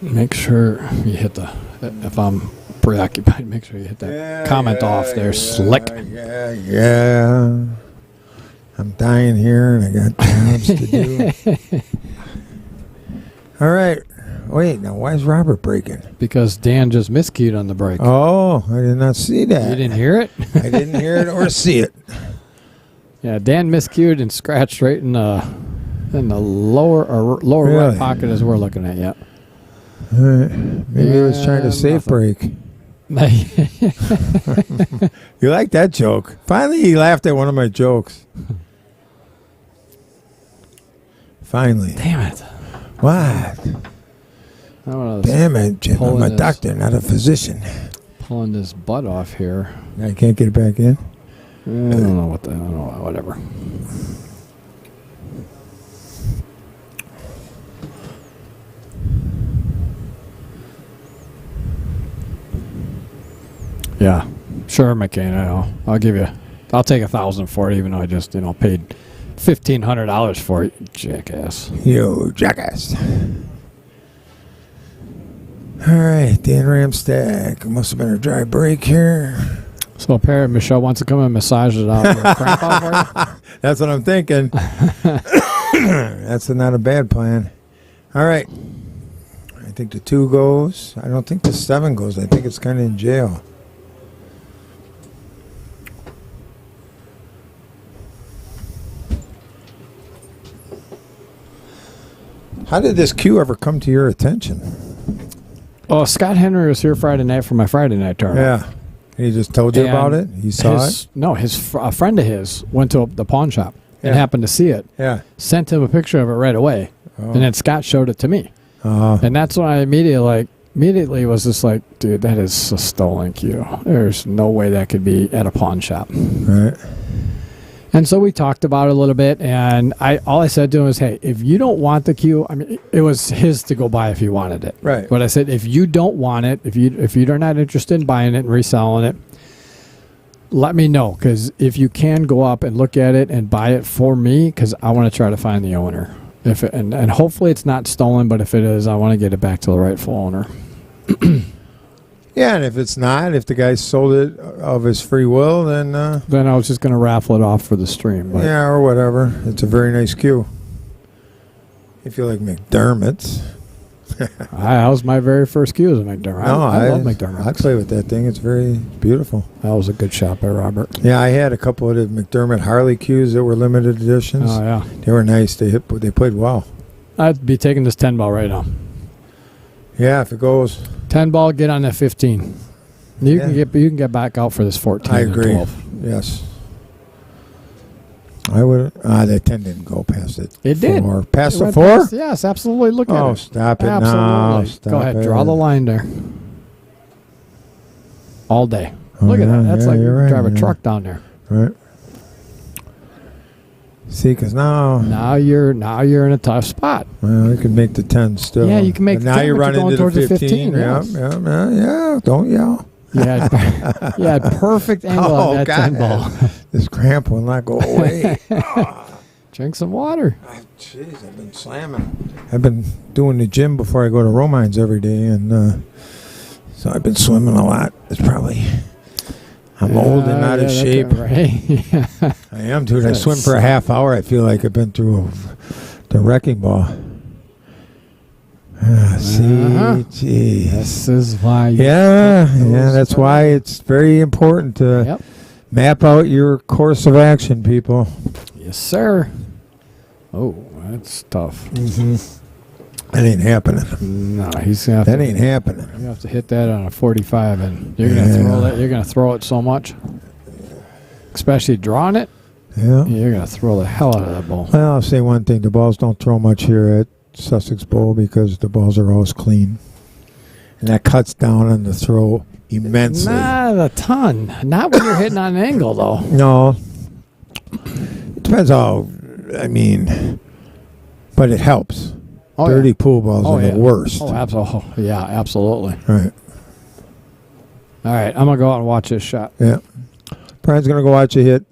Make sure you hit if I'm preoccupied, make sure you hit that comment off there, slick. Yeah. I'm dying here and I got jobs to do. All right. Wait, now why is Robert breaking? Because Dan just miscued on the break. Oh, I did not see that. You didn't hear it? I didn't hear it or see it. Yeah, Dan miscued and scratched right in the lower Really? right pocket as we're looking at. Yeah. All right. Maybe he was trying to safe break. You like that joke? Finally, he laughed at one of my jokes. Finally. Damn it. What? Damn it, Jim. I'm a doctor, not a physician. Pulling this butt off here. I can't get it back in? I don't know what I don't know, whatever. Yeah, sure, McCain. I'll give you. I'll take $1,000 for it, even though I just paid $1,500 for it. Jackass. You jackass. All right, Dan Ramstack. Must have been a dry break here. So apparently Michelle wants to come and massage it out. Crap off for you? That's what I'm thinking. That's not a bad plan. All right. I think the 2 goes. I don't think the 7 goes. I think it's kind of in jail. How did this cue ever come to your attention? Oh, Scott Henry was here Friday night for my Friday night tournament. Yeah. And he just told you about it? He saw it? No, a friend of his went to the pawn shop and happened to see it. Yeah. Sent him a picture of it right away. Oh. And then Scott showed it to me. And that's when I immediately was just like, dude, that is a stolen cue. There's no way that could be at a pawn shop. Right. And so we talked about it a little bit, and all I said to him was, hey, if you don't want the cue, I mean, it was his to go buy if he wanted it. Right. But I said, if you don't want it, if you're not interested in buying it and reselling it, let me know, because if you can go up and look at it and buy it for me, because I want to try to find the owner. And hopefully it's not stolen, but if it is, I want to get it back to the rightful owner. Yeah, and if it's not, if the guy sold it of his free will, then I was just going to raffle it off for the stream. But. Yeah, or whatever. It's a very nice cue. If you like McDermott's. That was my very first cue as a McDermott. I love McDermott's. I play with that thing. It's very beautiful. That was a good shot by Robert. Yeah, I had a couple of the McDermott Harley cues that were limited editions. Oh, yeah. They were nice. They played well. I'd be taking this 10 ball right now. Yeah, if it goes 10 ball, get on that 15. You can get back out for this 14. I agree. And 12. Yes. I would. That 10 didn't go past it. It did. Past the 4? Yes, absolutely. Look at it. Oh, stop it absolutely. now. Stop Go ahead. it. Draw the line there. All day. Look at that. That's like right, drive a truck down there. Right. See, because now you're in a tough spot. Well, you can make the 10 still. Yeah, you can make the 10, now you're running going into towards the 15. yes. Yeah. Don't yell. You had perfect angle on that 10 ball. This cramp will not go away. Drink some water. Jeez, I've been slamming. I've been doing the gym before I go to Romines every day, and so I've been swimming a lot. It's probably... I'm old and out of shape. Right. I am, dude. I swim for a half hour. I feel like I've been through the wrecking ball. See, geez. This is why. That's why it's very important to map out your course of action, people. Yes, sir. Oh, that's tough. Mm-hmm. That ain't happening. No, he's gonna. That ain't happening. You have to hit that on a 45, and you're gonna throw that. You're gonna throw it so much, especially drawing it. Yeah, you're gonna throw the hell out of that ball. Well, I'll say one thing: the balls don't throw much here at Sussex Bowl because the balls are always clean, and that cuts down on the throw immensely. Not a ton. Not when you're hitting on an angle, though. No, it depends how. I mean, but it helps. Dirty pool balls are the worst. Oh, absolutely. Yeah, absolutely. Right. All right, I'm going to go out and watch this shot. Yeah. Brian's going to go watch a hit.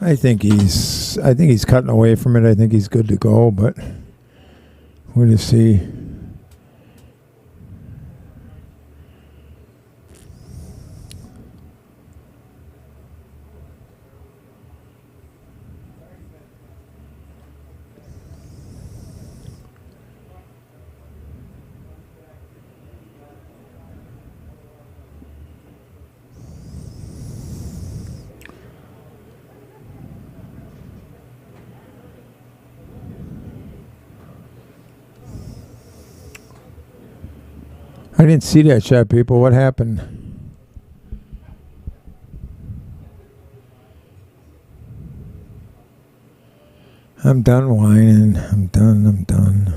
I think he's cutting away from it. I think he's good to go, but we'll just see. I didn't see that shot, people. What happened? I'm done whining. I'm done.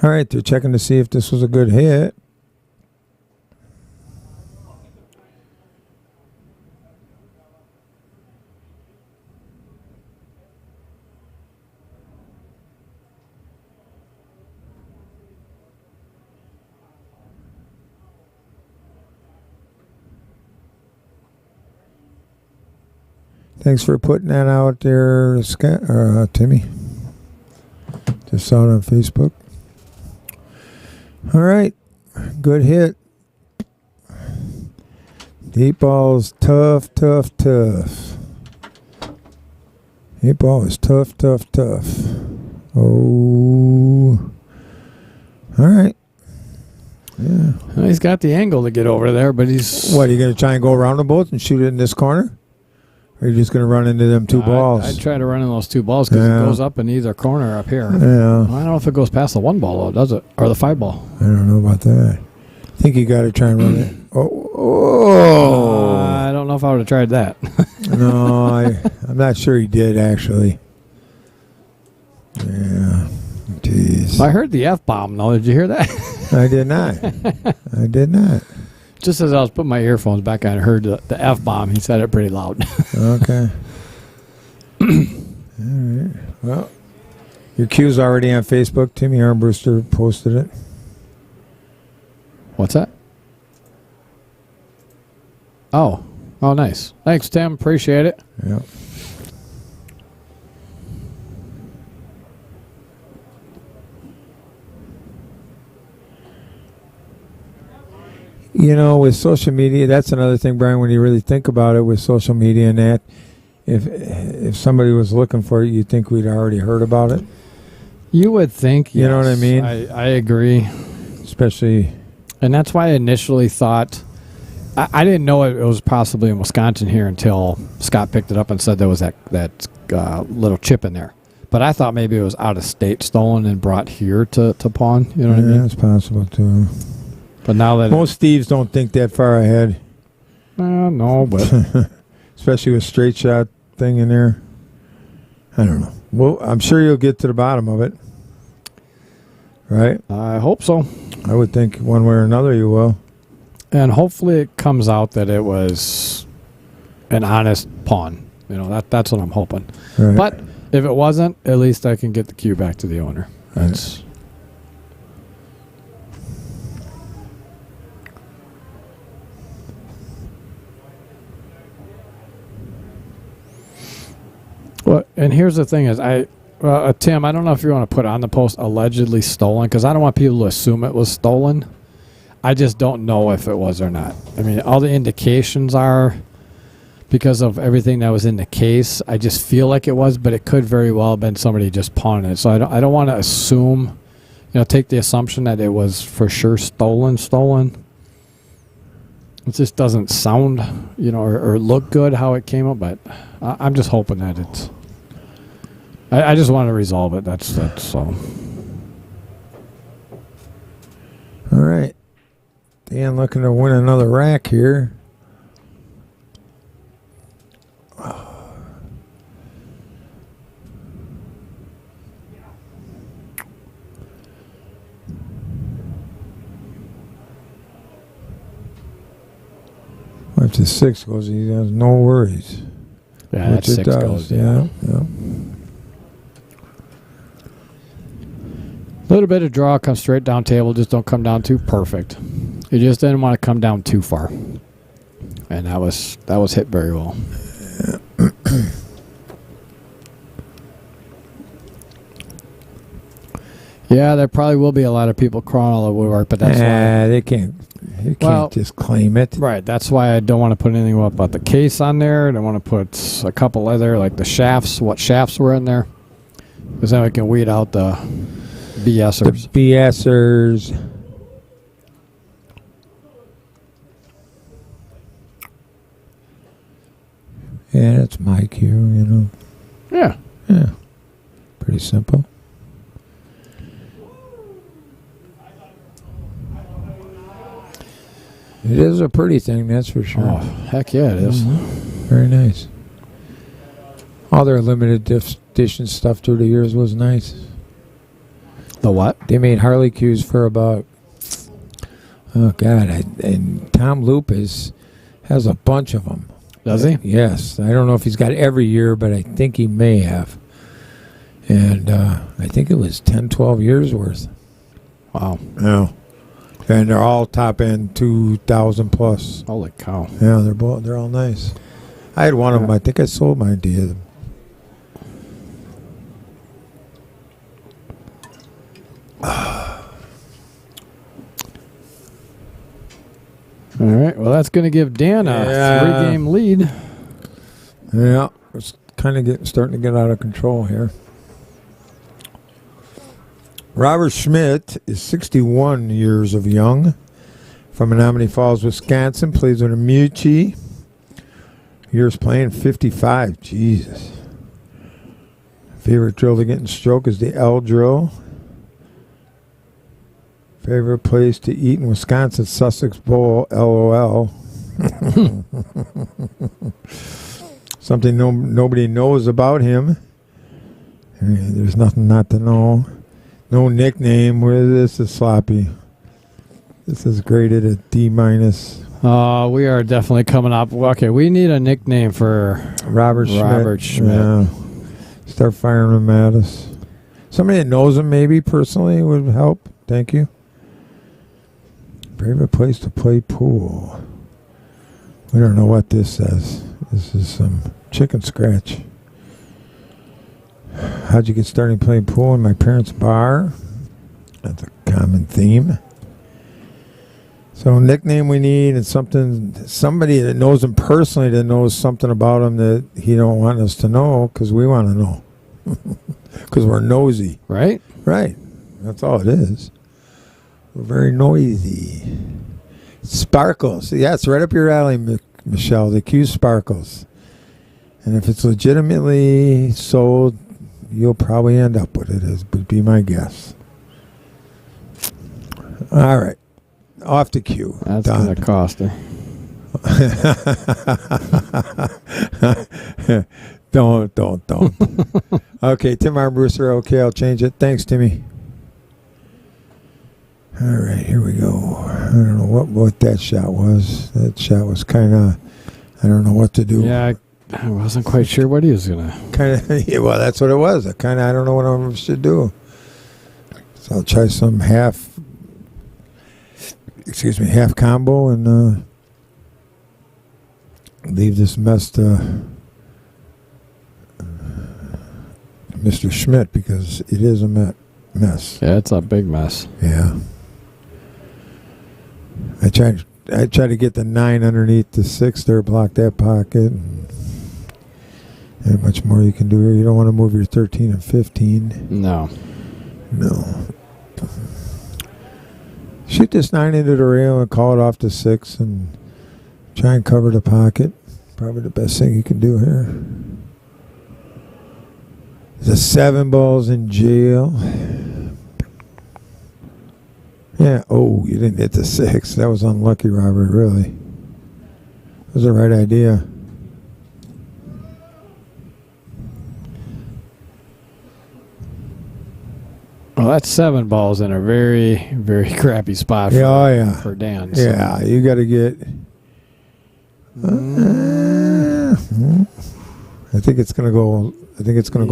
All right, they're checking to see if this was a good hit. Thanks for putting that out there, Timmy. Just saw it on Facebook. All right. Good hit. Deep ball's tough. Deep ball is tough. Oh. All right. Yeah. Well, he's got the angle to get over there, but he's... What, are you going to try and go around them both and shoot it in this corner? Or are you just going to run into them two balls? I'd try to run in those two balls because it goes up in either corner up here. Yeah. Well, I don't know if it goes past the 1 ball, though, does it? Or the 5 ball. I don't know about that. I think you got to try and run it. Oh. I don't know if I would have tried that. No, I'm not sure he did, actually. Yeah. Jeez. I heard the F-bomb, though. Did you hear that? I did not. Just as I was putting my earphones back on, I heard the F-bomb. He said it pretty loud. Okay. All right. Well, your cue's already on Facebook. Timmy Armbruster posted it. What's that? Oh, nice. Thanks, Tim. Appreciate it. Yeah. You know, with social media, that's another thing, Brian, when you really think about it with social media and that, if somebody was looking for it, you'd think we'd already heard about it. You would think, You know what I mean? I agree. Especially... And that's why I initially thought... I didn't know it was possibly in Wisconsin here until Scott picked it up and said there was that little chip in there. But I thought maybe it was out of state stolen and brought here to pawn. You know what I mean? That's possible, too. But now that... Most thieves don't think that far ahead. No, but... Especially with straight shot thing in there. I don't know. Well, I'm sure you'll get to the bottom of it. Right? I hope so. I would think one way or another you will. And hopefully it comes out that it was an honest pawn. You know, that's what I'm hoping. Right. But if it wasn't, at least I can get the cue back to the owner. That's... Right. Well, and here's the thing is, Tim, I don't know if you want to put on the post allegedly stolen, because I don't want people to assume it was stolen. I just don't know if it was or not. I mean, all the indications are because of everything that was in the case. I just feel like it was, but it could very well have been somebody just pawning it. So I don't want to assume, take the assumption that it was for sure stolen. It just doesn't sound, or look good how it came up, but I'm just hoping that it's... I just want to resolve it. That's all. All right. Dan looking to win another rack here. If the 6 goes, he has no worries. Yeah, that 6 goes. Yeah. A little bit of draw, come straight down table, just don't come down too perfect. You just didn't want to come down too far. And that was hit very well. Yeah, there probably will be a lot of people crawling all over woodwork, but that's why they can't just claim it. Right, that's why I don't want to put anything about the case on there. I don't want to put a couple other, like the shafts, what shafts were in there. Because then we can weed out the BSers. The BSers. Yeah, that's my cue, Yeah. Yeah. Pretty simple. It is a pretty thing, that's for sure. Oh, heck yeah, it is. Very nice. All their limited edition stuff through the years was nice. The what? They made Harley cues for about... Oh, God. And Tom Loop has a bunch of them. Does he? Yes. I don't know if he's got every year, but I think he may have. And I think it was 10, 12 years worth. Wow. Yeah. And they're all top end 2,000 plus. Holy cow. Yeah, they're all nice. I had one of them. I think I sold mine to you. All right. Well, that's going to give Dan a 3-game lead. Yeah. It's kind of starting to get out of control here. Robert Schmit is 61 years of young from Menominee Falls, Wisconsin. Plays with a Mucci. Years playing 55. Jesus. Favorite drill to get in stroke is the L drill. Favorite place to eat in Wisconsin, Sussex Bowl, LOL. Something nobody knows about him. There's nothing not to know. No nickname. This is sloppy. This is graded at D-. We are definitely coming up. Okay, we need a nickname for Robert Schmit. Yeah. Start firing him at us. Somebody that knows him maybe personally would help. Thank you. Favorite place to play pool. We don't know what this says. This is some chicken scratch. How'd you get started playing pool in my parents' bar? That's a common theme. So nickname we need and somebody that knows him personally, that knows something about him that he don't want us to know, because we want to know. Because we're nosy. Right? Right. That's all it is. We're very noisy. Sparkles. Yeah, it's right up your alley, Michelle. The Q Sparkles. And if it's legitimately sold, you'll probably end up with it, would be my guess. All right. Off the queue. That's going to cost her. Don't. Okay, Tim Armbruster. Okay, I'll change it. Thanks, Timmy. All right, here we go. I don't know what that shot was. That shot was kind of, I don't know what to do. Yeah, I wasn't quite sure what he was going to. Kind of, yeah, well, that's what it was. I don't know what I should do. So I'll try some half combo and leave this mess to Mr. Schmit, because it is a mess. Yeah, it's a big mess. Yeah. I tried to get the 9 underneath the 6 there, block that pocket. And much more you can do here. You don't want to move your 13 and 15. No. Shoot this 9 into the rail and call it off to 6 and try and cover the pocket. Probably the best thing you can do here. The 7 ball's in jail. Yeah. Oh, you didn't hit the 6. That was unlucky, Robert, really. That was the right idea. Well, that's 7 balls in a very, very crappy spot for Dan. So. Yeah, you got to get... I think it's going to go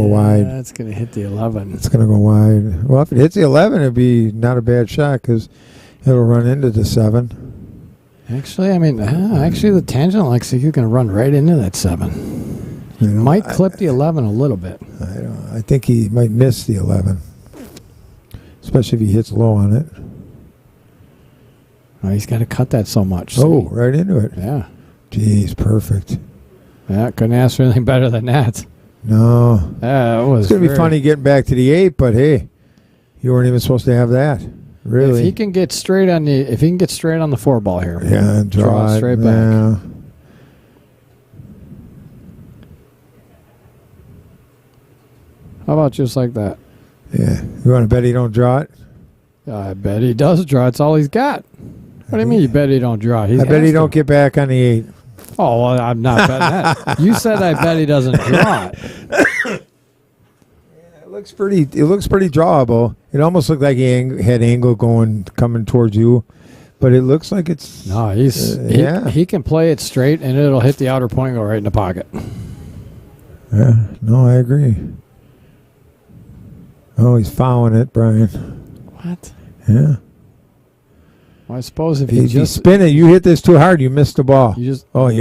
wide. It's going to hit the 11. It's going to go wide. Well, if it hits the 11, it'd be not a bad shot, because it'll run into the 7. Actually, the tangent looks like you can run right into that 7. He might clip the 11 a little bit. I think he might miss the 11, especially if he hits low on it. Oh, he's got to cut that so much. Oh, right into it. Yeah. Jeez, perfect. Yeah, couldn't ask for anything better than that. No. It was. It's going to be funny getting back to the 8, but hey, you weren't even supposed to have that. Really. If he can get straight on the 4 ball here. Yeah, draw it straight back. How about just like that? Yeah. You want to bet he don't draw it? I bet he does draw. It's all he's got. What do you mean you bet he don't draw? I bet he don't get back on the 8. Oh, well, I'm not betting that. You said I bet he doesn't draw it. It looks pretty drawable. It almost looked like he had angle coming towards you, but it looks like it's... No, he can play it straight, and it'll hit the outer point and go right in the pocket. Yeah, no, I agree. Oh, he's fouling it, Brian. What? Yeah. Well, I suppose if you spin it, you hit this too hard, you missed the ball. You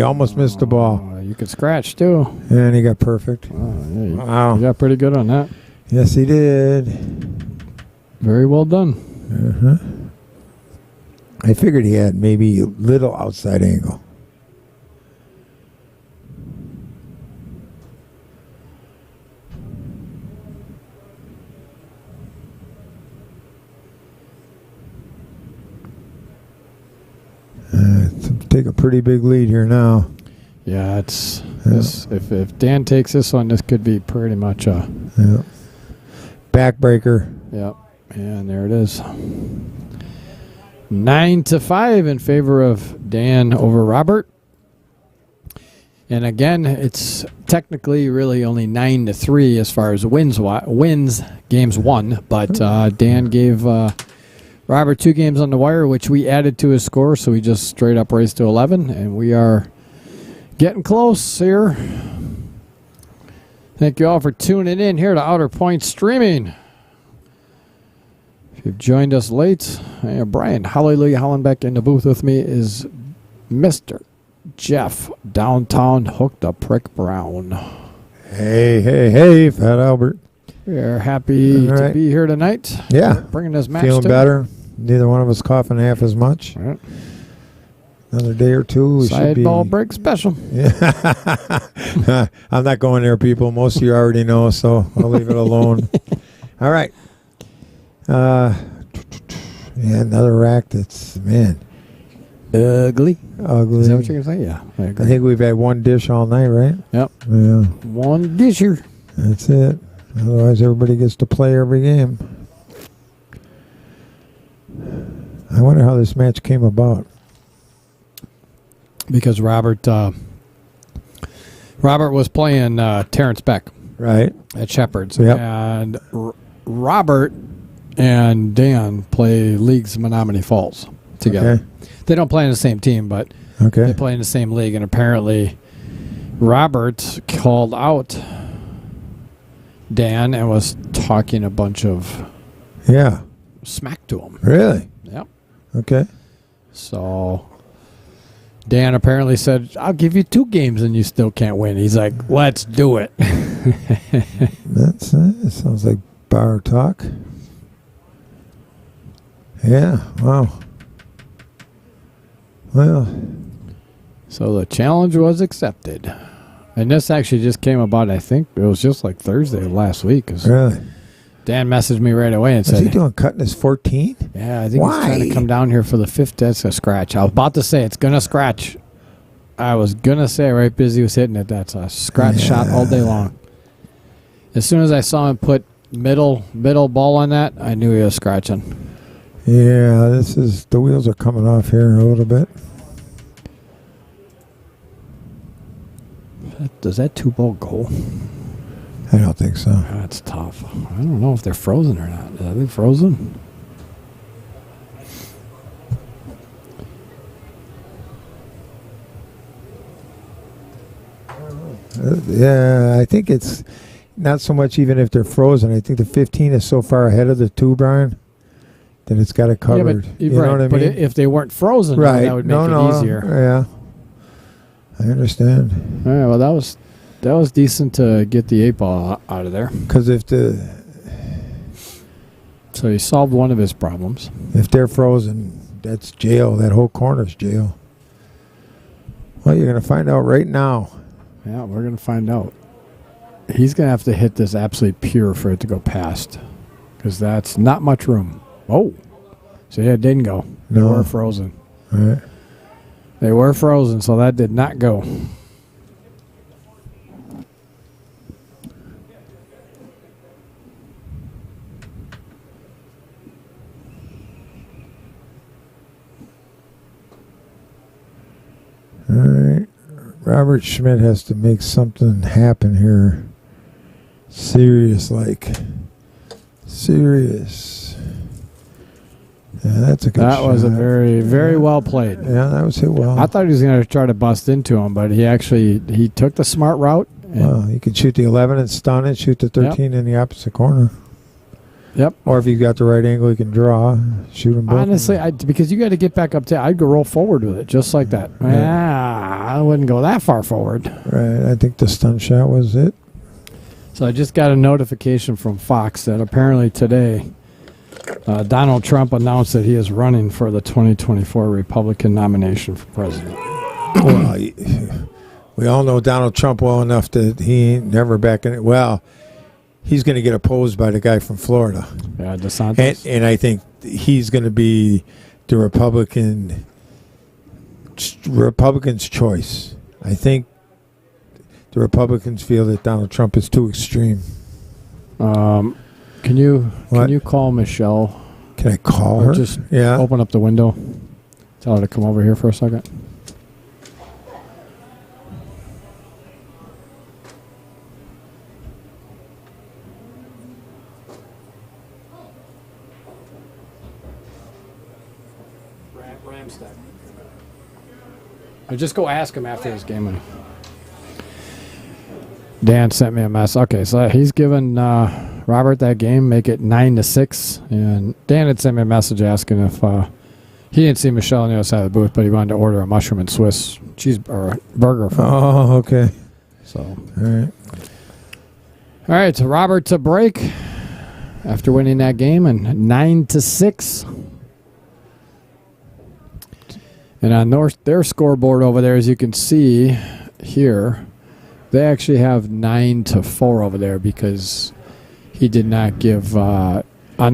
almost missed the ball. You could scratch too. And he got perfect. Wow. You got pretty good on that. Yes, he did. Very well done. I figured he had maybe a little outside angle. Take a pretty big lead here now. Yeah, if Dan takes this one, this could be pretty much a backbreaker. Yep, and there it is. 9-5 in favor of Dan over Robert. And again, it's technically really only 9-3 as far as wins games won, but Dan gave Robert 2 games on the wire, which we added to his score, so we just straight up raised to 11, and we are getting close here. Thank you all for tuning in here to Outer Point Streaming. If you've joined us late, Brian Hallelujah Hollenbeck in the booth with me is Mr. Jeff Downtown Hook the Prick Brown. Hey, Fat Albert. We're happy to be here tonight. Yeah. Bringing this match feeling better. Neither one of us coughing half as much. All right. Another day or two. Sideball break special. Yeah. I'm not going there, people. Most of you already know, so I'll leave it alone. All right. Yeah, another rack that's, man. Ugly. Ugly. Is that what you're going to say? Yeah. I think we've had one dish all night, right? Yep. Yeah. One disher. That's it. Otherwise, everybody gets to play every game. I wonder how this match came about. Because Robert was playing Terrence Beck, right, at Shepherd's, and Robert and Dan play Leagues Menominee Falls together. Okay. They don't play in the same team, but they play in the same league. And apparently, Robert called out Dan and was talking a bunch of smack to him. Really? Yep. Okay. So Dan apparently said, I'll give you 2 games and you still can't win. He's like, let's do it. That's it. Sounds like bar talk. Yeah, wow. Well. So the challenge was accepted. And this actually just came about, I think it was just like Thursday of last week. Really? Dan messaged me right away and said, is he doing cutting his 14? Yeah, I think he's trying to come down here for the 5th. That's a scratch. I was about to say it's going to scratch. I was going to say right as he was hitting it, that's a scratch shot all day long. As soon as I saw him put middle ball on that, I knew he was scratching. Yeah, the wheels are coming off here a little bit. Does that 2-ball go? I don't think so. That's tough. I don't know if they're frozen or not. Are they frozen? Yeah, I think it's not so much even if they're frozen. I think the 15 is so far ahead of the 2, Brian, that it's got it covered. Yeah, but, you know what I mean? But if they weren't frozen, that would make it easier. Yeah, I understand. All right, well, that was decent to get the 8-ball out of there. Because so he solved one of his problems. If they're frozen, that's jail. That whole corner's jail. Well, you're going to find out right now. Yeah, we're going to find out. He's going to have to hit this absolutely pure for it to go past. Because that's not much room. Oh. So, yeah, it didn't go. They were frozen. All right. They were frozen, so that did not go. All right. Robert Schmit has to make something happen here. Serious. Yeah, that's a good shot. That was a very, very well played. Yeah, that was hit well. I thought he was going to try to bust into him, but he took the smart route. Well, you could shoot the 11 and stun it, shoot the 13 in the opposite corner. Yep. Or if you got the right angle, you can draw, shoot them both. Honestly, because you got to get back up I'd go roll forward with it, just like that. I wouldn't go that far forward. Right. I think the stun shot was it. So I just got a notification from Fox that apparently today Donald Trump announced that he is running for the 2024 Republican nomination for president. Well, we all know Donald Trump well enough that he ain't never backing it. Well, he's going to get opposed by the guy from Florida. Yeah, DeSantis. And I think he's going to be the Republicans' choice. I think the Republicans feel that Donald Trump is too extreme. Can you call Michelle? Can I call her? Just open up the window. Tell her to come over here for a second. Ramstack. Or just go ask him after his game. Dan sent me a mess. Okay, so he's given Robert that game, make it 9-6. And Dan had sent me a message asking if he didn't see Michelle on the other side of the booth, but he wanted to order a mushroom and Swiss burger. Oh, okay. So, all right. So Robert to break after winning that game and 9-6. And on their scoreboard over there, as you can see here, they actually have 9-4 over there because he did not give on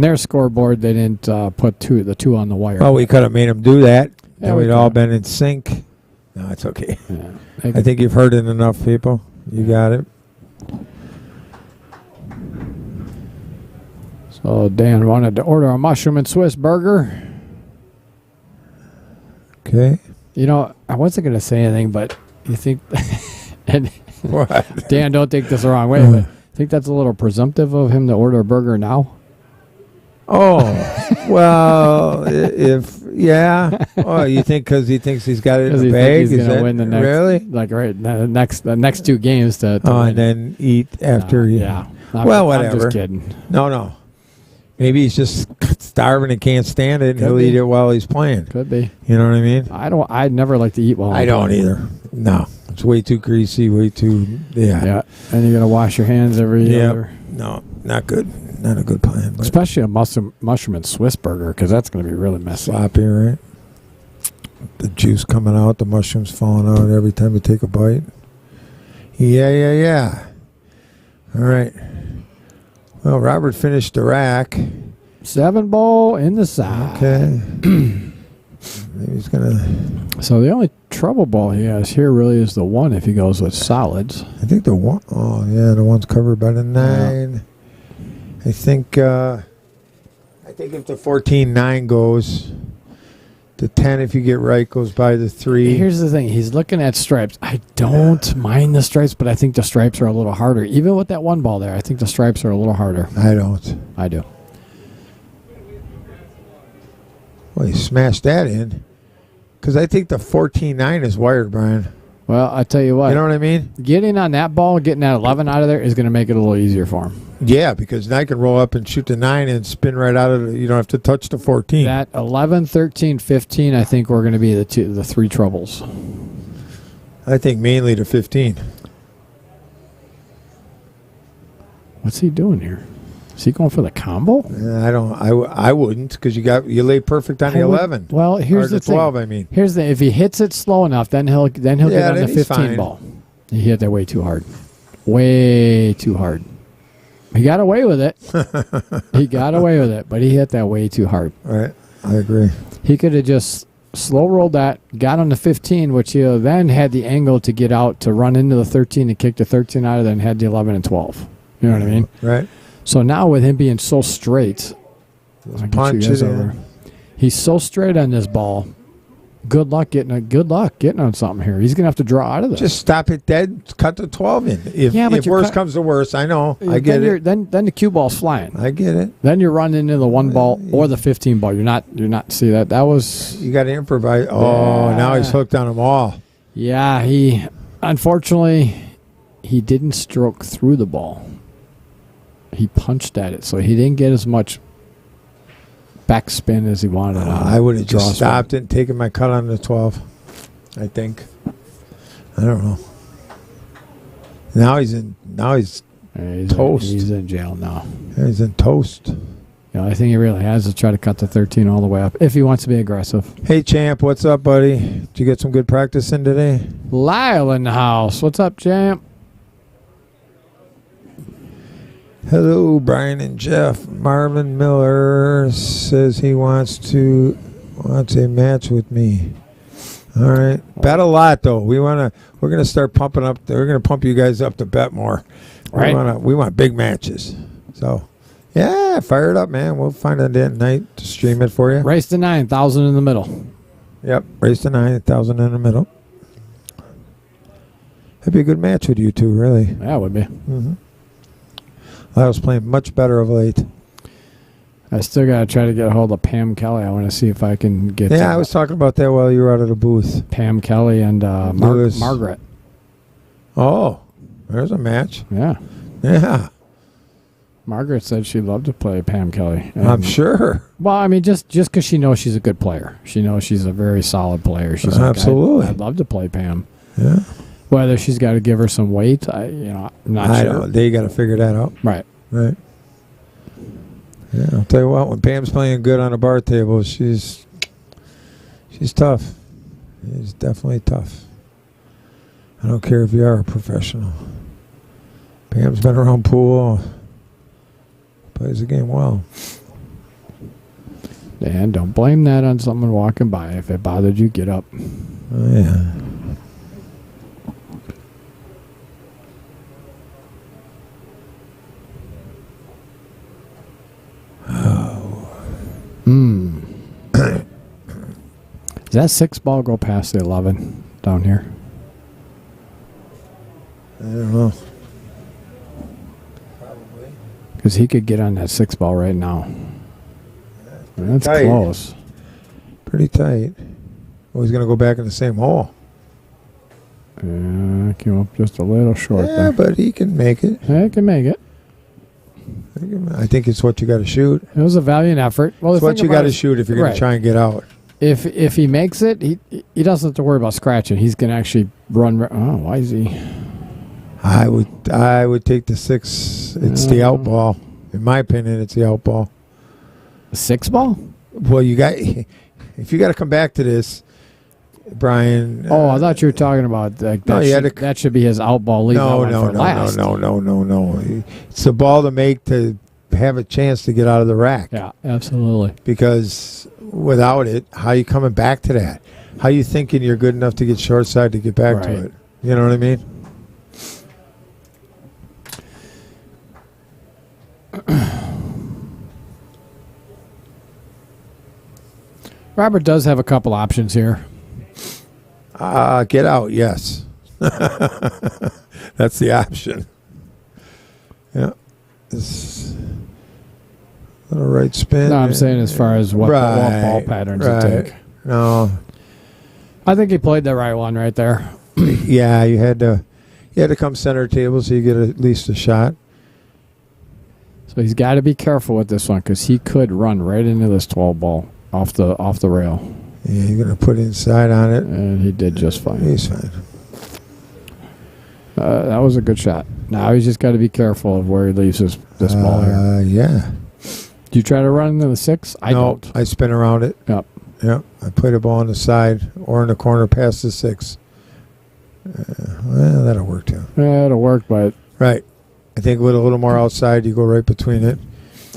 their scoreboard. They didn't put the two on the wire. Well, we could have made them do that. Yeah, and we'd all been in sync. No, it's okay. Yeah. I think you've heard it enough, people. You got it. So Dan wanted to order a mushroom and Swiss burger. Okay. You know, I wasn't going to say anything, but you think, and What? Dan, don't take this the wrong way, but I think that's a little presumptive of him to order a burger now. Oh, well, Oh, you think because he thinks he's got it in the bag? He's going to win the next, really? Like the next two games to win. And then eat after. Yeah. Well, whatever. I'm just kidding. No. Maybe he's just starving and can't stand it, and he'll eat it while he's playing. Could be. You know what I mean? I'd never like to eat while I don't either. No. It's way too greasy, way too, Yeah. And you got to wash your hands every other. No, not good. Not a good plan. But especially a mushroom and Swiss burger, because that's going to be really messy. Sloppy, right? The juice coming out, the mushrooms falling out every time you take a bite. Yeah. All right. Well, Robert finished the rack. 7 ball in the side. Okay. Maybe he's going to... So the only trouble ball he has here really is the 1 if he goes with solids. I think the 1... Oh, yeah, the 1's covered by the 9. Yeah. I think if the 14-9 goes, the 10, if you get right, goes by the 3. Here's the thing. He's looking at stripes. I don't mind the stripes, but I think the stripes are a little harder. Even with that 1 ball there, I think the stripes are a little harder. I don't. I do. Well, he smashed that in. Because I think the 14-9 is wired, Brian. Well, I tell you what. You know what I mean? Getting on that ball, getting that 11 out of there is going to make it a little easier for him. Yeah, because now I can roll up and shoot the 9 and spin right out of it. You don't have to touch the 14. That 11, 13, 15, I think we're going to be the 3 troubles. I think mainly the 15. What's he doing here? Is he going for the combo? I wouldn't, because you lay perfect on the 11. Well, here's the 12, thing. I mean. Here's the if he hits it slow enough, then he'll get on the 15 fine. ball. He hit that way too hard. Way too hard. He got away with it. But he hit that way too hard. Right. I agree. He could have just slow rolled that, got on the 15, which he then had the angle to get out to run into the 13 and kick the 13 out of, then had the 11 and 12. You know what I mean? Right. So now with him being so straight, he's so straight on this ball. Good luck getting on something here. He's gonna have to draw out of this. Just stop it dead. Cut the 12 in. If worse comes to worse, I know. I get it. Then the cue ball's flying. I get it. Then you're running into the 1 ball or the 15 ball. You're not. See that was. You got to improvise. Oh, now he's hooked on them all. Yeah, unfortunately he didn't stroke through the ball. He punched at it, so he didn't get as much backspin as he wanted. I would have just stopped it and taken my cut on the 12. I think. I don't know. Now he's toast. He's in jail now. Yeah, he's in toast. The only thing he really has is try to cut the 13 all the way up if he wants to be aggressive. Hey, champ, what's up, buddy? Did you get some good practice in today? Lyle in the house. What's up, champ? Hello, Brian and Jeff. Marvin Miller says he wants a match with me. All right, bet a lot though. We're gonna start pumping up. We're gonna pump you guys up to bet more. Right. We want big matches. So, yeah, fire it up, man. We'll find a day at night to stream it for you. Race to 9,000 in the middle. Yep, race to 9,000 in the middle. That'd be a good match with you two, really. Yeah, it would be. Mm-hmm. I was playing much better of late. I still got to try to get a hold of Pam Kelly. I want to see if I can get... Yeah, I was talking about that while you were out of the booth. Pam Kelly and Margaret. Oh, there's a match. Yeah. Yeah. Margaret said she'd love to play Pam Kelly. I'm sure. Well, I mean, just because she knows she's a good player. She knows she's a very solid player. She's absolutely. Like, I'd love to play Pam. Yeah. Whether she's got to give her some weight, I'm not sure. They got to figure that out. Right. Right. Yeah, I'll tell you what. When Pam's playing good on a bar table, she's tough. It's definitely tough. I don't care if you are a professional. Pam's been around pool. Plays the game well. And don't blame that on someone walking by. If it bothered you, get up. Oh, yeah. Does that 6 ball go past the 11 down here? I don't know. Probably. Because he could get on that 6 ball right now. That's tight. Close. Pretty tight. Well, he's going to go back in the same hole. Came up just a little short there. Yeah, but he can make it. He can make it. I think it's what you got to shoot. It was a valiant effort. Well, it's what you got to shoot if you're going to try and get out. If he makes it, he doesn't have to worry about scratching. He's going to actually run. Oh, why is he? I would take the 6. It's the out ball. In my opinion, it's the out ball. The 6 ball? Well, if you got to come back to this, Brian. Oh, I thought you were talking about that should be his out ball. No. It's the ball to make to have a chance to get out of the rack. Yeah, absolutely. Because without it, how are you coming back to that? How are you thinking you're good enough to get short side to get back to it? You know what I mean? Robert does have a couple options here. Get out, yes. That's the option. Yeah. Little right spin. No, I'm saying as far as what ball patterns to take. No. I think he played the right one right there. Yeah, you had to come center table so you get at least a shot. So he's got to be careful with this one because he could run right into this 12 ball off the rail. Yeah, you're going to put inside on it. And he did just fine. He's fine. That was a good shot. Now he's just got to be careful of where he leaves this ball here. Yeah. Do you try to run into the 6? I don't. I spin around it. Yep. Yep. I play the ball on the side or in the corner past the 6. Well, that'll work too. Yeah, it'll work, but... Right. I think with a little more outside, you go right between it,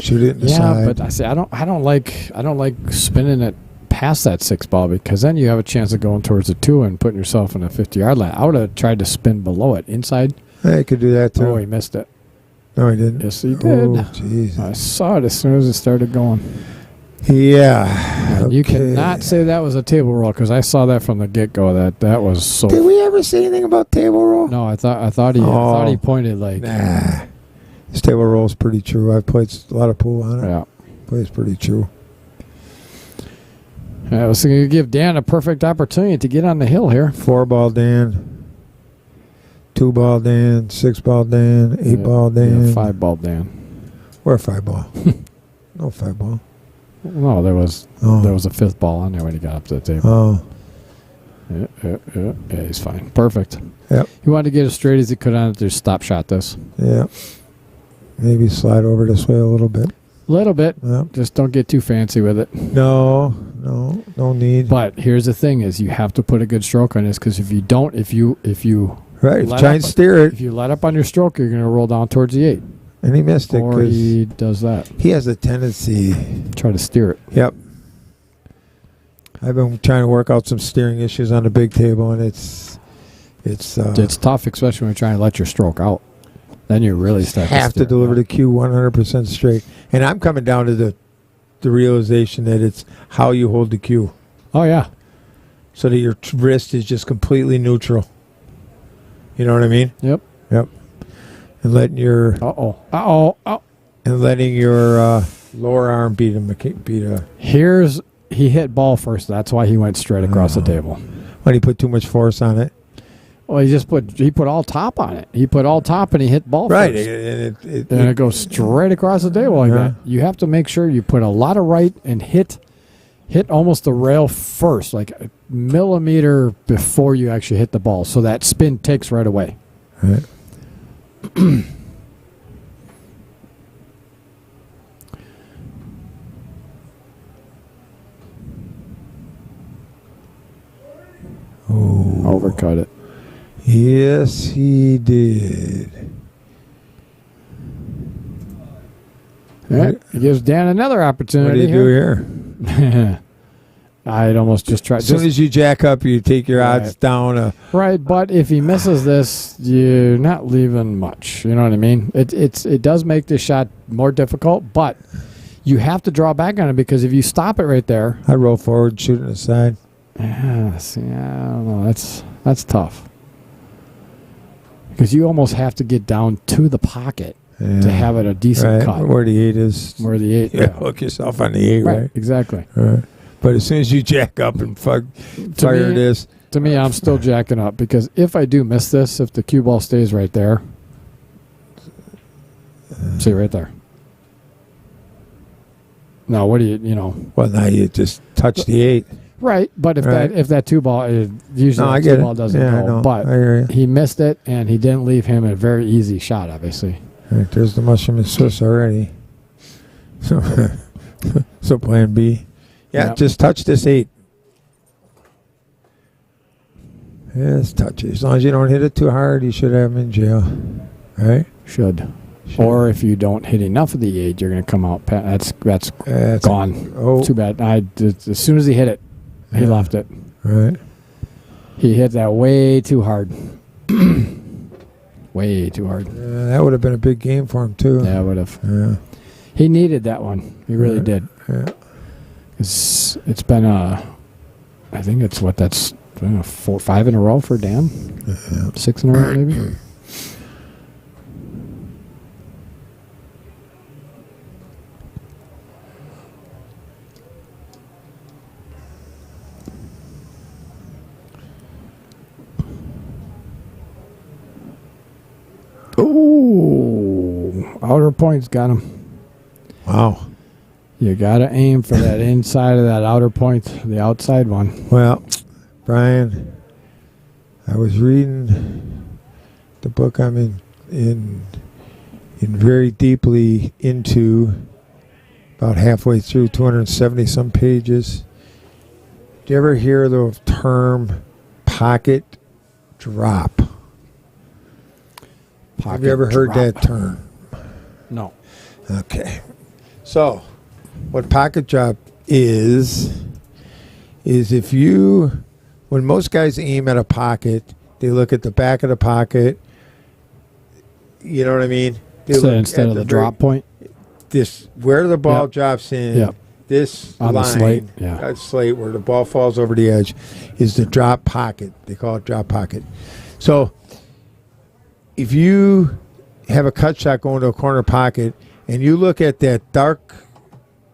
shoot it in the side. Yeah, but I don't like spinning it past that 6 ball because then you have a chance of going towards the 2 and putting yourself in a 50-yard line. I would have tried to spin below it inside. Yeah, you could do that too. Oh, he missed it. No, he didn't. Yes, he did. Oh, jeez. I saw it as soon as it started going. Yeah. Okay. You cannot say that was a table roll because I saw that from the get-go. That was so. Did we ever say anything about table roll? No, I thought he pointed like. Nah. This table roll is pretty true. I've played a lot of pool on it. Yeah. Plays pretty true. I was going to give Dan a perfect opportunity to get on the hill here. 4 ball Dan. 2 ball Dan. 6 ball Dan. 8 ball Dan. 5 ball Dan. Where 5 ball? No 5 ball. No, there was a 5th ball on there when he got up to the table. Oh. Yeah, he's fine. Perfect. Yep. He wanted to get as straight as he could on it. Just stop shot this. Yeah. Maybe slide over this way a little bit. Little bit. Yep. Just don't get too fancy with it. No need. But here's the thing: is you have to put a good stroke on this because if you don't, if you right, try and steer it. If you let up on your stroke, you're going to roll down towards the 8. And he missed it. Or he does that. He has a tendency. Try to steer it. Yep. I've been trying to work out some steering issues on the big table, and it's tough, especially when you're trying to let your stroke out. Then you really have to deliver the cue 100% straight. And I'm coming down to the realization that it's how you hold the cue. Oh, yeah. So that your wrist is just completely neutral. You know what I mean? Yep. And letting your... And letting your lower arm beat a... He hit ball first. That's why he went straight across the table. When he put too much force on it. Well, he put all top on it. He put all top and he hit ball right. first. And it goes straight across the table like that. You have to make sure you put a lot of right and hit almost the rail first, like a millimeter before you actually hit the ball, so that spin takes right away. Right. uppercut it. Yes, he did. All right. It gives Dan another opportunity. What do you do here? I'd almost just try. As soon as you jack up, you take your odds down. Right, but if he misses this, you're not leaving much. You know what I mean? It does make this shot more difficult, but you have to draw back on it because if you stop it right there, I roll forward, shoot it aside. Yeah, see, I don't know. That's tough because you almost have to get down to the pocket to have it a decent cut. Where the 8 is. Where the 8. Yeah, hook yourself on the 8, right? Exactly. Right. But as soon as you jack up and fire this. To me, I'm still jacking up because if I do miss this, if the cue ball stays right there, see right there. Now, what do you know? Well, now you just touch the 8. Right, but if that 2 ball, usually the 2 ball doesn't go. But he missed it, and he didn't leave him a very easy shot, obviously. Right, there's the mushroom and Swiss already. So plan B. Yeah, just touch this 8. Yes, touch it. As long as you don't hit it too hard, you should have him in jail. Right? Should. Or if you don't hit enough of the 8, you're going to come out. That's gone. Too bad. As soon as he hit it, he left it. Right. He hit that way too hard. Way too hard. That would have been a big game for him, too. Yeah, it would have. Yeah. He needed that one. He really did. Yeah. It's been I think it's 4, 5 in a row for Dan. 6 in a row, maybe. Oh, outer point's got him. Wow. You got to aim for that inside of that outer point, the outside one. Well, Brian, I was reading the book I'm in very deeply into, about halfway through, 270 some pages. Do you ever hear the term pocket drop? Have you ever heard that term? No. Okay. So, what pocket drop is if you, when most guys aim at a pocket, they look at the back of the pocket. You know what I mean? So instead of the drop point? This, where the ball drops in, this on line, the slate, that slate where the ball falls over the edge, is the drop pocket. They call it drop pocket. So, if you have a cut shot going to a corner pocket and you look at that dark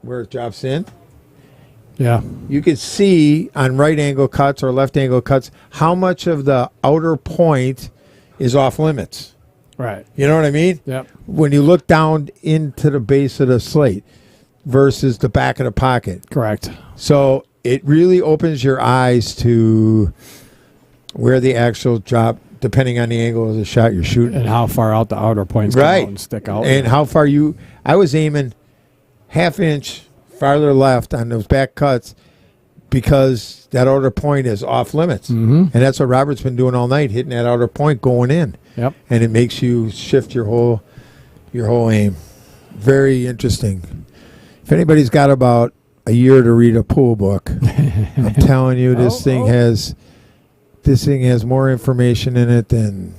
where it drops in, you can see on right angle cuts or left angle cuts how much of the outer point is off limits. Right. You know what I mean? Yep. When you look down into the base of the slate versus the back of the pocket. Correct. So it really opens your eyes to where the actual drop, depending on the angle of the shot you're shooting. And how far out the outer points come out and stick out. And how far I was aiming half inch farther left on those back cuts because that outer point is off limits. Mm-hmm. And that's what Robert's been doing all night, hitting that outer point going in. Yep. And it makes you shift your whole aim. Very interesting. If anybody's got about a year to read a pool book, I'm telling you this thing has more information in it than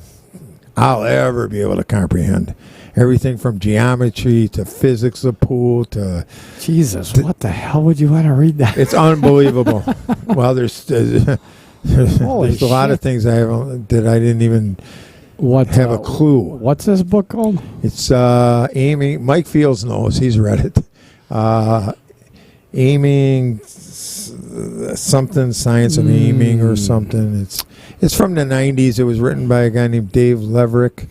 I'll ever be able to comprehend. Everything from geometry to physics of pool to... Jesus, what the hell would you want to read that? It's unbelievable. Well, there's a lot of things that I didn't even have a clue. What's this book called? It's aiming... Mike Fields knows. He's read it. Aiming... something, science of aiming or something. It's from the 90s. It was written by a guy named Dave Leverick.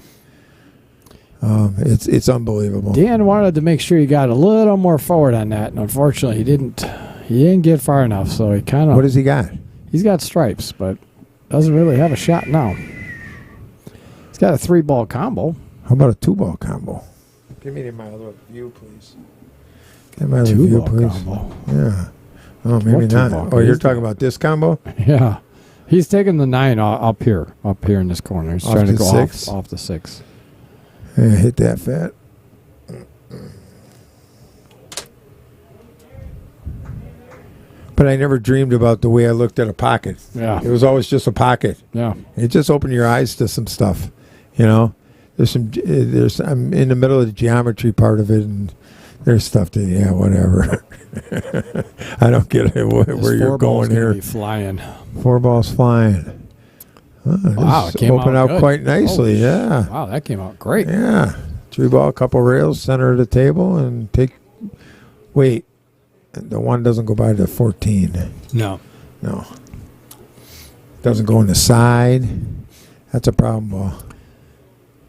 It's unbelievable. Dan wanted to make sure he got a little more forward on that, and unfortunately he didn't get far enough, so he kind of... What has he got? He's got stripes, but doesn't really have a shot now. He's got a 3-ball combo. How about a 2-ball combo? Give me my other view, please. Give me my view, please. Combo. Yeah. Oh, maybe not. Oh, you're talking about this combo? Yeah. He's taking the 9 up here in this corner. He's trying to go off the 6. Yeah, hit that fat. But I never dreamed about the way I looked at a pocket. Yeah. It was always just a pocket. Yeah. It just opened your eyes to some stuff, you know. I'm in the middle of the geometry part of it, and there's stuff that, whatever. I don't get it, where you're going here. Be flying. 4 balls flying. Wow, it came opened out quite nicely. Yeah. Wow, that came out great. Yeah. 3 ball, couple rails, center of the table, and wait. The 1 doesn't go by the 14. No. Doesn't go in the side. That's a problem ball.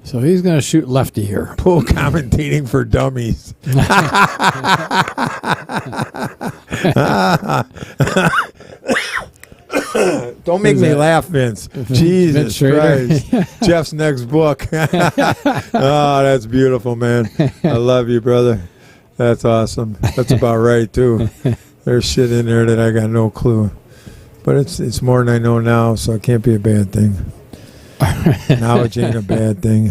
So he's going to shoot lefty here. Pool commentating for dummies. Don't make me laugh, Vince. Jesus Christ. Jeff's next book. Oh, that's beautiful, man. I love you, brother. That's awesome. That's about right, too. There's shit in there that I got no clue. But it's more than I know now, so it can't be a bad thing. Knowledge ain't a bad thing.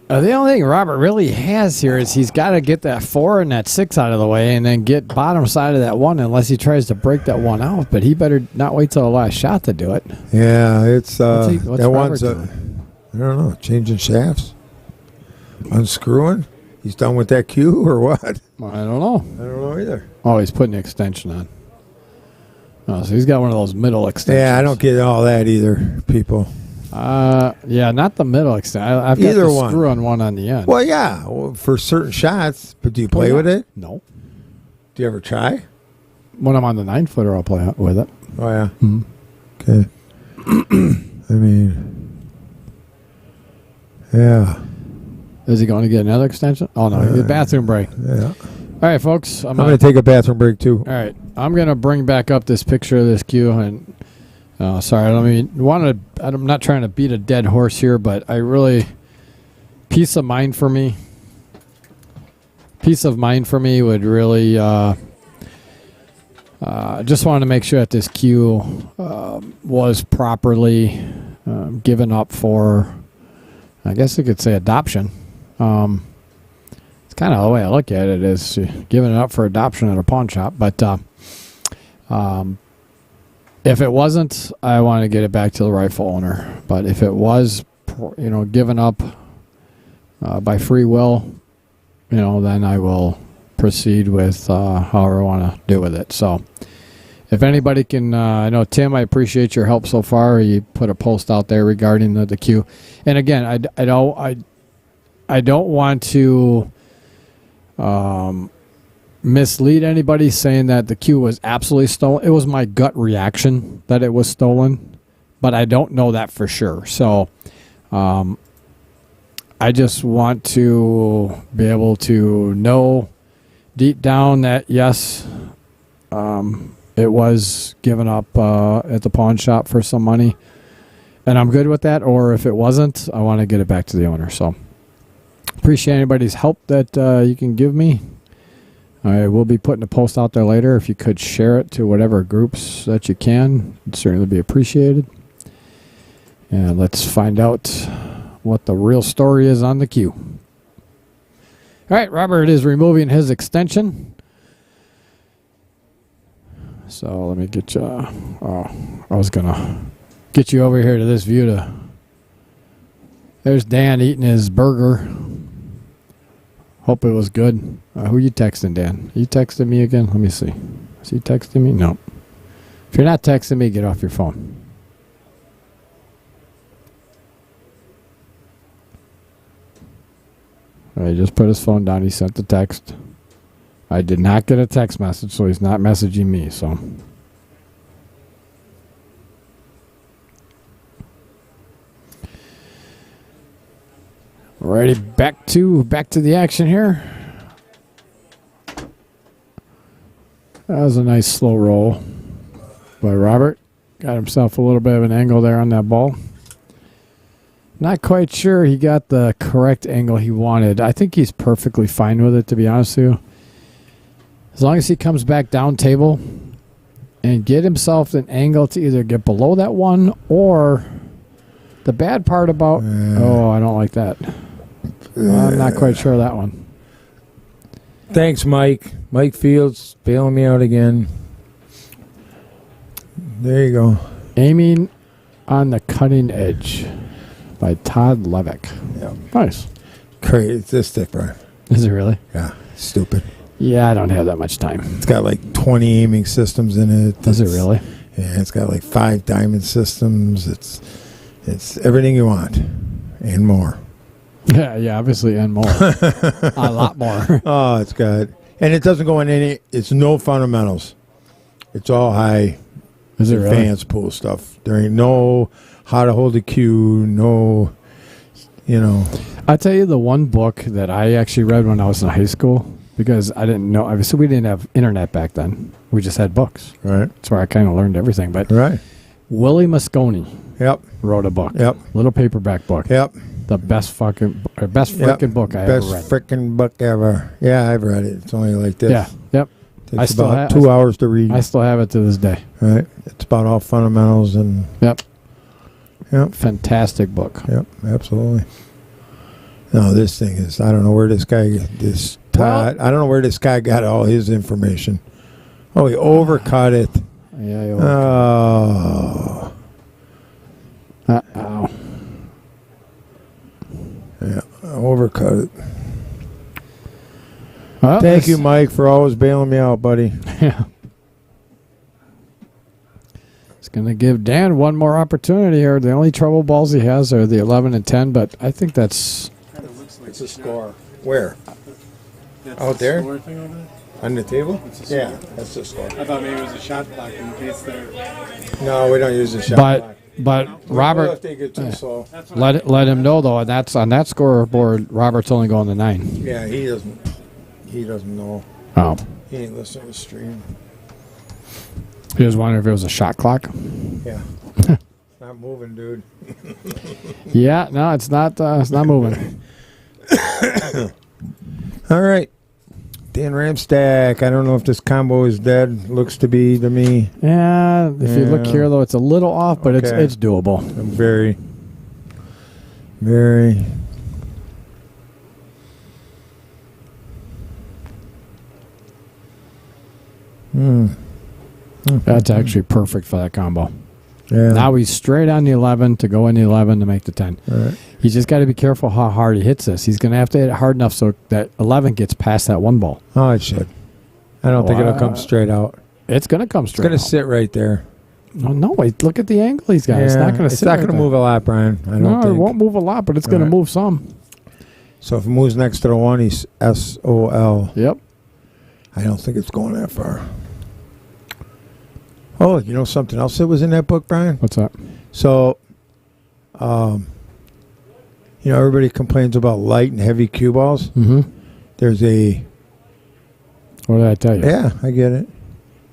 The only thing Robert really has here is he's got to get that 4 and that 6 out of the way and then get bottom side of that 1 unless he tries to break that 1 out. But he better not wait till the last shot to do it. Yeah, it's what's that one's doing? I don't know, changing shafts, unscrewing. He's done with that cue or what? I don't know. I don't know either. Oh, he's putting the extension on. Oh, so he's got one of those middle extensions. Yeah, I don't get all that either, people. Yeah, not the middle extension. I've got Either the one. screw on one on the end. Well, yeah, for certain shots. But do you play with it? No. Do you ever try? When I'm on the 9-footer, I'll play with it. Oh, yeah. Mm-hmm. Okay. I mean, yeah. Is he going to get another extension? Oh, no. He bathroom break. Yeah. All right, folks. I'm going to take a bathroom break, too. All right. I'm going to bring back up this picture of this cue. And sorry, I'm not trying to beat a dead horse here, but I really, peace of mind for me would really, just wanted to make sure that this cue was properly given up for, I guess you could say, adoption. It's kind of the way I look at it, is giving it up for adoption at a pawn shop. But if it wasn't, I want to get it back to the rightful owner. But if it was, given up by free will, then I will proceed with however I want to do with it. So if anybody can, I know, Tim, I appreciate your help so far. You put a post out there regarding the cue. And again, I don't want to mislead anybody saying that the cue was absolutely stolen. It was my gut reaction that it was stolen, but I don't know that for sure. So I just want to be able to know deep down that, yes, it was given up at the pawn shop for some money, and I'm good with that. Or if it wasn't, I want to get it back to the owner. So appreciate anybody's help that you can give me. I will be putting a post out there later. If you could share it to whatever groups that you can, it'd certainly be appreciated. And let's find out what the real story is on the cue. All right, Robert is removing his extension. So let me get you. I was gonna get you over here to this view. There's Dan eating his burger. Hope it was good. Who you texting, Dan? Are you texting me again? Let me see. Is he texting me? No. If you're not texting me, get off your phone. He just put his phone down. He sent the text. I did not get a text message, so he's not messaging me. So, alrighty, back to the action here. That was a nice slow roll by Robert. Got himself a little bit of an angle there on that ball. Not quite sure he got the correct angle he wanted. I think he's perfectly fine with it, to be honest with you. As long as he comes back down table, and get himself an angle to either get below that one or the bad part about... I don't like that. I'm not quite sure of that one. Thanks, Mike. Mike Fields bailing me out again. There you go. Aiming on the Cutting Edge by Todd Levick. Yeah. Nice. Crazy. It's this thick, Brian. Is it really? Yeah. Stupid. Yeah, I don't have that much time. It's got like 20 aiming systems in it. Does it really? Yeah, it's got like 5 diamond systems. It's everything you want and more. Yeah, obviously, and more. A lot more. Oh, it's got... And it doesn't go in any... It's no fundamentals. It's all high... Is it advanced really? pool stuff. There ain't no how to hold a cue, no, I'll tell you the one book that I actually read when I was in high school, because I didn't know, obviously we didn't have internet back then. We just had books. Right. That's where I kind of learned everything. But right. Willie Moscone wrote a book. Yep. Little paperback book. Yep. The best freaking book I ever read. Best freaking book ever. Yeah, I've read it. It's only like this. Yeah. Yep. Takes about 2 hours to read. I still have it to this day. Right. It's about all fundamentals and... Yep. Yep. Fantastic book. Yep, absolutely. No, this thing is... I don't know where this guy... I don't know where this guy got all his information. Oh, he overcut it. Yeah, he overcut it. Uh-oh. Yeah, overcut it. Well, thank you, Mike, for always bailing me out, buddy. Yeah. It's going to give Dan one more opportunity here. The only trouble balls he has are the 11 and 10, but I think that's... It's a score. Where? Out there? On the table? Yeah, that's the score. I thought maybe it was a shot clock in case they're... No, we don't use the shot clock. But Robert, if they get too slow. let him know, though, and that's on that scoreboard, Robert's only going to 9. Yeah, he doesn't know. Oh. He ain't listening to the stream. He was wondering if it was a shot clock. Yeah. It's not moving, dude. Yeah, no, it's not moving. All right. Dan Ramstack. I don't know if this combo is dead. Looks to be to me. Yeah, if you look here, though, it's a little off, but it's doable. Very, very... That's actually perfect for that combo. Yeah. Now he's straight on the 11 to go in the 11 to make the 10. Right. He's just got to be careful how hard he hits this. He's going to have to hit it hard enough so that 11 gets past that one ball. Oh, it should. I don't think it'll come straight out. It's going to come straight out. It's going to sit right there. No, wait, look at the angle he's got. Yeah, it's not going to sit It's not going to move a lot, Brian. I don't think. It won't move a lot, but it's going to move some. So if it moves next to the 1, he's SOL. Yep. I don't think it's going that far. Oh, you know something else that was in that book, Brian? What's that? So, everybody complains about light and heavy cue balls. Mm-hmm. There's a... What did I tell you? Yeah, I get it.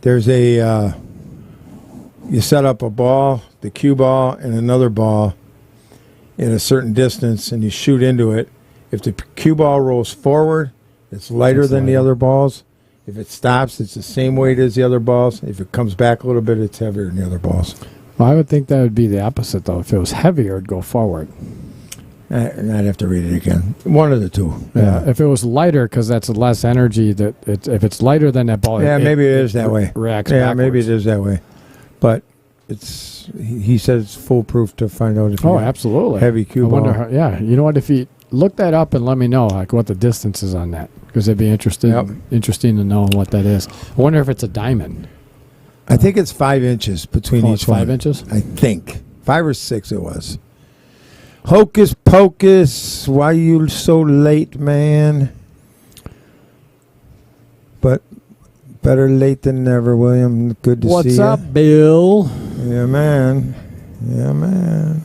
There's a... you set up a ball, the cue ball, and another ball in a certain distance, and you shoot into it. If the cue ball rolls forward, it's lighter than the other balls. If it stops, it's the same weight as the other balls. If it comes back a little bit, it's heavier than the other balls. Well, I would think that would be the opposite, though. If it was heavier, it'd go forward. I'd have to read it again. One of the two. Yeah. If it was lighter, because that's less energy, if it's lighter than that ball, maybe it is that way. Reacts backwards. Maybe it is that way. But he says it's foolproof to find out if you absolutely heavy cue ball. You know what? If you look that up and let me know what the distance is on that, because it'd be interesting to know what that is. I wonder if it's a diamond. I think it's 5 inches between each one. 5 inches? I think 5 or 6 it was. Hocus pocus! Why you so late, man? But better late than never, William. Good to see you. What's up, Bill? Yeah, man. Yeah, man.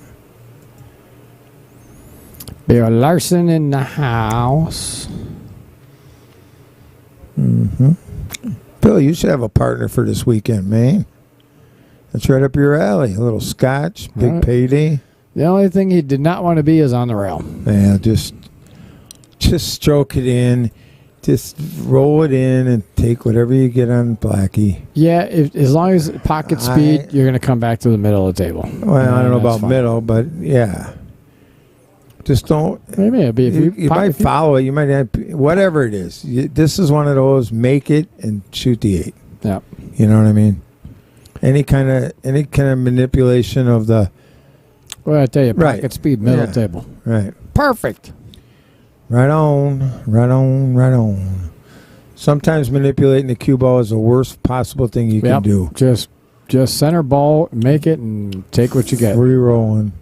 Bill Larson in the house. Mm-hmm. Bill, you should have a partner for this weekend, man. That's right up your alley. A little scotch, big payday. The only thing he did not want to be is on the rail. Yeah, just stroke it in. just roll it in and take whatever you get on Blackie. Yeah, as long as pocket speed, you're going to come back to the middle of the table. Well, I don't know about middle, but yeah. Just don't. Maybe if you might follow it. You might have, whatever it is. This is one of those. Make it and shoot the 8. Yeah. You know what I mean? Any kind of manipulation of the. Well, I tell you, pocket speed, middle table. Right. Perfect. Right on. Sometimes manipulating the cue ball is the worst possible thing you can do. Just center ball, make it, and take what you get. Free rolling.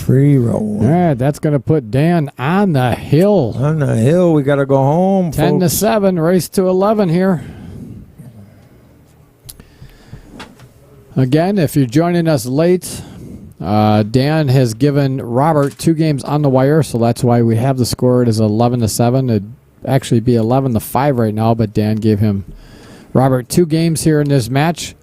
All right, that's going to put Dan on the hill. On the hill, we got to go home. 10-7, race to 11 here. Again, if you're joining us late, Dan has given Robert 2 games on the wire, so that's why we have the score. It is 11-7. It'd actually be 11-5 right now, but Dan gave him Robert 2 games here in this match.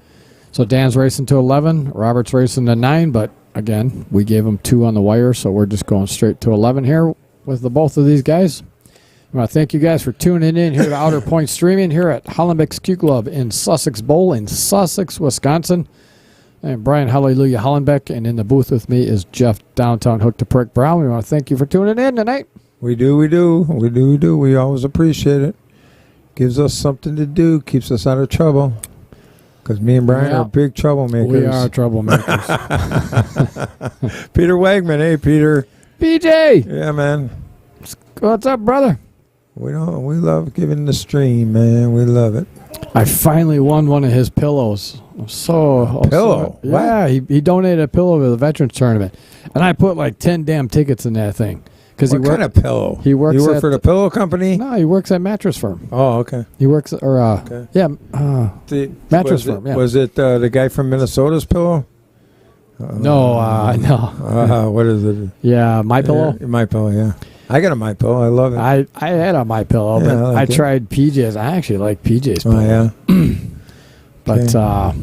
So Dan's racing to 11, Robert's racing to 9, but again, we gave him 2 on the wire, so we're just going straight to 11 here with both of these guys. I want to thank you guys for tuning in here to Outer Point Streaming here at Hollenbeck's Q Club in Sussex Bowl in Sussex, Wisconsin. And Brian Hallelujah Hollenbeck, and in the booth with me is Jeff Downtown Hook to Prick Brown. We want to thank you for tuning in tonight. We do. We always appreciate it. Gives us something to do, keeps us out of trouble. Because me and Brian are big troublemakers. We are troublemakers. Peter Wegman. Hey, Peter. BJ. Yeah, man. What's up, brother? We love giving the stream, man. We love it. I finally won one of his pillows. Pillow? Yeah, he donated a pillow to the Veterans Tournament. And I put like 10 damn tickets in that thing. What kind of pillow? He works You work for the pillow company? No, he works at Mattress Firm. Oh, okay. He works, mattress firm, yeah. Was it the guy from Minnesota's pillow? No. What is it? Yeah, My Pillow. My Pillow, yeah. I got a My Pillow. I love it. I had a My Pillow, but I tried PJ's. I actually like PJ's pillow. Oh, yeah. But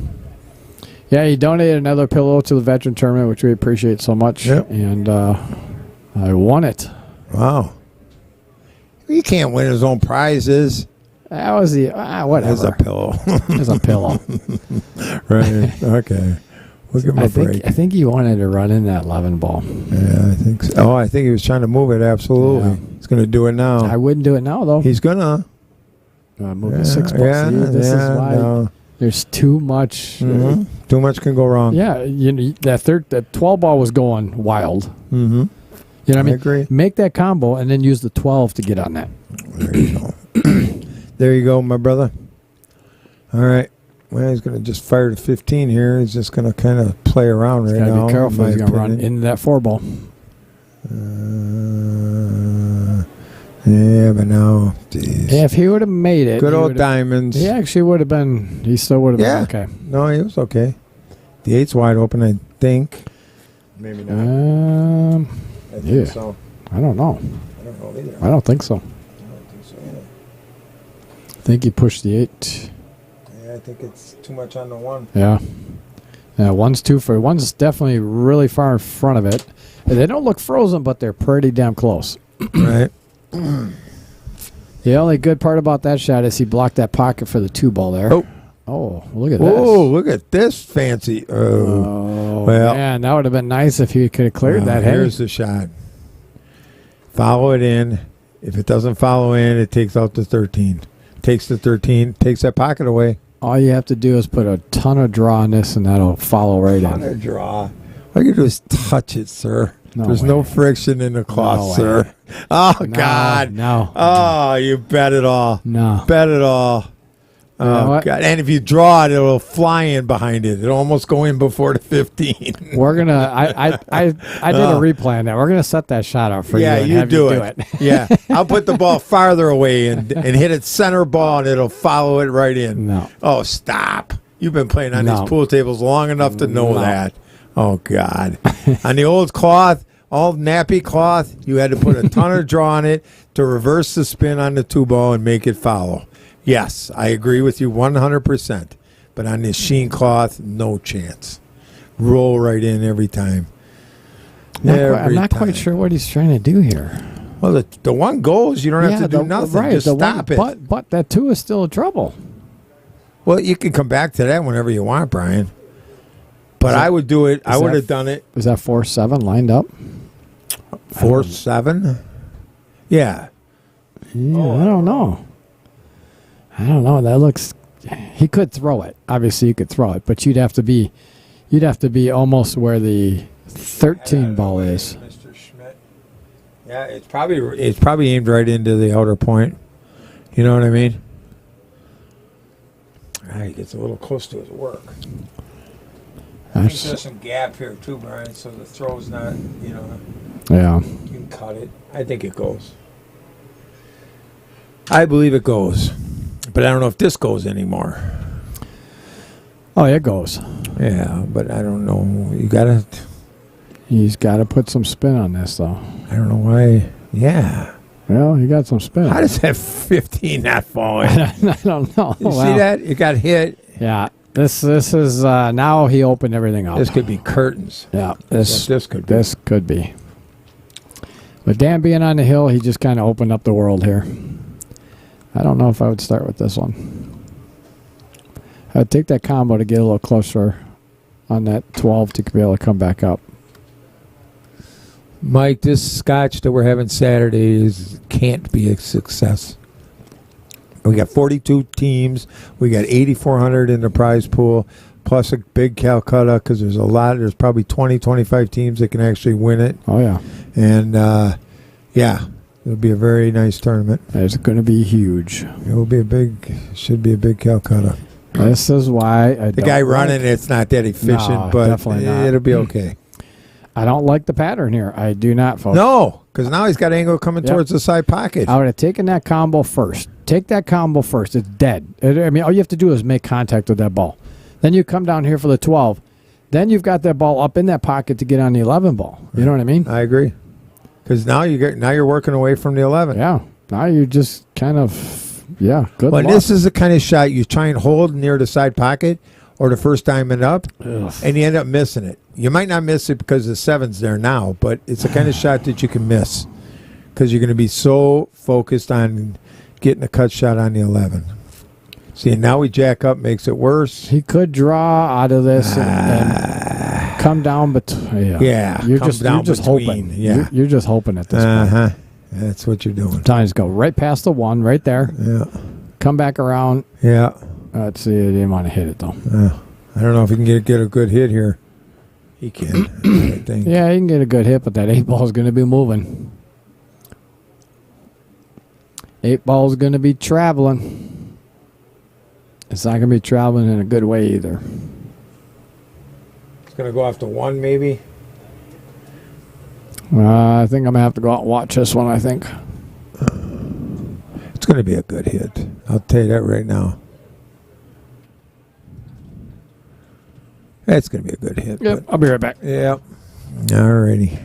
he donated another pillow to the Veteran Tournament, which we appreciate so much. Yep. And I won it. Wow. He can't win his own prizes. That was the whatever. As a pillow. As a pillow. Right. Okay. We'll give him a break. I think he wanted to run in that 11 ball. Yeah, I think so. Oh, I think he was trying to move it. Absolutely. Yeah. He's going to do it now. I wouldn't do it now, though. He's going to. Move the 6 balls. Yeah, this is why there's too much. Mm-hmm. Too much can go wrong. Yeah, that 12 ball was going wild. Mm-hmm. You know what I mean? I agree. Make that combo and then use the 12 to get on that. There you go. There you go, my brother. All right. Well, he's going to just fire to 15 here. He's just going to kind of play around right now. Be careful. He's going to run into that 4 ball. Yeah, but no. Geez. Yeah, if he would have made it. Good old diamonds. He actually would have been. He still would have been okay. No, he was okay. The 8's wide open, I think. Maybe not. I think so. I don't know. I don't know either. I don't think so. I don't think so either. I think he pushed the 8. Yeah, I think it's too much on the 1. Yeah. Yeah, one's definitely really far in front of it. They don't look frozen, but they're pretty damn close. Right. The only good part about that shot is he blocked that pocket for the 2 ball there. Oh, look at this. Oh, look at this fancy. Oh, well, man, that would have been nice if he could have cleared that. Here's the shot. Follow it in. If it doesn't follow in, it takes out the 13. Takes the 13, takes that pocket away. All you have to do is put a ton of draw on this, and that'll follow right in. Ton of draw. All you do is touch it, sir. There's no friction in the cloth, sir. Oh, God. No. Oh, you bet it all. No. Bet it all. Oh, God. And if you draw it, it'll fly in behind it. It'll almost go in before the 15. We're going to, I did a replay on that. We're going to set that shot up for you. Yeah, you do it. Yeah. I'll put the ball farther away and hit it center ball, and it'll follow it right in. No. Oh, stop. You've been playing on these pool tables long enough to know that. Oh, God. On the old cloth, all nappy cloth, you had to put a ton of draw on it to reverse the spin on the 2 ball and make it follow. Yes, I agree with you 100%. But on this sheen cloth, no chance. Roll right in every time. I'm not quite sure what he's trying to do here. Well, the one goal is you don't have to do nothing. Right, just stop it. But that 2 is still in trouble. Well, you can come back to that whenever you want, Brian. But I would do it. I would have done it. Is that 4-7 lined up? 4-7? Yeah. I don't know. That looks. He could throw it. Obviously, you could throw it, but you'd have to be almost where the 13 ball is. Mr. Schmit. Yeah, it's probably aimed right into the outer point. You know what I mean? He gets a little close to his work. I think there's some gap here too, Brian, so the throw's not, Yeah. You can cut it. I think it goes. I believe it goes. But I don't know if this goes anymore. Oh, it goes. Yeah, but I don't know. He's got to put some spin on this, though. I don't know why. Yeah. Well, he got some spin. How does that 15 not fall in? I don't know. You see that? It got hit. Yeah. This is now he opened everything up. This could be curtains. Yeah. This could be. This could be. But Dan being on the hill, he just kind of opened up the world here. I don't know if I would start with this one. I'd take that combo to get a little closer on that 12 to be able to come back up. Mike, this scotch that we're having Saturday can't be a success. We got 42 teams. We got 8,400 in the prize pool, plus a big Calcutta because there's a lot. There's probably 20, 25 teams that can actually win it. Oh, yeah. And, it'll be a very nice tournament. It's going to be huge. Should be a big Calcutta. This is why the guy running it's not that efficient, but definitely not. It'll be okay. I don't like the pattern here. I do not, folks. No, because now he's got angle coming towards the side pocket. I would have taken that combo first. Take that combo first. It's dead. I mean, all you have to do is make contact with that ball. Then you come down here for the 12. Then you've got that ball up in that pocket to get on the 11 ball. You know what I mean? I agree. Because now you're working away from the 11. Yeah. Now you just kind of, good luck. This is the kind of shot you try and hold near the side pocket or the first diamond up, and you end up missing it. You might not miss it because the 7's there now, but it's the kind of shot that you can miss because you're going to be so focused on getting a cut shot on the 11. See, now we jack up, makes it worse. He could draw out of this and come down, but you're just hoping. Yeah, you're just hoping at this point. That's what you're doing. Times go right past the 1, right there. Yeah. Come back around. Yeah. Let's see. I didn't want to hit it though. I don't know if he can get a good hit here. He can. I think. Yeah, he can get a good hit, but that 8 ball is going to be moving. 8 ball is going to be traveling. It's not going to be traveling in a good way either. It's going to go off to 1 maybe. I think I'm going to have to go out and watch this one, I think. It's going to be a good hit. I'll tell you that right now. It's going to be a good hit. Yep, I'll be right back. Yep. All righty.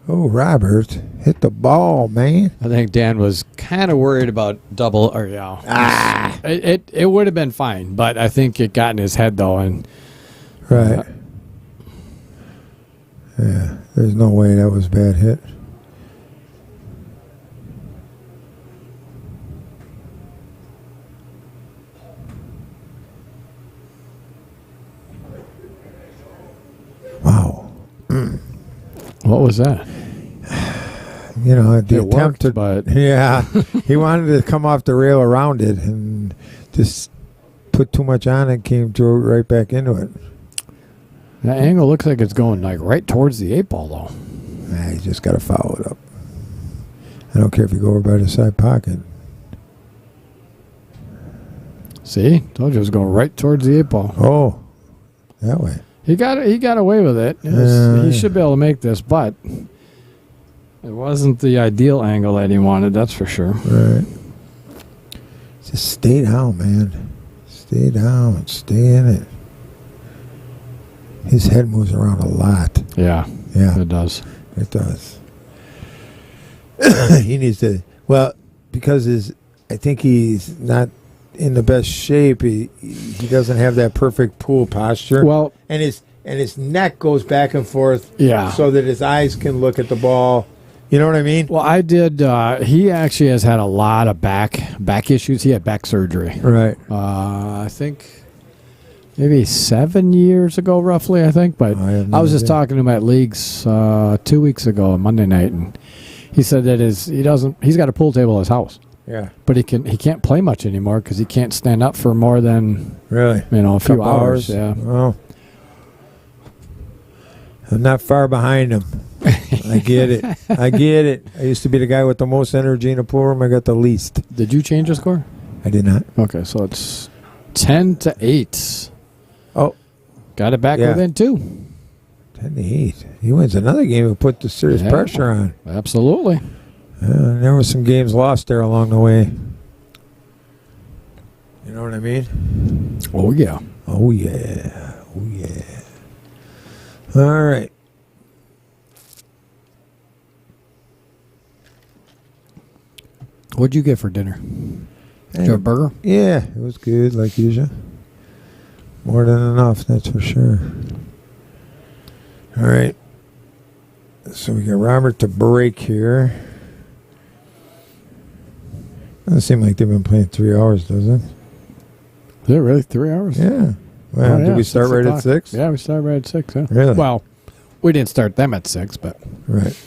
Oh, Robert, hit the ball, man. I think Dan was kind of worried about double, or it would have been fine, but I think it got in his head though, and right. Yeah, there's no way that was a bad hit. Wow. What was that? the It attempt worked, but yeah, he wanted to come off the rail around it and just put too much on it, drove right back into it. that angle looks like it's going like right towards the 8-ball, though. Nah, you just got to follow it up. I don't care if you go over by the side pocket. See? Told you it was going right towards the 8-ball. Oh, that way. He got away with it. He should be able to make this, but it wasn't the ideal angle that he wanted, that's for sure. Right. Just stay down, man. Stay down. Stay in it. His head moves around a lot. Yeah. Yeah. It does. It does. He needs to, because I think he's not in the best shape. He doesn't have that perfect pool posture. Well, and his neck goes back and forth. Yeah. So that his eyes can look at the ball. You know what I mean? Well, I did. He actually has had a lot of back issues. He had back surgery. Right. I think maybe 7 years ago, roughly. I think, but I was just talking to him at leagues 2 weeks ago on Monday night, and he said that he's got a pool table at his house. Yeah. But he can't play much anymore because he can't stand up for more than really a few hours. Yeah. Well, I'm not far behind him. I get it. I used to be the guy with the most energy in the pool room. I got the least. Did you change the score? I did not. Okay, so it's 10-8. Oh. Got it back within 2. 10-8. He wins another game and put the serious pressure on. Absolutely. There were some games lost there along the way. You know what I mean? Oh, yeah. Oh, yeah. Oh, yeah. All right. What'd you get for dinner? Did you have a burger? Yeah, it was good, like usual. More than enough, that's for sure. All right. So we got Robert to break here. Doesn't seem like they've been playing 3 hours, does it? Is it really 3 hours? Yeah. Well, did we start right at 6? Yeah, we started right at 6. Yeah. Really? Well, we didn't start them at 6, but. Right.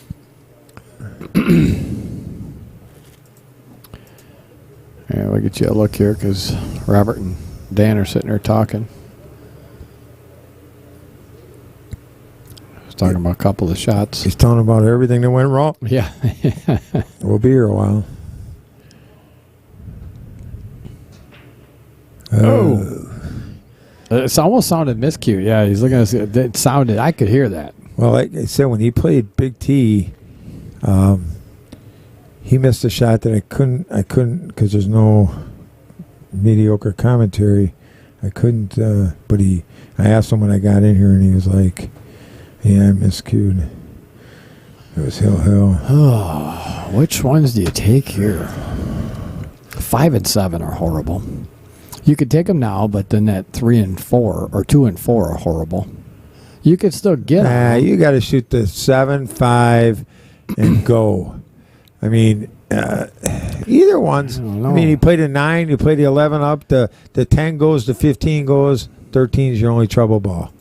Yeah, we'll get you a look here because Robert and Dan are sitting there talking. I was talking about a couple of shots. He's telling about everything that went wrong. Yeah. We'll be here a while. It almost sounded miscue. Yeah, he's looking at us. It sounded, I could hear that. Well, like I said, when he played Big T, he missed a shot that I couldn't because there's no mediocre commentary. I couldn't, but I asked him when I got in here, and he was like, "Yeah, I miscued." It was hill. Oh, which ones do you take here? 5 and 7 are horrible. You could take them now, but then at 3 and 4 or 2 and 4 are horrible. You could still get them. You got to shoot the 7, 5, and go. I mean, either one's. I mean, he played a 9, you played the 11 up, the 10 goes, the 15 goes, 13 is your only trouble ball.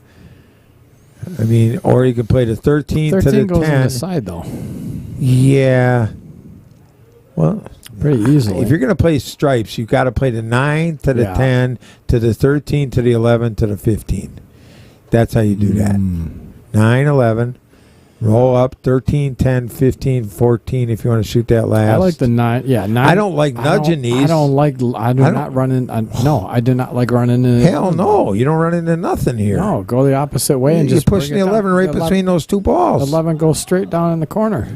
I mean, or you can play the 13 to the 10. 13 goes on the side, though. Yeah. Well, pretty easily. If you're going to play stripes, you got to play the 9 to the 10 to the 13 to the 11 to the 15. That's how you do that. 9, 11. Roll up 13, 10, 15, 14 if you want to shoot that last. I like the 9. Yeah, 9. I don't like nudging these. I do not run in. No, I do not like running in. Hell no. You don't run into nothing here. No, go the opposite way and just push the 11 right between those two balls. 11 goes straight down in the corner.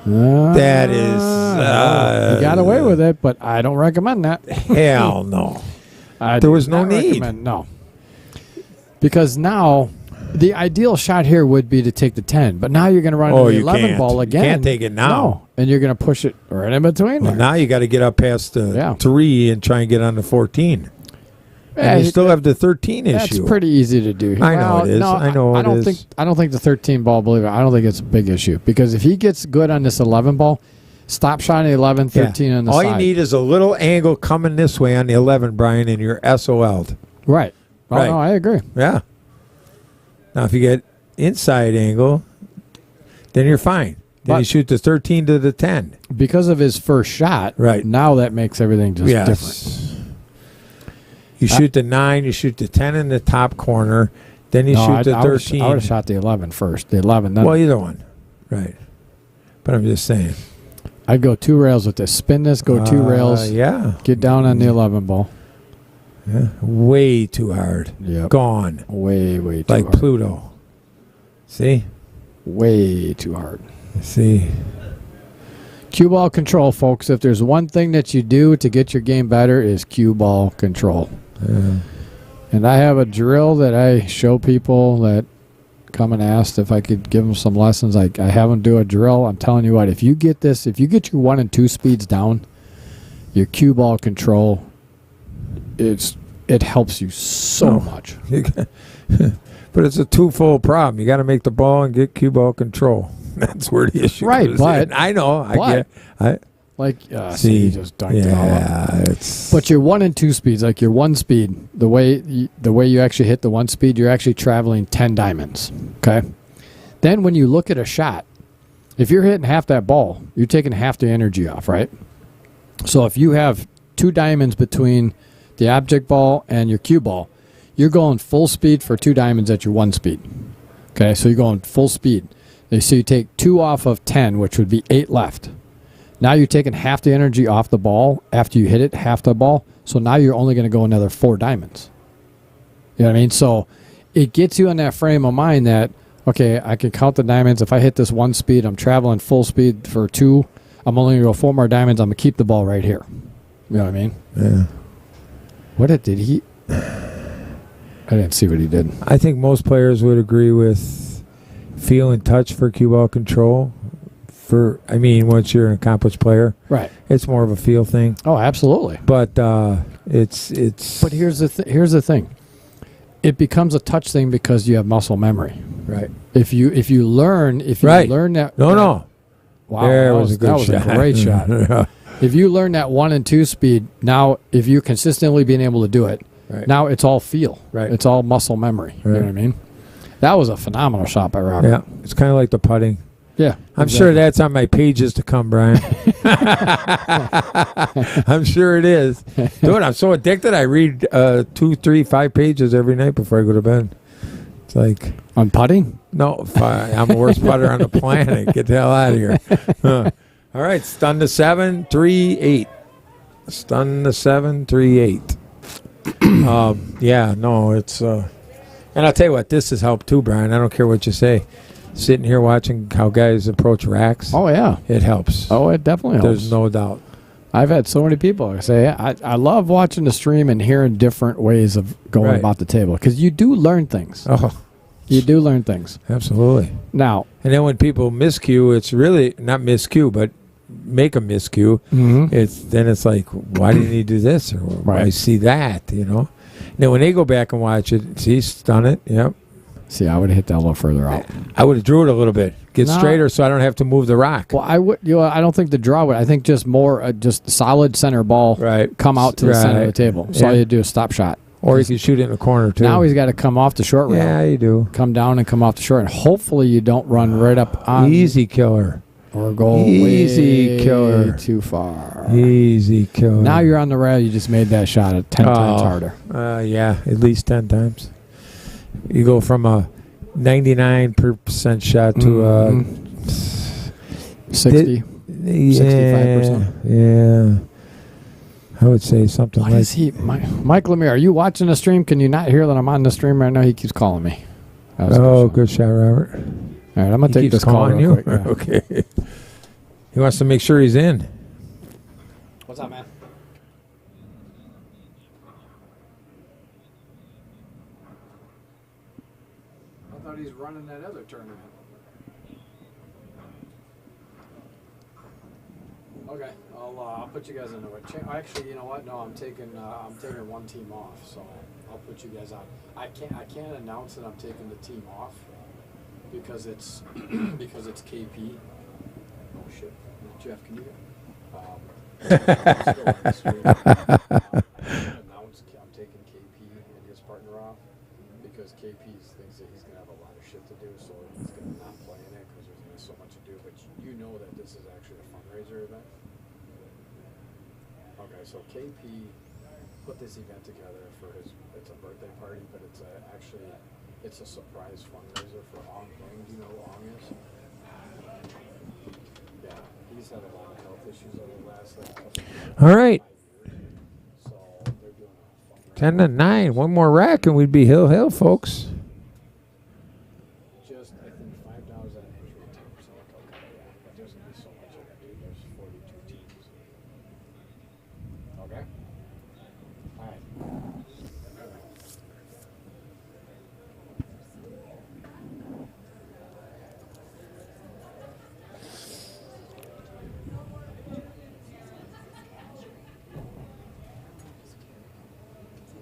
That is. You got away with it, but I don't recommend that. Hell no. There was no need. No. Because now, the ideal shot here would be to take the 10, but now you're going to run into the 11 ball again. You can't take it now. No, and you're going to push it right in between. Well, now you got to get up past the 3 and try and get on the 14. And you still have the 13 issue. That's pretty easy to do. I know it is. No, I know it is. I don't think the 13 ball, believe it, I don't think it's a big issue. Because if he gets good on this 11 ball, stop shotting the 11, 13 on the All side. you need is a little angle coming this way on the 11, Brian, and you're SOL'd. Right. Oh, right. No, I agree. Yeah. Now, if you get inside angle, then you're fine. Then you shoot the 13 to the 10. Because of his first shot, right now that makes everything just different. You shoot the 9, you shoot the 10 in the top corner, then you shoot the 13. I would have shot the 11 first. The 11, then. Well, either one. Right. But I'm just saying. I'd go 2 rails with this. Spin this, go 2 rails. Yeah. Get down on the 11 ball. Yeah. Way too hard. Yep. Gone. Way too hard. Like Pluto. See? Way too hard. See? Cue ball control, folks. If there's one thing that you do to get your game better is cue ball control. And I have a drill that I show people that come and asked if I could give them some lessons. I have them do a drill. I'm telling you what, if you get your 1 and 2 speeds down, your cue ball control, it helps you so much. But it's a twofold problem. You got to make the ball and get cue ball control. That's where the issue right, comes but in. I know. See, you just dunked it all up. But your 1 and 2 speeds, like your 1 speed, the way you actually hit the 1 speed, you're actually traveling 10 diamonds. Okay. Then when you look at a shot, if you're hitting half that ball, you're taking half the energy off, right? So if you have 2 diamonds between the object ball and your cue ball, you're going full speed for 2 diamonds at your 1 speed. Okay, so you're going full speed. So you take 2 off of 10, which would be 8 left. Now you're taking half the energy off the ball after you hit it, half the ball. So now you're only going to go another 4 diamonds. You know what I mean? So it gets you in that frame of mind that, okay, I can count the diamonds. If I hit this 1 speed, I'm traveling full speed for 2. I'm only going to go 4 more diamonds. I'm going to keep the ball right here. You know what I mean? Yeah. What did he... I didn't see what he did. I think most players would agree with feel and touch for cue ball control. Once you're an accomplished player, right? It's more of a feel thing. Oh, absolutely. But it's. But here's the thing. It becomes a touch thing because you have muscle memory, right? If you learn that. No. Wow, that was a great shot. Yeah. If you learn that 1 and 2 speed, now if you consistently being able to do it, right. Now it's all feel. Right. It's all muscle memory. Right. You know what I mean? That was a phenomenal shot by Robert. Yeah, it's kind of like the putting. Yeah, I'm sure that's on my pages to come, Brian. I'm sure it is. Dude, I'm so addicted. I read 2, 3, 5 pages every night before I go to bed. It's like on putting. No, I'm the worst putter on the planet. Get the hell out of here. All right, stun to 7, 3, 8. Stun to 7, 3, 8. It's. And I'll tell you what, this has helped too, Brian. I don't care what you say. Sitting here watching how guys approach racks. Oh, yeah. It helps. Oh, it definitely helps. There's no doubt. I've had so many people say, I love watching the stream and hearing different ways of going about the table. Because you do learn things. Oh. You do learn things. Absolutely. Now. And then when people miscue, it's really not miscue, but make a miscue. Mm-hmm. It's like, why didn't he do this? Or why see that, Now, when they go back and watch it, see, stun it. Yep. See, I would have hit that a little further out. I would have drew it a little bit. Get straighter so I don't have to move the rock. Well, I would. I don't think the draw would. I think just more, just solid center ball. Right. Come out to the center of the table. So all you do is stop shot. Or you can shoot it in the corner, too. Now he's got to come off the short rail. Yeah, you do. Come down and come off the short. And hopefully you don't run right up on. Easy killer. Or go easy killer. Too far. Easy killer. Now you're on the rail. You just made that shot 10 times harder. Yeah, at least 10 times. You go from a 99% shot to a 60. 65%. Yeah. I would say something What is he? Mike Lemire, are you watching the stream? Can you not hear that I'm on the stream right now? He keeps calling me. Good shot, Robert. All right, I'm going to take this call real quick. Yeah. Okay. He wants to make sure he's in. What's up, man? I thought he's running that other tournament. Okay, I'll put you guys into it. Actually, you know what? No, I'm taking one team off, so I'll put you guys on. I can't announce that I'm taking the team off because it's KP. Oh shit, Jeff, can you? Announce I'm taking KP and his partner off because KP thinks that he's gonna have a lot of shit to do, so he's gonna not play in it because there's gonna be so much to do. But know that this is actually a fundraiser event? Okay, so KP put this event together for it's a birthday party, but it's a surprise fundraiser for Ong Bang. Do you know who Ong is? Yeah, he's had a lot of health issues over the last couple of years. All right. So they're doing a fundraiser. 10-9. One more rack and we'd be hill, folks. Just, I think, $5 on entry, 10% token. Yeah, but there's going to be so much of it, dude. There's 42 teams. Okay? All right.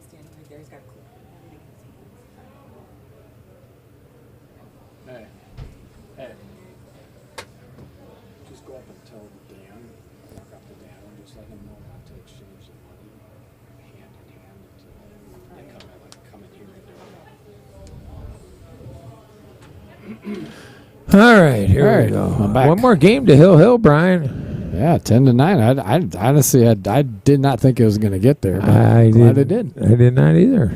Standing right there, he's got a clue. Hey. Hey. Just go up and tell Dan, walk up to Dan and just let him know not to exchange the money hand in hand until they come in here and do it. All right, here we go. I'm back. One more game to hill, Brian. Yeah, 10-9. I honestly I did not think it was going to get there. But I glad it did. I did not either.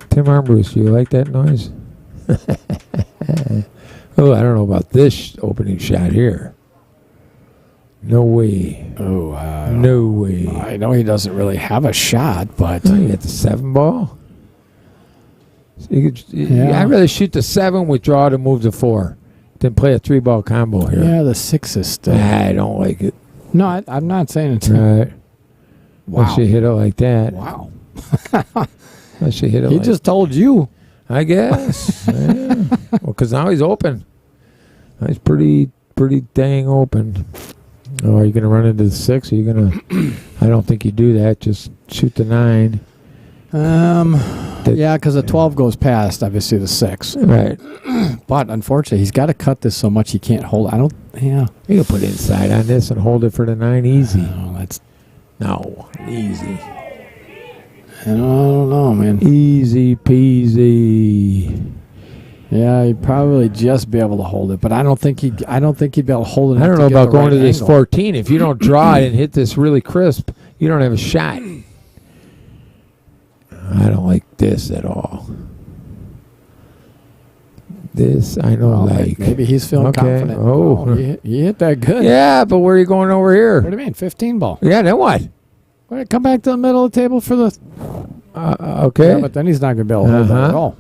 Tim Armbruster, you like that noise? Oh, I don't know about this opening shot here. No way. Oh, No way. I know he doesn't really have a shot, but Oh, you got the 7 ball? So Yeah. I'd rather shoot the 7, withdraw to move to 4 than play a 3-ball combo here. yeah, the 6 is still. I don't like it. No, I'm not saying it's. Right. Wow. Once you hit it like that. Wow. Once you hit it He like just told you. I guess. Yeah. Well, because now he's open. He's pretty dang open. Oh, are you going to run into the 6? Are you going to... I don't think you do that. Just shoot the 9. Yeah, because the 12 goes past, obviously, the 6. Right. But unfortunately, he's got to cut this so much he can't hold. Yeah. You can put inside on this and hold it for the 9 easy. Oh, that's. No, easy. I don't know, man. Easy peasy. Yeah, he'd probably just be able to hold it, but I don't think he'd be able to hold it. I don't know about going to this 14. If you don't draw it and hit this really crisp, you don't have a shot. I don't like this at all. This I don't like. Maybe he's feeling confident. Oh. He hit that good. Yeah, but where are you going over here? What do you mean, 15 ball? Yeah, then what? Wait, come back to the middle of the table for the. Okay. Yeah, but then he's not going to be able to hold that at all.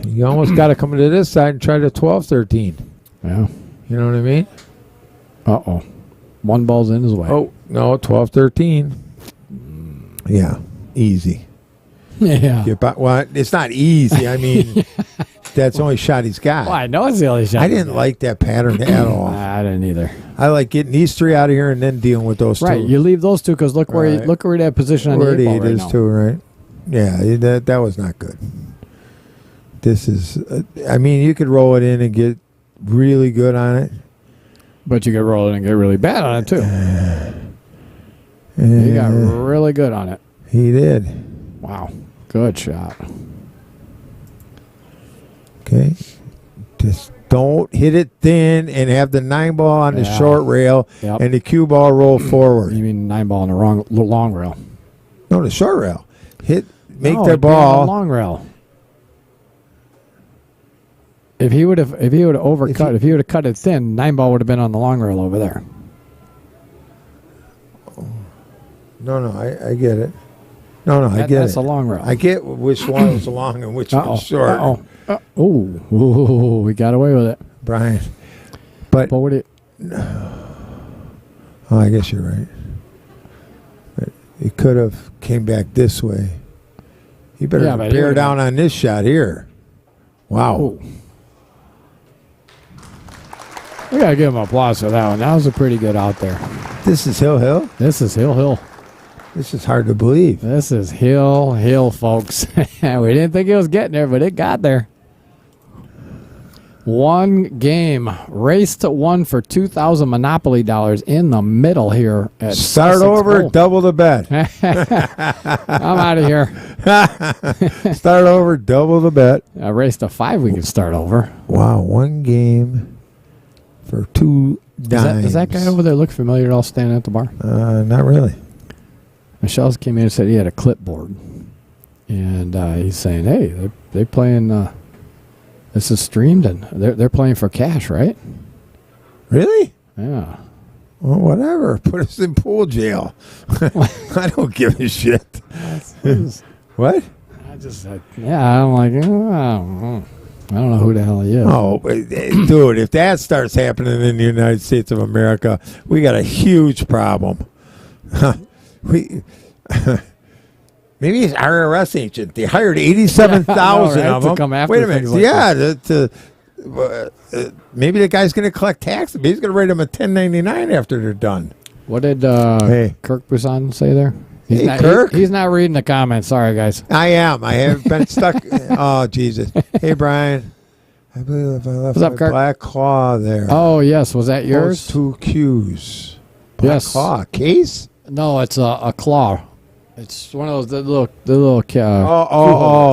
You almost got to come to this side and try the 12-13. Yeah. You know what I mean? Uh-oh. One ball's in his way. Oh, no, 12-13. Yeah, easy. Yeah. Well, it's not easy. I mean, that's the only shot he's got. Well, I know it's the only shot. I didn't like that pattern at all. I didn't either. I like getting these 3 out of here and then dealing with those 2. Right, you leave those 2 because look where that position on where the 8 ball it right is now. too, right? Yeah, that was not good. This is, I mean, you could roll it in and get really good on it. But you could roll it and get really bad on it, too. He got really good on it. He did. Wow. Good shot. Okay. Just don't hit it thin and have the 9 ball on the short rail and the cue ball roll forward. You mean 9 ball on the long rail? No, the short rail. Make no, their ball. Long rail. If he would have overcut, if he would have cut it thin, 9 ball would have been on the long rail over there. No, I get it. No, I get it. That's a long rail. I get which one was long and which was short. Oh, we got away with it, Brian. But what it? Oh, I guess you're right. It could have came back this way. You better bear down on this shot here. Wow. Oh. We got to give him applause for that one. That was a pretty good out there. This is Hill. This is Hill. This is hard to believe. This is Hill, folks. We didn't think it was getting there, but it got there. One game. Race to one for 2,000 Monopoly dollars in the middle here. At Start Sussex over, Bowl. double the bet. I'm out of here. Start over, double the bet. A race to 5 we can start over. Wow, one game for 2 dimes. Does that guy over there look familiar at all standing at the bar? Not really. Michelle's came in and said he had a clipboard. And he's saying, hey, they're playing... this is streamed, and they're playing for cash, right? Really? Yeah. Well, whatever. Put us in pool jail. I don't give a shit. What? I'm like, I don't know who the hell he is. Oh, dude, if that starts happening in the United States of America, we got a huge problem. Maybe he's IRS agent. They hired 87,000 right, of to them. come after Wait a minute. things like Maybe the guy's going to collect taxes. Maybe he's going to write them a 1099 after they're done. What did Hey. Kirk Busan say there? Kirk? He's not reading the comments. Sorry, guys. I am. I have been stuck. Oh, Jesus. Hey, Brian. I believe I left What's up, my Kirk? black claw there. Oh, yes. Was that yours? Those 2 Qs. Black Yes. claw. Case? No, it's a claw. It's one of those the little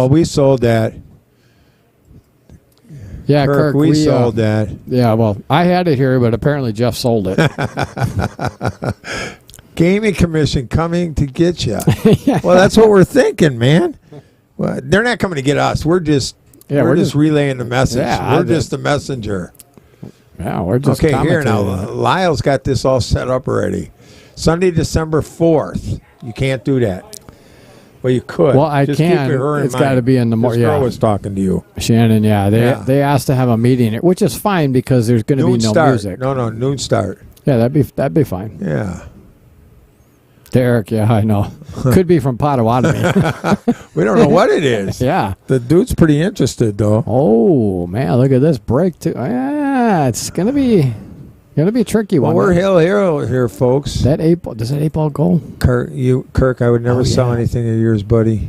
We sold that. yeah, Kirk. We sold that. Yeah, well, I had it here, but apparently Jeff sold it. Gaming Commission coming to get you. Well, that's what we're thinking, man. Well, they're not coming to get us. We're just relaying the message. Yeah, we're just the messenger. Yeah, we're just Okay. Here now, commentating. Lyle's got this all set up already. Sunday, December 4th. You can't do that. Well, you could. Well, I just can. Keep her in It's mind. got to be in the morning. This girl Yeah, was talking to you. Shannon. Yeah, they asked to have a meeting, which is fine because there's going to be Noon no start. music. No, noon start. Yeah, that'd be fine. Yeah. Derek, yeah, I know. Could be from Potawatomi. We don't know what it is. Yeah. The dude's pretty interested, though. Oh man, look at this break too. Yeah, it's gonna be a tricky Well, one. we're here, folks. Does that 8-ball go? Kirk, I would never sell anything of yours, buddy.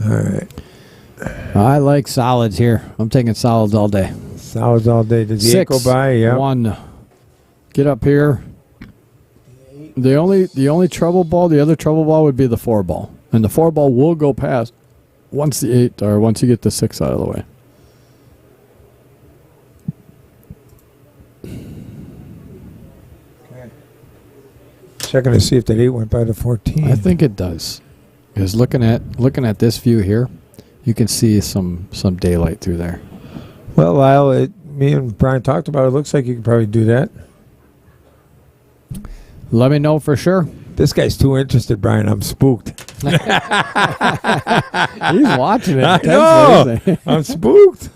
All right. I like solids here. I'm taking solids all day. Solids all day. Did the 8 go by? Yeah. 1. Get up here. The only trouble ball, the other trouble ball would be the 4-ball. And the 4-ball will go past once the 8 or once you get the 6 out of the way. Checking to see if that 8 went by the 14. I think it does. Because looking at this view here, you can see some daylight through there. Well, Lyle, me and Brian talked about it. It looks like you could probably do that. Let me know for sure. This guy's too interested, Brian. I'm spooked. He's watching it. I intensely, know. isn't he? I'm spooked.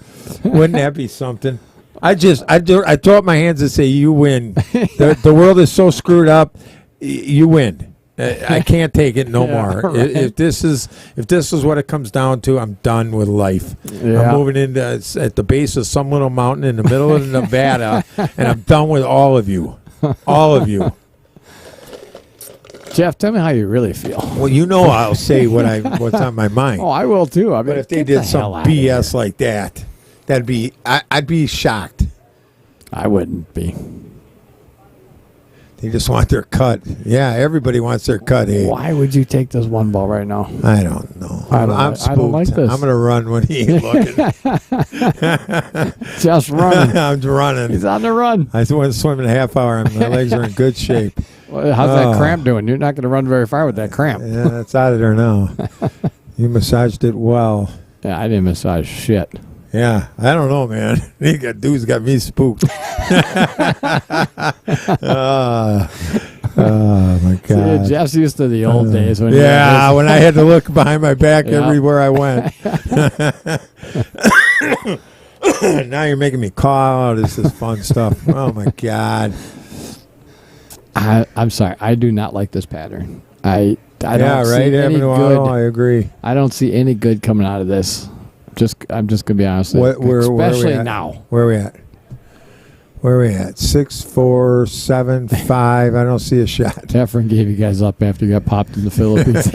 Wouldn't that be something? I throw up my hands and say, you win. The world is so screwed up. You win. I can't take it no more. Right. If this is what it comes down to, I'm done with life. Yeah. I'm moving into at the base of some little mountain in the middle of Nevada, and I'm done with all of you. All of you. Jeff, tell me how you really feel. Well, you know I'll say what's on my mind. Oh, I will too. I mean, But if they get did the some hell out of BS here. like that, I'd be shocked. I wouldn't be. They just want their cut. Yeah, everybody wants their cut. Hey, Why would you take this 1 ball right now? I don't know. I'm spooked. I don't like this. I'm gonna run when he ain't looking. Just running. I'm running. He's on the run. I went swimming a half hour, and my legs are in good shape. Well, how's that cramp doing? You're not going to run very far with that cramp. Yeah, it's out of there now. You massaged it well. Yeah, I didn't massage shit. Yeah, I don't know, man. Dude's got me spooked. Oh my God. See, Jeff's used to the old days when when I had to look behind my back everywhere I went. Now you're making me call. Oh, this is fun stuff. Oh my God. I'm sorry. I do not like this pattern. I don't see any Avenue, I good. agree. I don't see any good coming out of this. I'm just gonna be honest. Especially now. Where are we at? 6, 4, 7, 5. I don't see a shot. Efren gave you guys up after you got popped in the Philippines.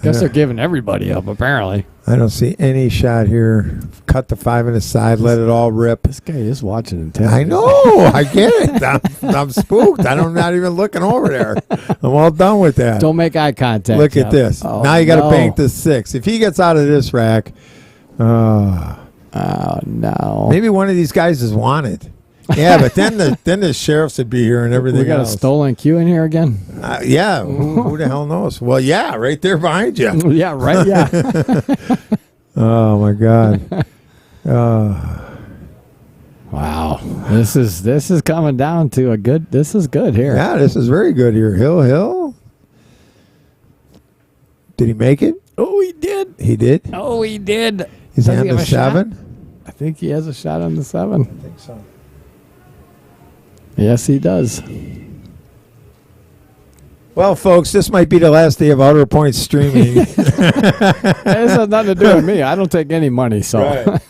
Guess they're giving everybody up, apparently. I don't see any shot here. Cut the 5 on the side, let it all rip. This guy is watching intently. I know. I get it. I'm spooked. I'm not even looking over there. I'm all done with that. Don't make eye contact. Look at this. Oh, now you got to bank the 6. If he gets out of this rack, oh no. maybe one of these guys is wanted. Yeah, but then the sheriffs would be here and everything. We got else. a stolen cue in here again. Yeah, who the hell knows? Well, yeah, right there behind you. Yeah, right. Yeah. Oh my God. Wow. This is coming down to a good. This is good here. Yeah, this is very good here. Hill. Did he make it? Oh, he did. He did. Oh, he did. Is Does he he on have the a shot? 7? I think he has a shot on the 7. I think so. Yes, he does. Well, folks, this might be the last day of Outer Point streaming. This has nothing to do with me. I don't take any money, so Right.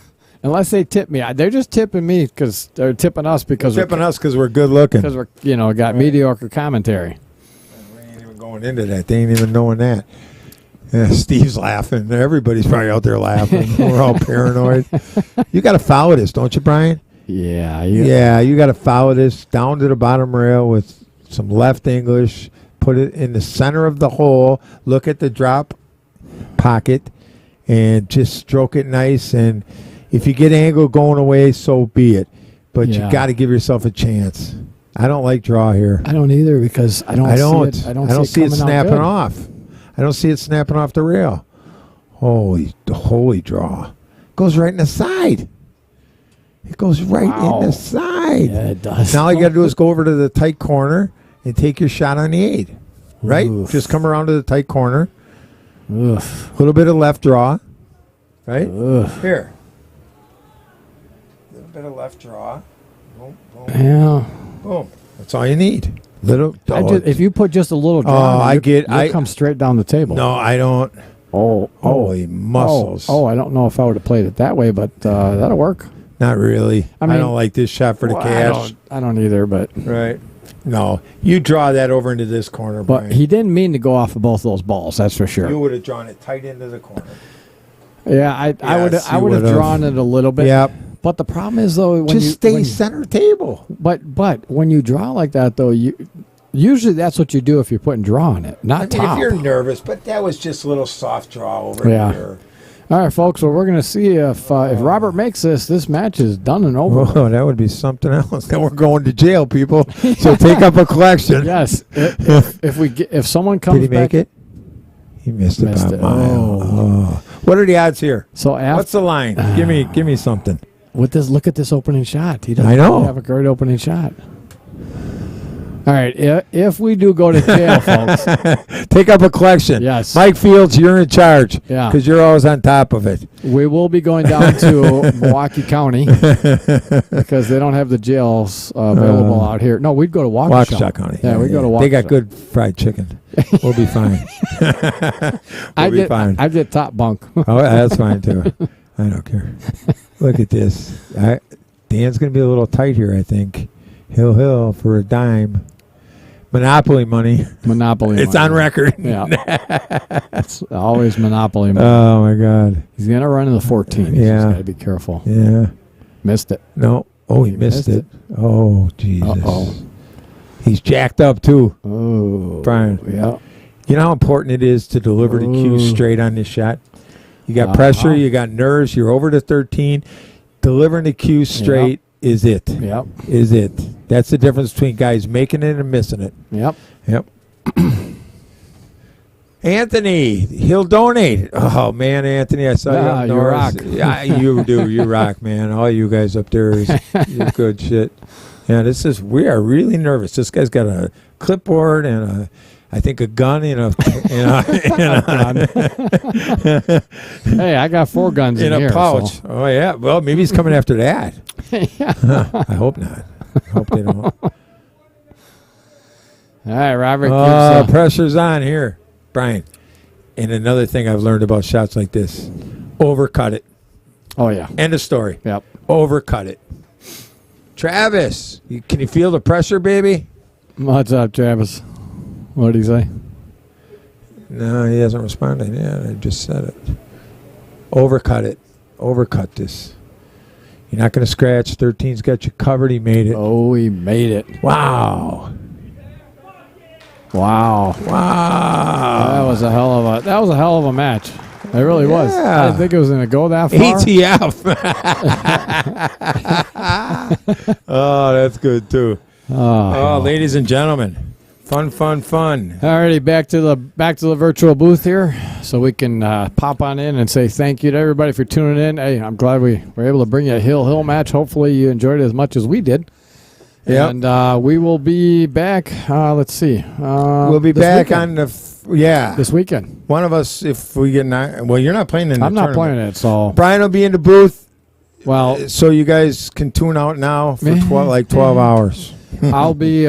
unless they tip me, they're just tipping me because they're tipping us because Tipping us because we're good looking. because we're got mediocre commentary. We ain't even going into that. They ain't even knowing that. Yeah, Steve's laughing. Everybody's probably out there laughing. We're all paranoid. You got to follow this, don't you, Brian? Yeah, Yeah, you got to follow this down to the bottom rail with some left English. Put it in the center of the hole. Look at the drop pocket and just stroke it nice. And if you get angle going away, so be it. But you got to give yourself a chance. I don't like draw here. I don't either because I don't see it snapping off. I don't see it snapping off the rail. Holy draw. Goes right in the side. It goes right in the side. Yeah, it does. Now all you got to do is go over to the tight corner and take your shot on the 8. Right? Oof. Just come around to the tight corner. Oof. A little bit of left draw. Right? Oof. Here. A little bit of left draw. Boom, boom, Yeah. boom. That's all you need. If you put just a little draw, you'll come straight down the table. No, I don't. Holy muscles. I don't know if I would have played it that way, but that'll work. Not really. I mean, don't like this shot for the cash. I don't either, but Right. No. You draw that over into this corner, but Brian. he didn't mean to go off of both those balls. That's for sure. You would have drawn it tight into the corner. Yeah, I would have drawn it a little bit. Yep. But the problem is though, when Just stay center table. But when you draw like that though, usually that's what you do if you're putting draw on it, not top. If you're nervous, but that was just a little soft draw over here. All right, folks. Well, we're going to see if Robert makes this match is done and over. Oh, that would be something else. Then we're going to jail, people. So take up a collection. Yes. If someone comes Did he back, make it? He missed it by a mile. Oh. What are the odds here? So what's the line? Give me something. With this, look at this opening shot. He doesn't I know. have a great opening shot. All right, if we do go to jail, folks, take up a collection. Yes. Mike Fields, you're in charge. Yeah. Because you're always on top of it. We will be going down to Milwaukee County because they don't have the jails available out here. No, we'd go to Waukesha County. Yeah, we'd go to Waukesha. They got good fried chicken. We'll be fine. I get top bunk. Oh, that's fine too. I don't care. Look at this. Dan's going to be a little tight here, I think. Hill for a dime. Monopoly money. It's on record. Yeah. It's always Monopoly money. Oh, my God. He's going to run in the 14. He's Yeah. got to be careful. Yeah. Missed it. No. Oh, he missed it. Oh, Jesus. Uh-oh. He's jacked up, too. Oh. Brian. Yeah. You know how important it is to deliver the cue straight on this shot? You got pressure. You got nerves. You're over to 13. Delivering the cue straight is it. Yep. Is it. That's the difference between guys making it and missing it. Yep. Anthony, he'll donate. Oh, man, Anthony, I saw you up you north. rock. Yeah, you do. You rock, man. All you guys up there is good shit. Yeah, we are really nervous. This guy's got a clipboard and I think a gun in a Hey, I got 4 guns in a here, pouch. so. Oh, yeah. Well, maybe he's coming after that. Yeah. I hope not. I hope they don't. All right, Robert. Pressure's on here, Brian. And another thing I've learned about shots like this, overcut it. Oh, yeah. End of story. Yep. Overcut it. Travis, can you feel the pressure, baby? What's up, Travis? What did he say? No, he hasn't responded. Yeah, I just said it. Overcut it. Overcut this. You're not going to scratch. 13's got you covered. He made it. Oh, he made it. Wow. Wow. Wow. That was a hell of a match. It really was. I didn't think it was going to go that far. ATF. Oh, that's good too. Oh, ladies and gentlemen. Fun. Alrighty, back to the virtual booth here, so we can pop on in and say thank you to everybody for tuning in. Hey, I'm glad we were able to bring you a Hill match. Hopefully, you enjoyed it as much as we did. Yeah, and we will be back. Let's see. We'll be back weekend. on this weekend. One of us, if we get well, you're not playing in. I'm not playing it, so Brian will be in the booth. Well, so you guys can tune out now for 12 hours. I'll be.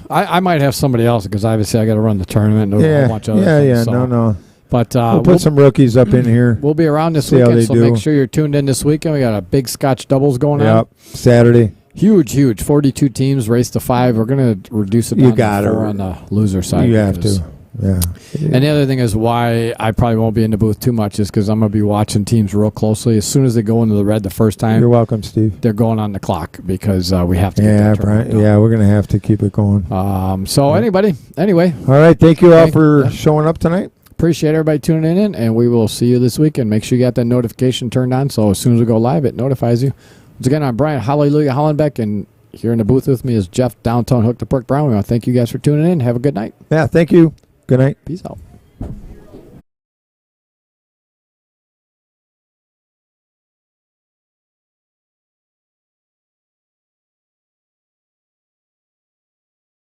I might have somebody else because obviously I got to run the tournament and a whole bunch of other things. So. No. But we'll put some rookies up in here. We'll be around this weekend, so make sure you're tuned in this weekend. We got a big Scotch doubles going on. Yep, Saturday. Huge. 42 teams, race to 5. We're going to reduce it down to 4 on the loser side. You have to. Yeah. And the other thing is why I probably won't be in the booth too much is because I'm going to be watching teams real closely. As soon as they go into the red the first time, you're welcome, Steve. They're going on the clock because we have to. Get Brian. Yeah, we're going to have to keep it going. Anyway. All right. Thank you all for showing up tonight. Appreciate everybody tuning in, and we will see you this weekend. Make sure you got that notification turned on, so as soon as we go live, it notifies you. Once again, I'm Brian Hallelujah Hollenbeck, and here in the booth with me is Jeff Downtown Hook the Pork Brown. We want to thank you guys for tuning in. Have a good night. Yeah, thank you. Good night. Peace out.